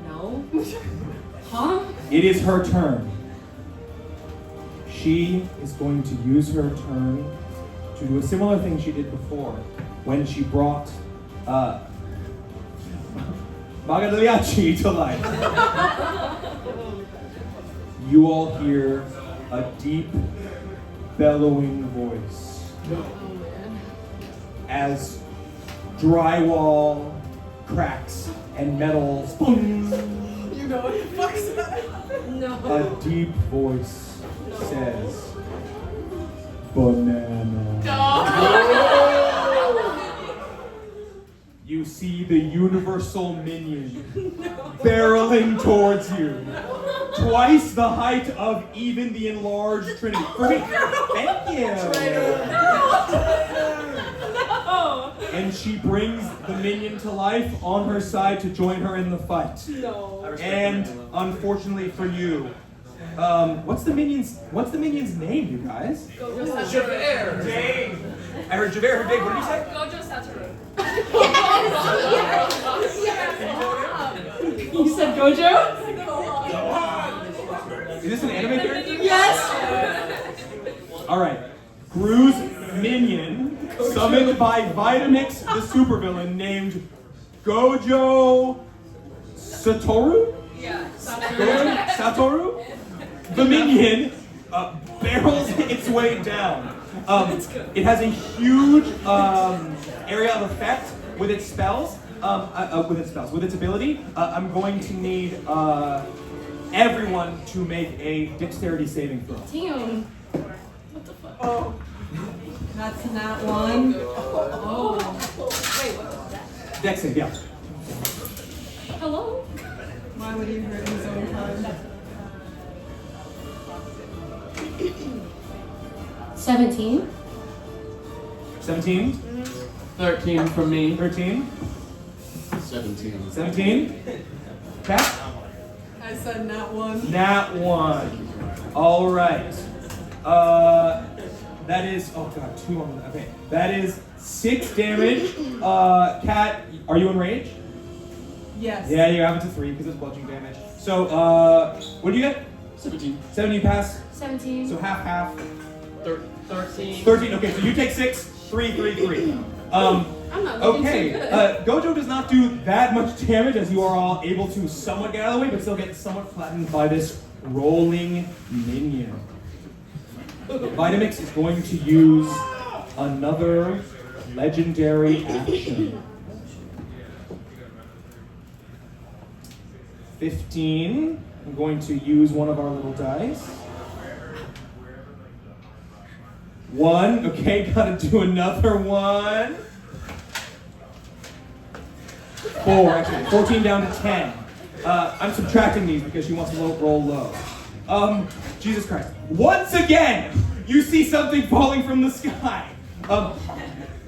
No. Huh? it is her turn. She is going to use her turn to do a similar thing she did before when she brought Magaliachi to life. You all hear a deep, bellowing voice as drywall cracks and metal spoons. You know what the fuck's that? No. A deep voice says, "Banana." You see the universal minion barreling towards you. Twice the height of even the enlarged Trinity. Thank you. No. And she brings the minion to life on her side to join her in the fight. No. And unfortunately for you, what's the minion's name, you guys? Javert. Dave. I heard Javert, who Dave, what did you say? Gojo Satoru. You said Gojo? Is this an anime character? Yes. Alright. Gru's minion, summoned by Vitamix, the supervillain, named Gojo Satoru? Yeah. Gojo Satoru? The minion barrels its way down. It has a huge area of effect with its spells. With its ability. I'm going to need everyone to make a dexterity saving throw. Damn. Oh. That's not one. Oh. Wait, what was that? Dex save, yeah. Hello? Why would he hurt his own card? 17. 17, 13 from me. 13, 17. 17. Cat? I said not one. Nat 1. All right. That is, oh god, 2 on the, okay. That is 6 damage. Cat, are you enraged? Yes. Yeah, you have it to 3 because it's bludgeoning damage. So, what do you get? 17. 7 you pass. 17. So half. 13. 13, okay, so you take 6, 3, 3, 3. I'm not looking Okay, too good. Gojo does not do that much damage as you are all able to somewhat get out of the way, but still get somewhat flattened by this rolling minion. Vitamix is going to use another legendary action. 15. I'm going to use one of our little dice. 1. Okay, gotta do another one. 4, actually. 14 down to 10. I'm subtracting these because she wants to roll low. Jesus Christ. Once again, you see something falling from the sky.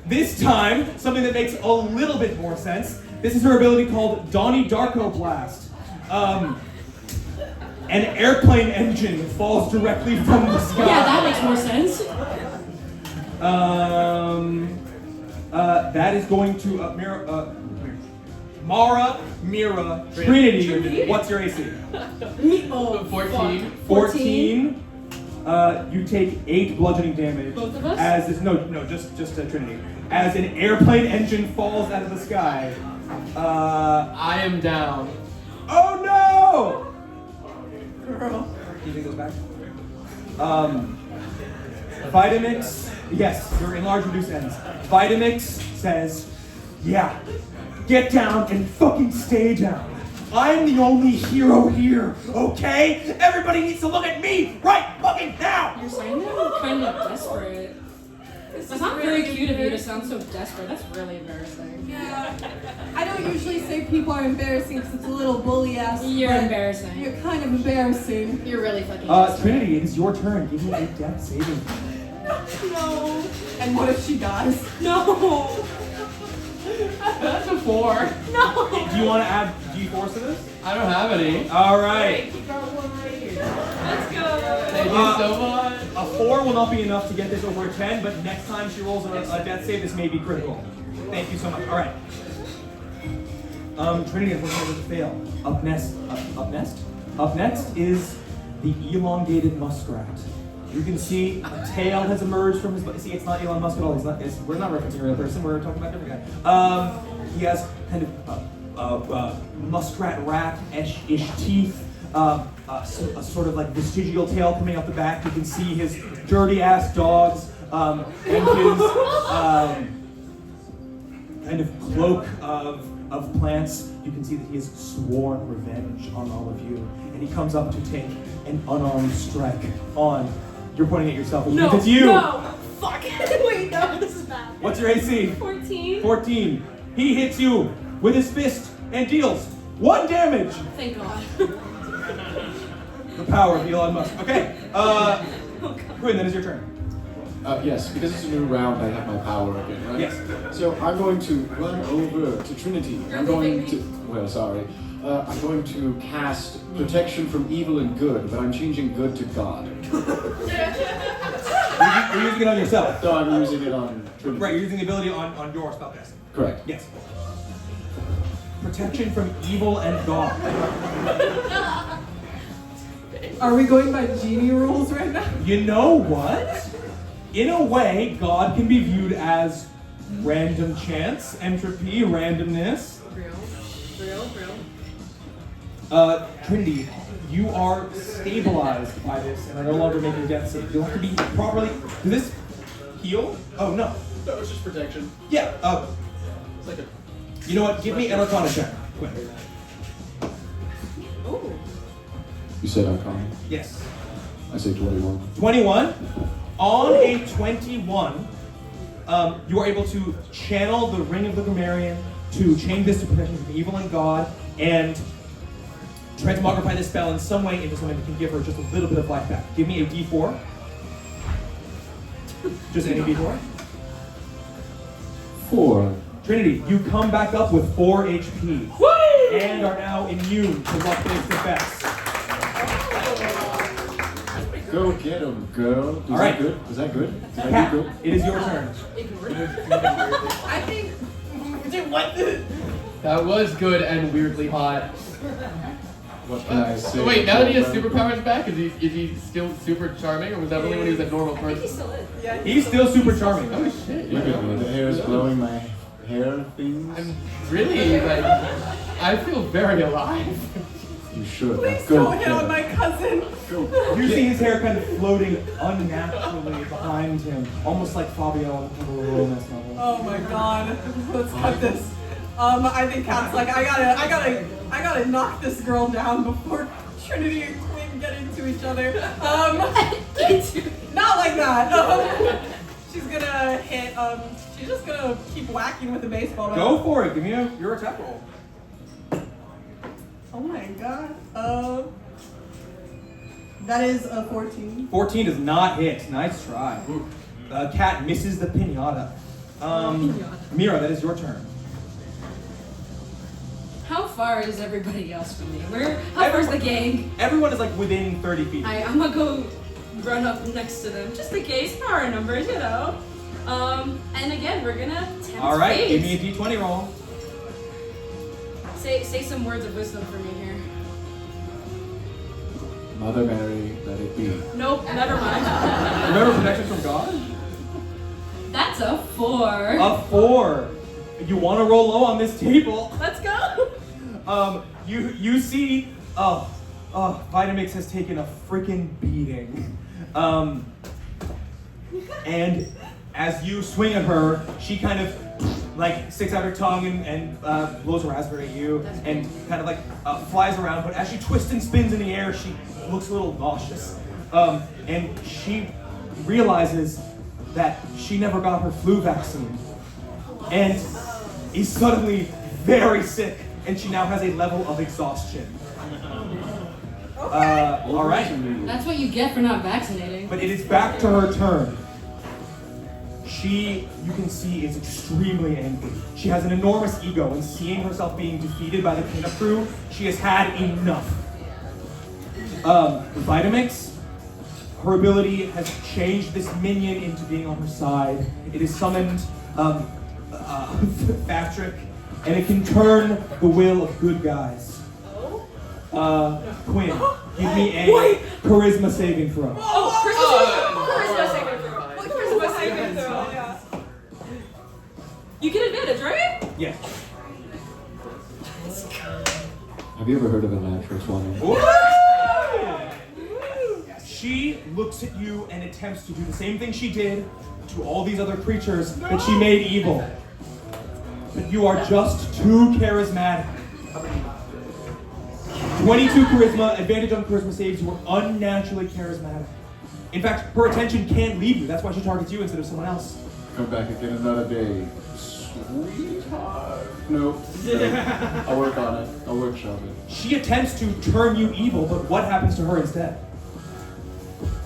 This time, something that makes a little bit more sense. This is her ability called Donnie Darko Blast. An airplane engine falls directly from the sky. Yeah, that makes more sense. That is going to Mara, Mira, Trinity. What's your AC? 14. 14. You take 8 bludgeoning damage. Both of us? As this, no, just Trinity. As an airplane engine falls out of the sky. I am down. Oh no! Girl. Can you take those back? Vitamix. Yes, your enlarged reduced ends. Vitamix says, yeah, get down and fucking stay down. I'm the only hero here, okay? Everybody needs to look at me right fucking now! You're sounding kind of desperate. It's not very cute of you to sound so desperate. That's really embarrassing. Yeah. I don't usually say people are embarrassing because it's a little bully-ass. You're but embarrassing. You're kind of embarrassing. You're really fucking desperate. Trinity, it is your turn. Give me a death saving. No. And what if she dies? No. That's a 4. No. Do you want to add G4 to this? I don't have any. All right. Let's go. Thank you so much. A 4 will not be enough to get this over a 10, but next time she rolls a death save, this may be critical. Thank you so much. All right. Trinity, unfortunately, was a fail. Up next is the elongated muskrat. You can see a tail has emerged from his body. See, it's not Elon Musk at all. We're not referencing a real person. We're talking about a different guy. He has kind of muskrat rat-ish teeth. A sort of like vestigial tail coming out the back. You can see his dirty ass dogs and his kind of cloak of plants. You can see that he has sworn revenge on all of you, and he comes up to take an unarmed strike on. You're pointing at yourself. Which means it's you. No. Fuck. Wait, no, this is bad. What's your AC? 14. 14. He hits you with his fist and deals 1 damage. Thank God. The power of Elon Musk. Okay. Quinn, that is your turn. Yes, because it's a new round, I have my power again, right? Yes. So I'm going to run over to Trinity. I'm going to, I'm going to cast Protection from Evil and Good, but I'm changing good to God. You're using it on yourself. No, I'm using it on Trinity. Right, you're using the ability on your spellcasting. Correct. Yes. Protection from evil and God. Are we going by genie rules right now? You know what? In a way, God can be viewed as random chance, entropy, randomness. Trinity, you are stabilized by this and are no longer making death saves. You'll have to be properly. Does this heal? Oh no. No, it's just protection. Yeah. It's like a. You know what? Give me an Arcana check. Quick. Ooh. You said uncommon? Yes. I say 21. 21. On a 21, you are able to channel the Ring of the Grammarian to change this to protection from evil and God, and transmogrify this spell in some way into something that can give her just a little bit of life back. Give me a D4. Just any D4. 4. Trinity, you come back up with 4 HP. And are now immune to luck-based effects. Go get him, girl. All right. Is that good? Did I Kat, do good? it is your turn. I think. What? That was good and weirdly hot. What can I say? So wait, now that he has superpowers back, is he still super charming, or was that only when he was a normal person? He still is. Yeah, He's still super charming. Oh shit! Look at me. The hair is blowing. My hair things. I'm really like, I feel very alive. You should. please Go don't hit get on him. my cousin. Go. You see his hair kind of floating unnaturally behind him, almost like Fabio on the cover of Romance novel. Oh my god. Let's cut this. I think Kat's like, I gotta I gotta knock this girl down before Trinity and Quinn get into each other. Not like that. She's gonna hit, she's just gonna keep whacking with the baseball bat. Go for it. Give me your attack roll. Oh my god. That is a 14. 14 does not hit. Nice try. Cat misses the pinata. Mira, that is your turn. How far is everybody else from me? How far is the gang? Everyone is like within 30 feet. I'm gonna go run up next to them, just in case. Power numbers, you know. And again, we're gonna tempt All right, fate. give me a d20 roll. Say some words of wisdom for me here. Mother Mary, let it be. Nope, never mind. Remember protection from God? That's a 4. A 4. You want to roll low on this table? Let's go. You see, Vitamix has taken a freaking beating. And as you swing at her, she kind of like sticks out her tongue and blows a raspberry at you and kind of like flies around. But as she twists and spins in the air, she looks a little nauseous. And she realizes that she never got her flu vaccine and is suddenly very sick, and she now has a level of exhaustion. All right. That's what you get for not vaccinating. But it is back to her turn. She, you can see, is extremely angry. She has an enormous ego, and seeing herself being defeated by the cleanup crew, she has had enough. Vitamix, her ability has changed this minion into being on her side. It has summoned Patrick, and it can turn the will of good guys. Quinn, give me a charisma saving throw. Charisma saving throw. Charisma saving throw. Yeah. You get advantage, right? Yeah. Have you ever heard of a natural 20? Woo! She looks at you and attempts to do the same thing she did to all these other creatures that she made evil. But you are just too charismatic. 22 charisma, advantage on charisma saves. You are unnaturally charismatic. In fact, her attention can't leave you. That's why she targets you instead of someone else. Come back again another day. Sweetheart. Nope. I'll work on it. I'll workshop it. She attempts to turn you evil, but what happens to her instead?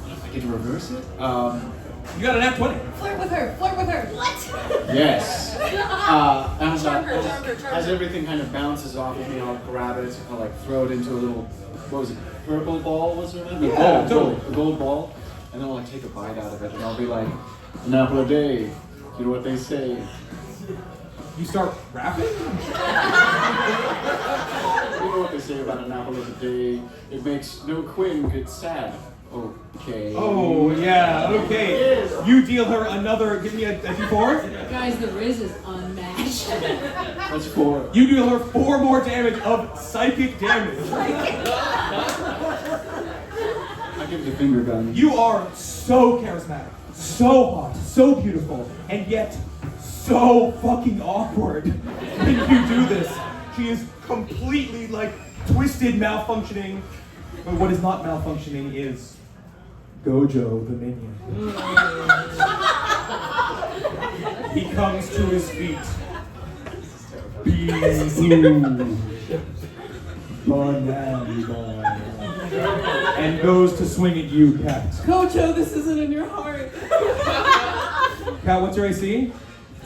I get to reverse it? You got an nat 20. Flirt with her. Flirt with her. What? Yes. Charm her. As everything kind of bounces off of me, I'll grab it, I'll like throw it into a little, what was it, purple ball was it? Yeah, totally. A gold ball. And then I'll like take a bite out of it and I'll be like, an apple a day. You know what they say? You start rapping? You know what they say about an apple of a day? It makes no Quinn get sad. Okay. Oh, yeah, okay. You deal her another, give me a d4. Guys, the Riz is unmatched. That's 4. You deal her 4 more damage of psychic damage. I give the finger gun. You are so charismatic, so hot, so beautiful, and yet so fucking awkward when you do this. She is completely like twisted, malfunctioning. But what is not malfunctioning is Gojo the minion. He comes to his feet. Bee-boo. Banana. And goes to swing at you, Kat. Gojo, this isn't in your heart. Kat, what's your AC?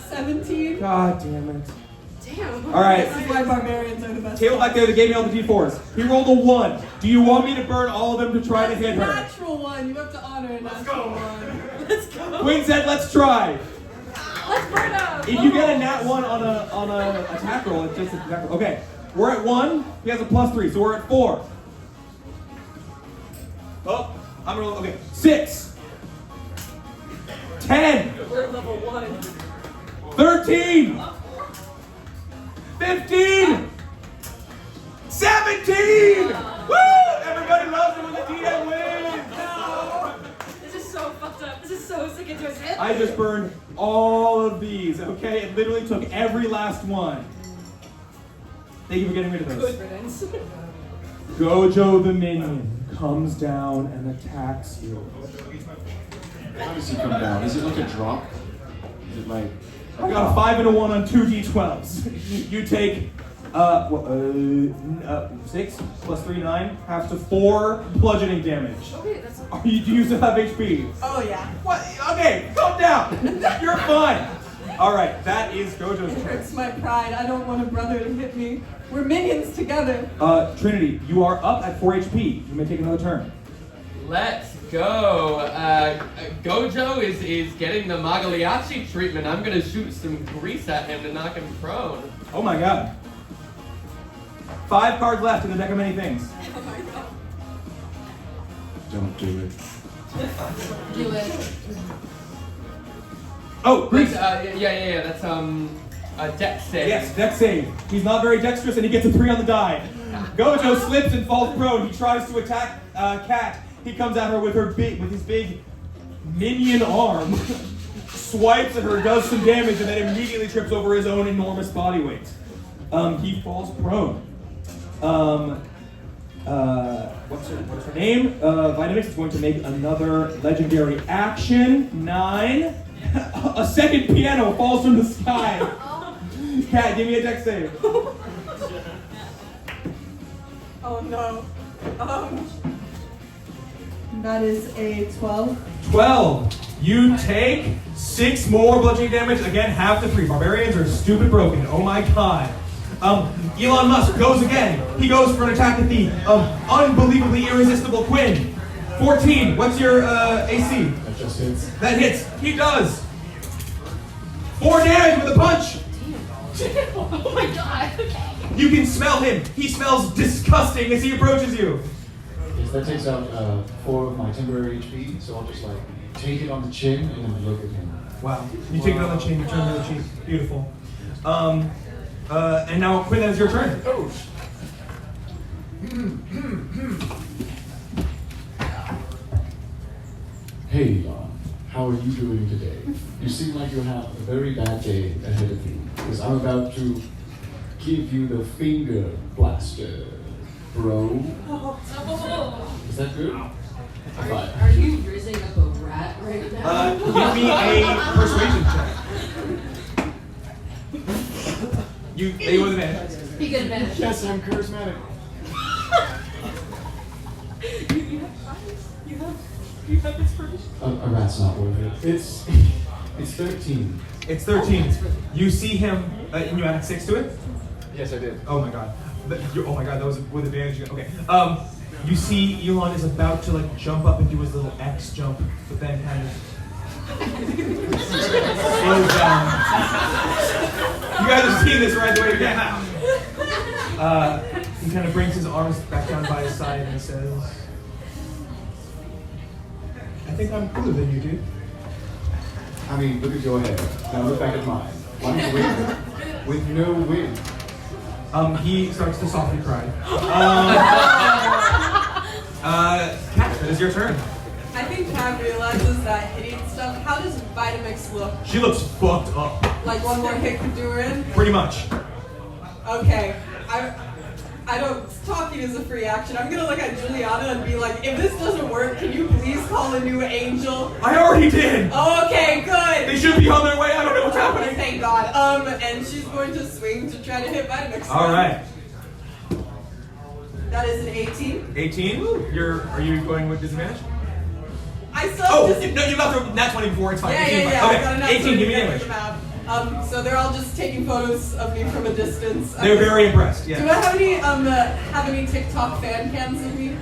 17. God damn it. Damn. All right. This is why barbarians are the best. Table back there that gave me all the d4s. He rolled a 1. Do you want me to burn all of them to try to hit her? Natural one. You have to honor a natural one. Let's go. Quinn said, let's try. Let's burn them. If you get a nat 1 on a attack roll, it's just an attack roll. Okay, we're at 1. He has a +3, so we're at 4. Oh, I'm rolling. Okay, 6, 10. We're at level 1. 13, 15, 17! Woo! Everybody loves it when the DM wins! No! This is so fucked up. This is so sick and twisted. I just burned all of these, okay? It literally took every last one. Thank you for getting rid of those. Good riddance. Gojo the minion comes down and attacks you. How does he come down? Is it like a drop? Is it like... I got a 5 and a 1 on 2 d12s. You take 6 plus 3, 9, halves to 4 bludgeoning damage. Okay, that's. Do you still have HP? Oh yeah. What? Okay, calm down. You're fine. All right, that is Gojo's It turn. hurts my pride. I don't want a brother to hit me. We're minions together. Trinity, you are up at 4 HP. You may take another turn. Let's go. Gojo is getting the Magliacci treatment. I'm gonna shoot some grease at him to knock him prone. Oh my god. 5 cards left in the deck of many things. Oh my god. Don't do it. Do it. Oh, grease. Yeah. That's a dex save. Yes, dex save. He's not very dexterous and he gets a 3 on the die. Gojo slips and falls prone. He tries to attack Kat. He comes at her with his big minion arm, swipes at her, does some damage, and then immediately trips over his own enormous body weight. He falls prone. What's her name? Vitamix is going to make another legendary action. 9. A second piano falls from the sky. Kat, give me a dex save. Oh no. That is a 12. 12. You take 6 more bludgeoning damage. Again, half to 3. Barbarians are stupid broken. Oh my god. Elon Musk goes again. He goes for an attack at the unbelievably irresistible Quinn. 14. What's your AC? That just hits. That hits. He does. 4 damage with a punch. Oh my god. You can smell him. He smells disgusting as he approaches you. Yes, that takes out 4 of my temporary HP, so I'll just like take it on the chin and then look at him. Wow. You take it on the chin, you turn to the cheek. Beautiful. And now, Quinn, that is your turn. Oh. Hey, Elon. How are you doing today? You seem like you have a very bad day ahead of you, because I'm about to give you the finger blaster, bro. Is that good? Are you raising up a rat right now? Give me a persuasion check. They with advantage. He get advantage. Yes, I'm charismatic. You have inspiration. A rat's not worth it. It's 13. It's 13. You see him, and you added 6 to it? Yes, I did. Oh my god. Oh my god, that was with advantage. Okay. You see Elon is about to like jump up and do his little X jump, but then kind of slows down. You guys have seen this right the way to get out. He kind of brings his arms back down by his side and he says, I think I'm cooler than you do. I mean, look at your hair. Now look back at mine. Mine's wind. With no wind. He starts to softly cry. Kat, it is your turn. I think Kat realizes that hitting stuff. How does Vitamix look? She looks fucked up. Like one more hit could do her in? Pretty much. Okay. I don't. Talking is a free action. I'm gonna look at Juliana and be like, if this doesn't work, can you please call a new angel? I already did! Okay, good! They should be on their way, I don't know what's happening. Thank God. And she's going to swing to try to hit Vitamix. Alright. That is an 18. 18? Are you going with disadvantage? I still Oh, just... no, you got the nat 20 before, it's fine. Yeah. 18 I got a nat Okay, 18, 20 give me to damage. the map. So they're all just taking photos of me from a distance. They're very impressed, yeah. Do I have any TikTok fan cams of me?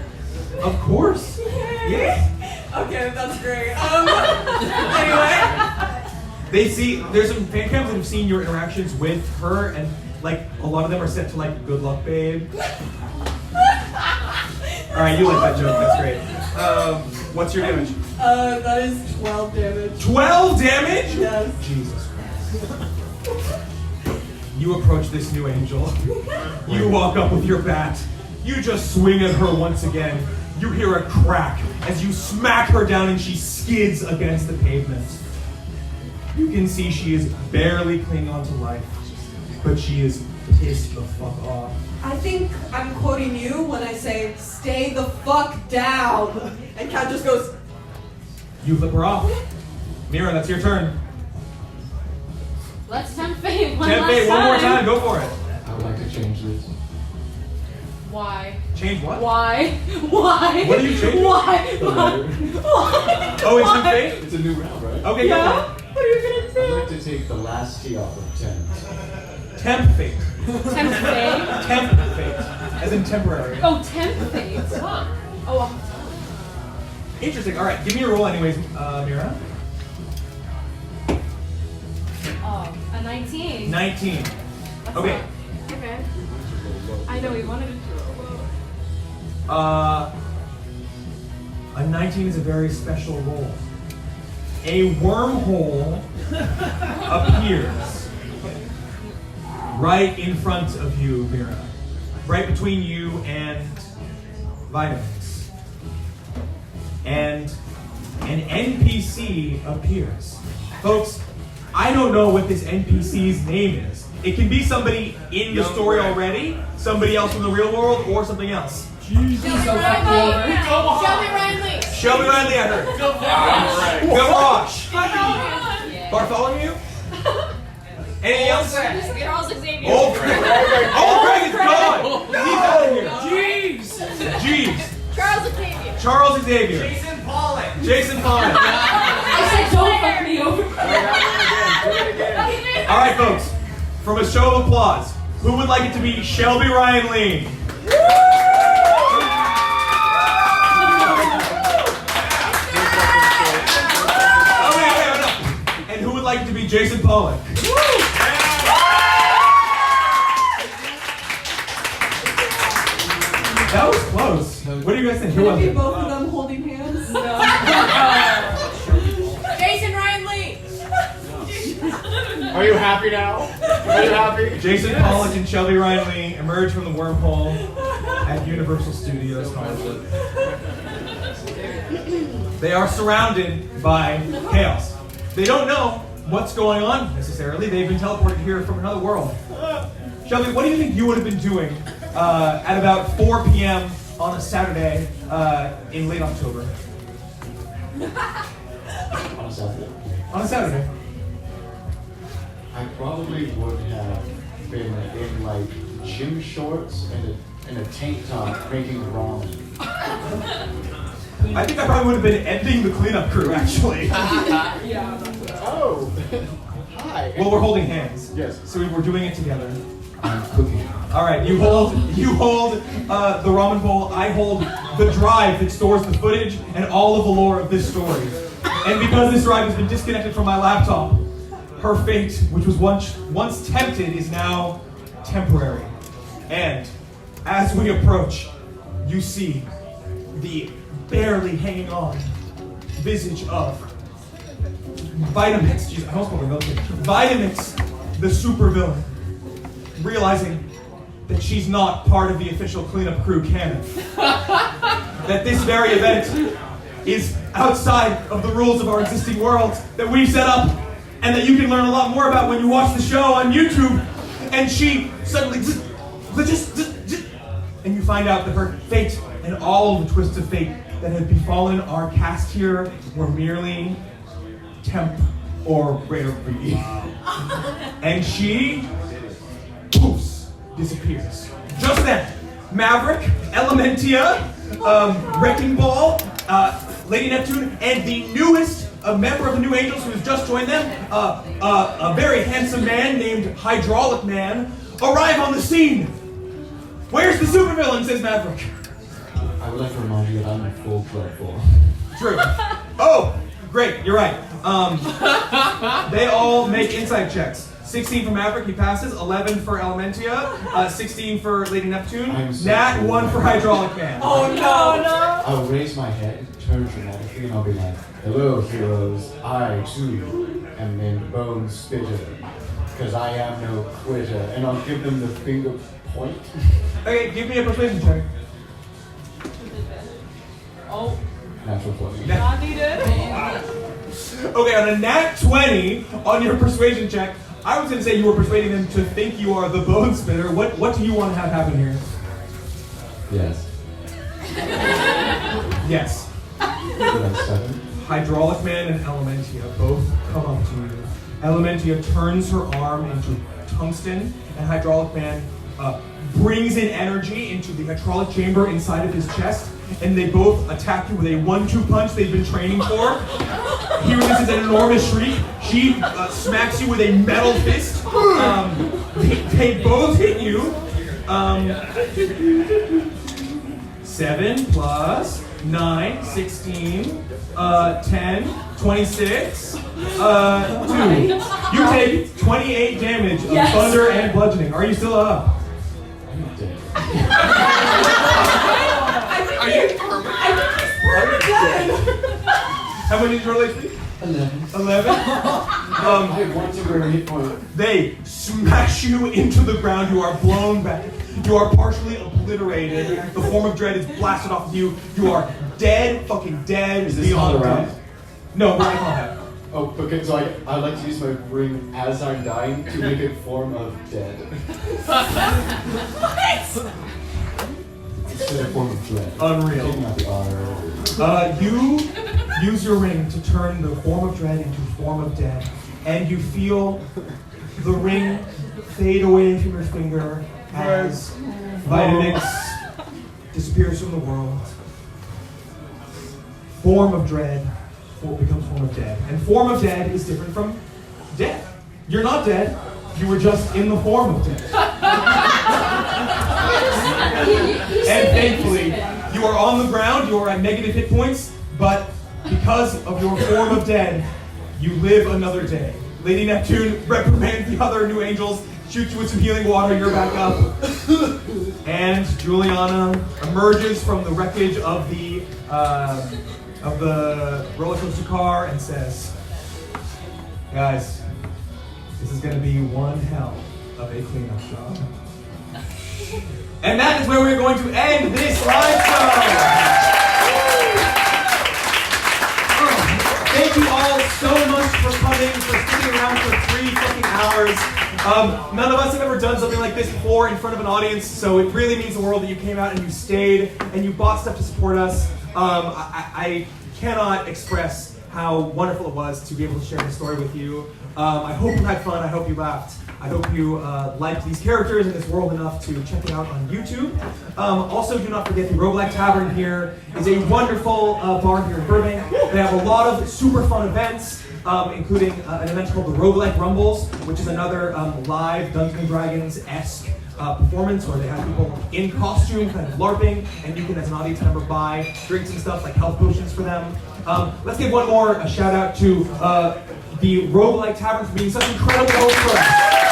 Of course. Yes. Okay, that's great. Anyway. They see, there's some fan cams that have seen your interactions with her, and like a lot of them are set to like, good luck, babe. Alright, you like that joke, that's great. What's your damage? That is 12 damage. 12 damage? Yes. Jesus Christ. You approach this new angel. You walk up with your bat. You just swing at her once again. You hear a crack as you smack her down and she skids against the pavement. You can see she is barely clinging on to life, but she is pissed the fuck off. I think I'm quoting you when I say, "Stay the fuck down." And Kat just goes, You flip her off. Mira, that's your turn. Let's tempt fate one Tempt last fate one more time, go for it. I would like to change this. Why? Change what? Why? Why? What are you changing? Why? The Why? letter. Why? Oh, it's Why? tempt fate? It's a new round, right? Okay, Yeah? go What are you gonna I'd do? like to take the last T off of 10. for it. Tempt fate. Tempt fate? Tempt fate. As in temporary. Oh, tempt fate. Oh, Interesting. Alright, give me a roll anyways, Mira. a 19. 19. That's Okay. not- Okay. I know we wanted to do it. A 19 is a very special roll. A wormhole appears right in front of you, Mira. Right between you and Vitamix. And an NPC appears. Folks, I don't know what this NPC's name is. It can be somebody in the story already, somebody else from the real world, or something else. Please don't fuck me over. Shelby Riley. Shelby Riley, I heard. Go Rosh. Bartholomew? Anything else? Charles Xavier. Old Greg. Old Greg is gone. He's out of here. Jeez. Charles Xavier. Charles Xavier. Jason Pollock. Jason Pollock. I said don't fuck me over. All right, folks. From a show of applause, who would like it to be Shelby Ryan Lee? And who would like it to be Jason Pollock? That was close. What do you guys think? Who "Can was it be it? both of them holding hands?" Jason Ryan Lee. Are you happy now? Are you happy? Jason Pollock and Shelby Ryan Lee emerge from the wormhole at Universal Studios Hollywood. They are surrounded by chaos. They don't know what's going on necessarily. They've been teleported here from another world. Shelby, what do you think you would have been doing at about 4 p.m. on a Saturday in late October? On a Saturday. On a Saturday. I probably would have been in like gym shorts and a tank top making ramen. I think I probably would have been ending the cleanup crew, actually. Oh, hi. Well, we're holding hands. Yes. So we're doing it together. I'm cooking. All right, you hold the ramen bowl. I hold the drive that stores the footage and all of the lore of this story. And because this drive has been disconnected from my laptop, her fate, which was once tempted, is now temporary. And as we approach, you see the barely hanging on visage of Vitamix. Jeez, I almost called her milkshake. Vitamix, the supervillain, realizing that she's not part of the official cleanup crew canon. That this very event is outside of the rules of our existing world that we've set up, and that you can learn a lot more about when you watch the show on YouTube. And she suddenly and you find out that her fate and all the twists of fate that have befallen our cast here were merely temporary. And she poofs, disappears. Just then, Maverick, Elementia, Wrecking Ball, Lady Neptune, and the newest member of the New Angels who has just joined them, a very handsome man named Hydraulic Man, arrive on the scene. Where's the supervillain, says Maverick. I would like to remind you that I'm in full club form. True. Oh, great, you're right. They all make insight checks. 16 for Maverick, he passes. 11 for Elementia. 16 for Lady Neptune. Nat, 1 for Hydraulic Man. Oh no! I'll raise my head, turn dramatically, and I'll be like, "Hello, heroes. I, too, am named Bone Spitter, because I am no quitter." And I'll give them the finger point. Okay, give me a persuasion check. Oh, Natural 20. Not needed. Okay, on a nat 20 on your persuasion check, I was going to say you were persuading them to think you are the bone spitter. What do you want to have happen here? Yes. Yes. That's 7. Hydraulic Man and Elementia both come up to you. Elementia turns her arm into tungsten, and Hydraulic Man brings in energy into the hydraulic chamber inside of his chest, and they both attack you with a 1-2 punch they've been training for. He releases an enormous shriek. She smacks you with a metal fist. They both hit you. 7 plus 9, 16, 10, 26, 2. You take 28 damage of thunder and bludgeoning. Are you still up? I'm dead. Are you dead? How many is your HP? 11. 11? I have 1 temporary hit point. They smash you into the ground. You are blown back. You are partially obliterated. The form of dread is blasted off of you. You are dead, fucking dead. Is this beyond another round? dead. No, we're not combat. Oh, okay, so I like to use my ring as I'm dying to make it form of dead. What? Instead of form of dread. Unreal. Taking out the R. You use your ring to turn the form of dread into form of dead, and you feel the ring fade away from your finger as Vitamix disappears from the world. Form of dread becomes form of dead, and form of dead is different from dead. You're not dead. You were just in the form of dead. And thankfully, you are on the ground. You are at negative hit points, but because of your form of dead, you live another day. Lady Neptune reprimands the other new angels, shoots you with some healing water, you're back up. And Juliana emerges from the wreckage of the roller coaster car and says, guys, this is going to be one hell of a cleanup job. And that is where we're going to end this live show. Thank you all so much for coming, for sticking around for 3 fucking hours. None of us have ever done something like this before in front of an audience, so it really means the world that you came out and you stayed and you bought stuff to support us. I cannot express how wonderful it was to be able to share this story with you. I hope you had fun. I hope you laughed. I hope you liked these characters and this world enough to check it out on YouTube. Also, do not forget the Roguelike Tavern here is a wonderful bar here in Burbank. They have a lot of super fun events, including an event called the Roguelike Rumbles, which is another live Dungeons & Dragons-esque performance where they have people in costume kind of LARPing, and you can, as an audience member, buy drinks and stuff like health potions for them. Let's give one more shout out to the Roguelike Tavern for being such incredible hosts for us.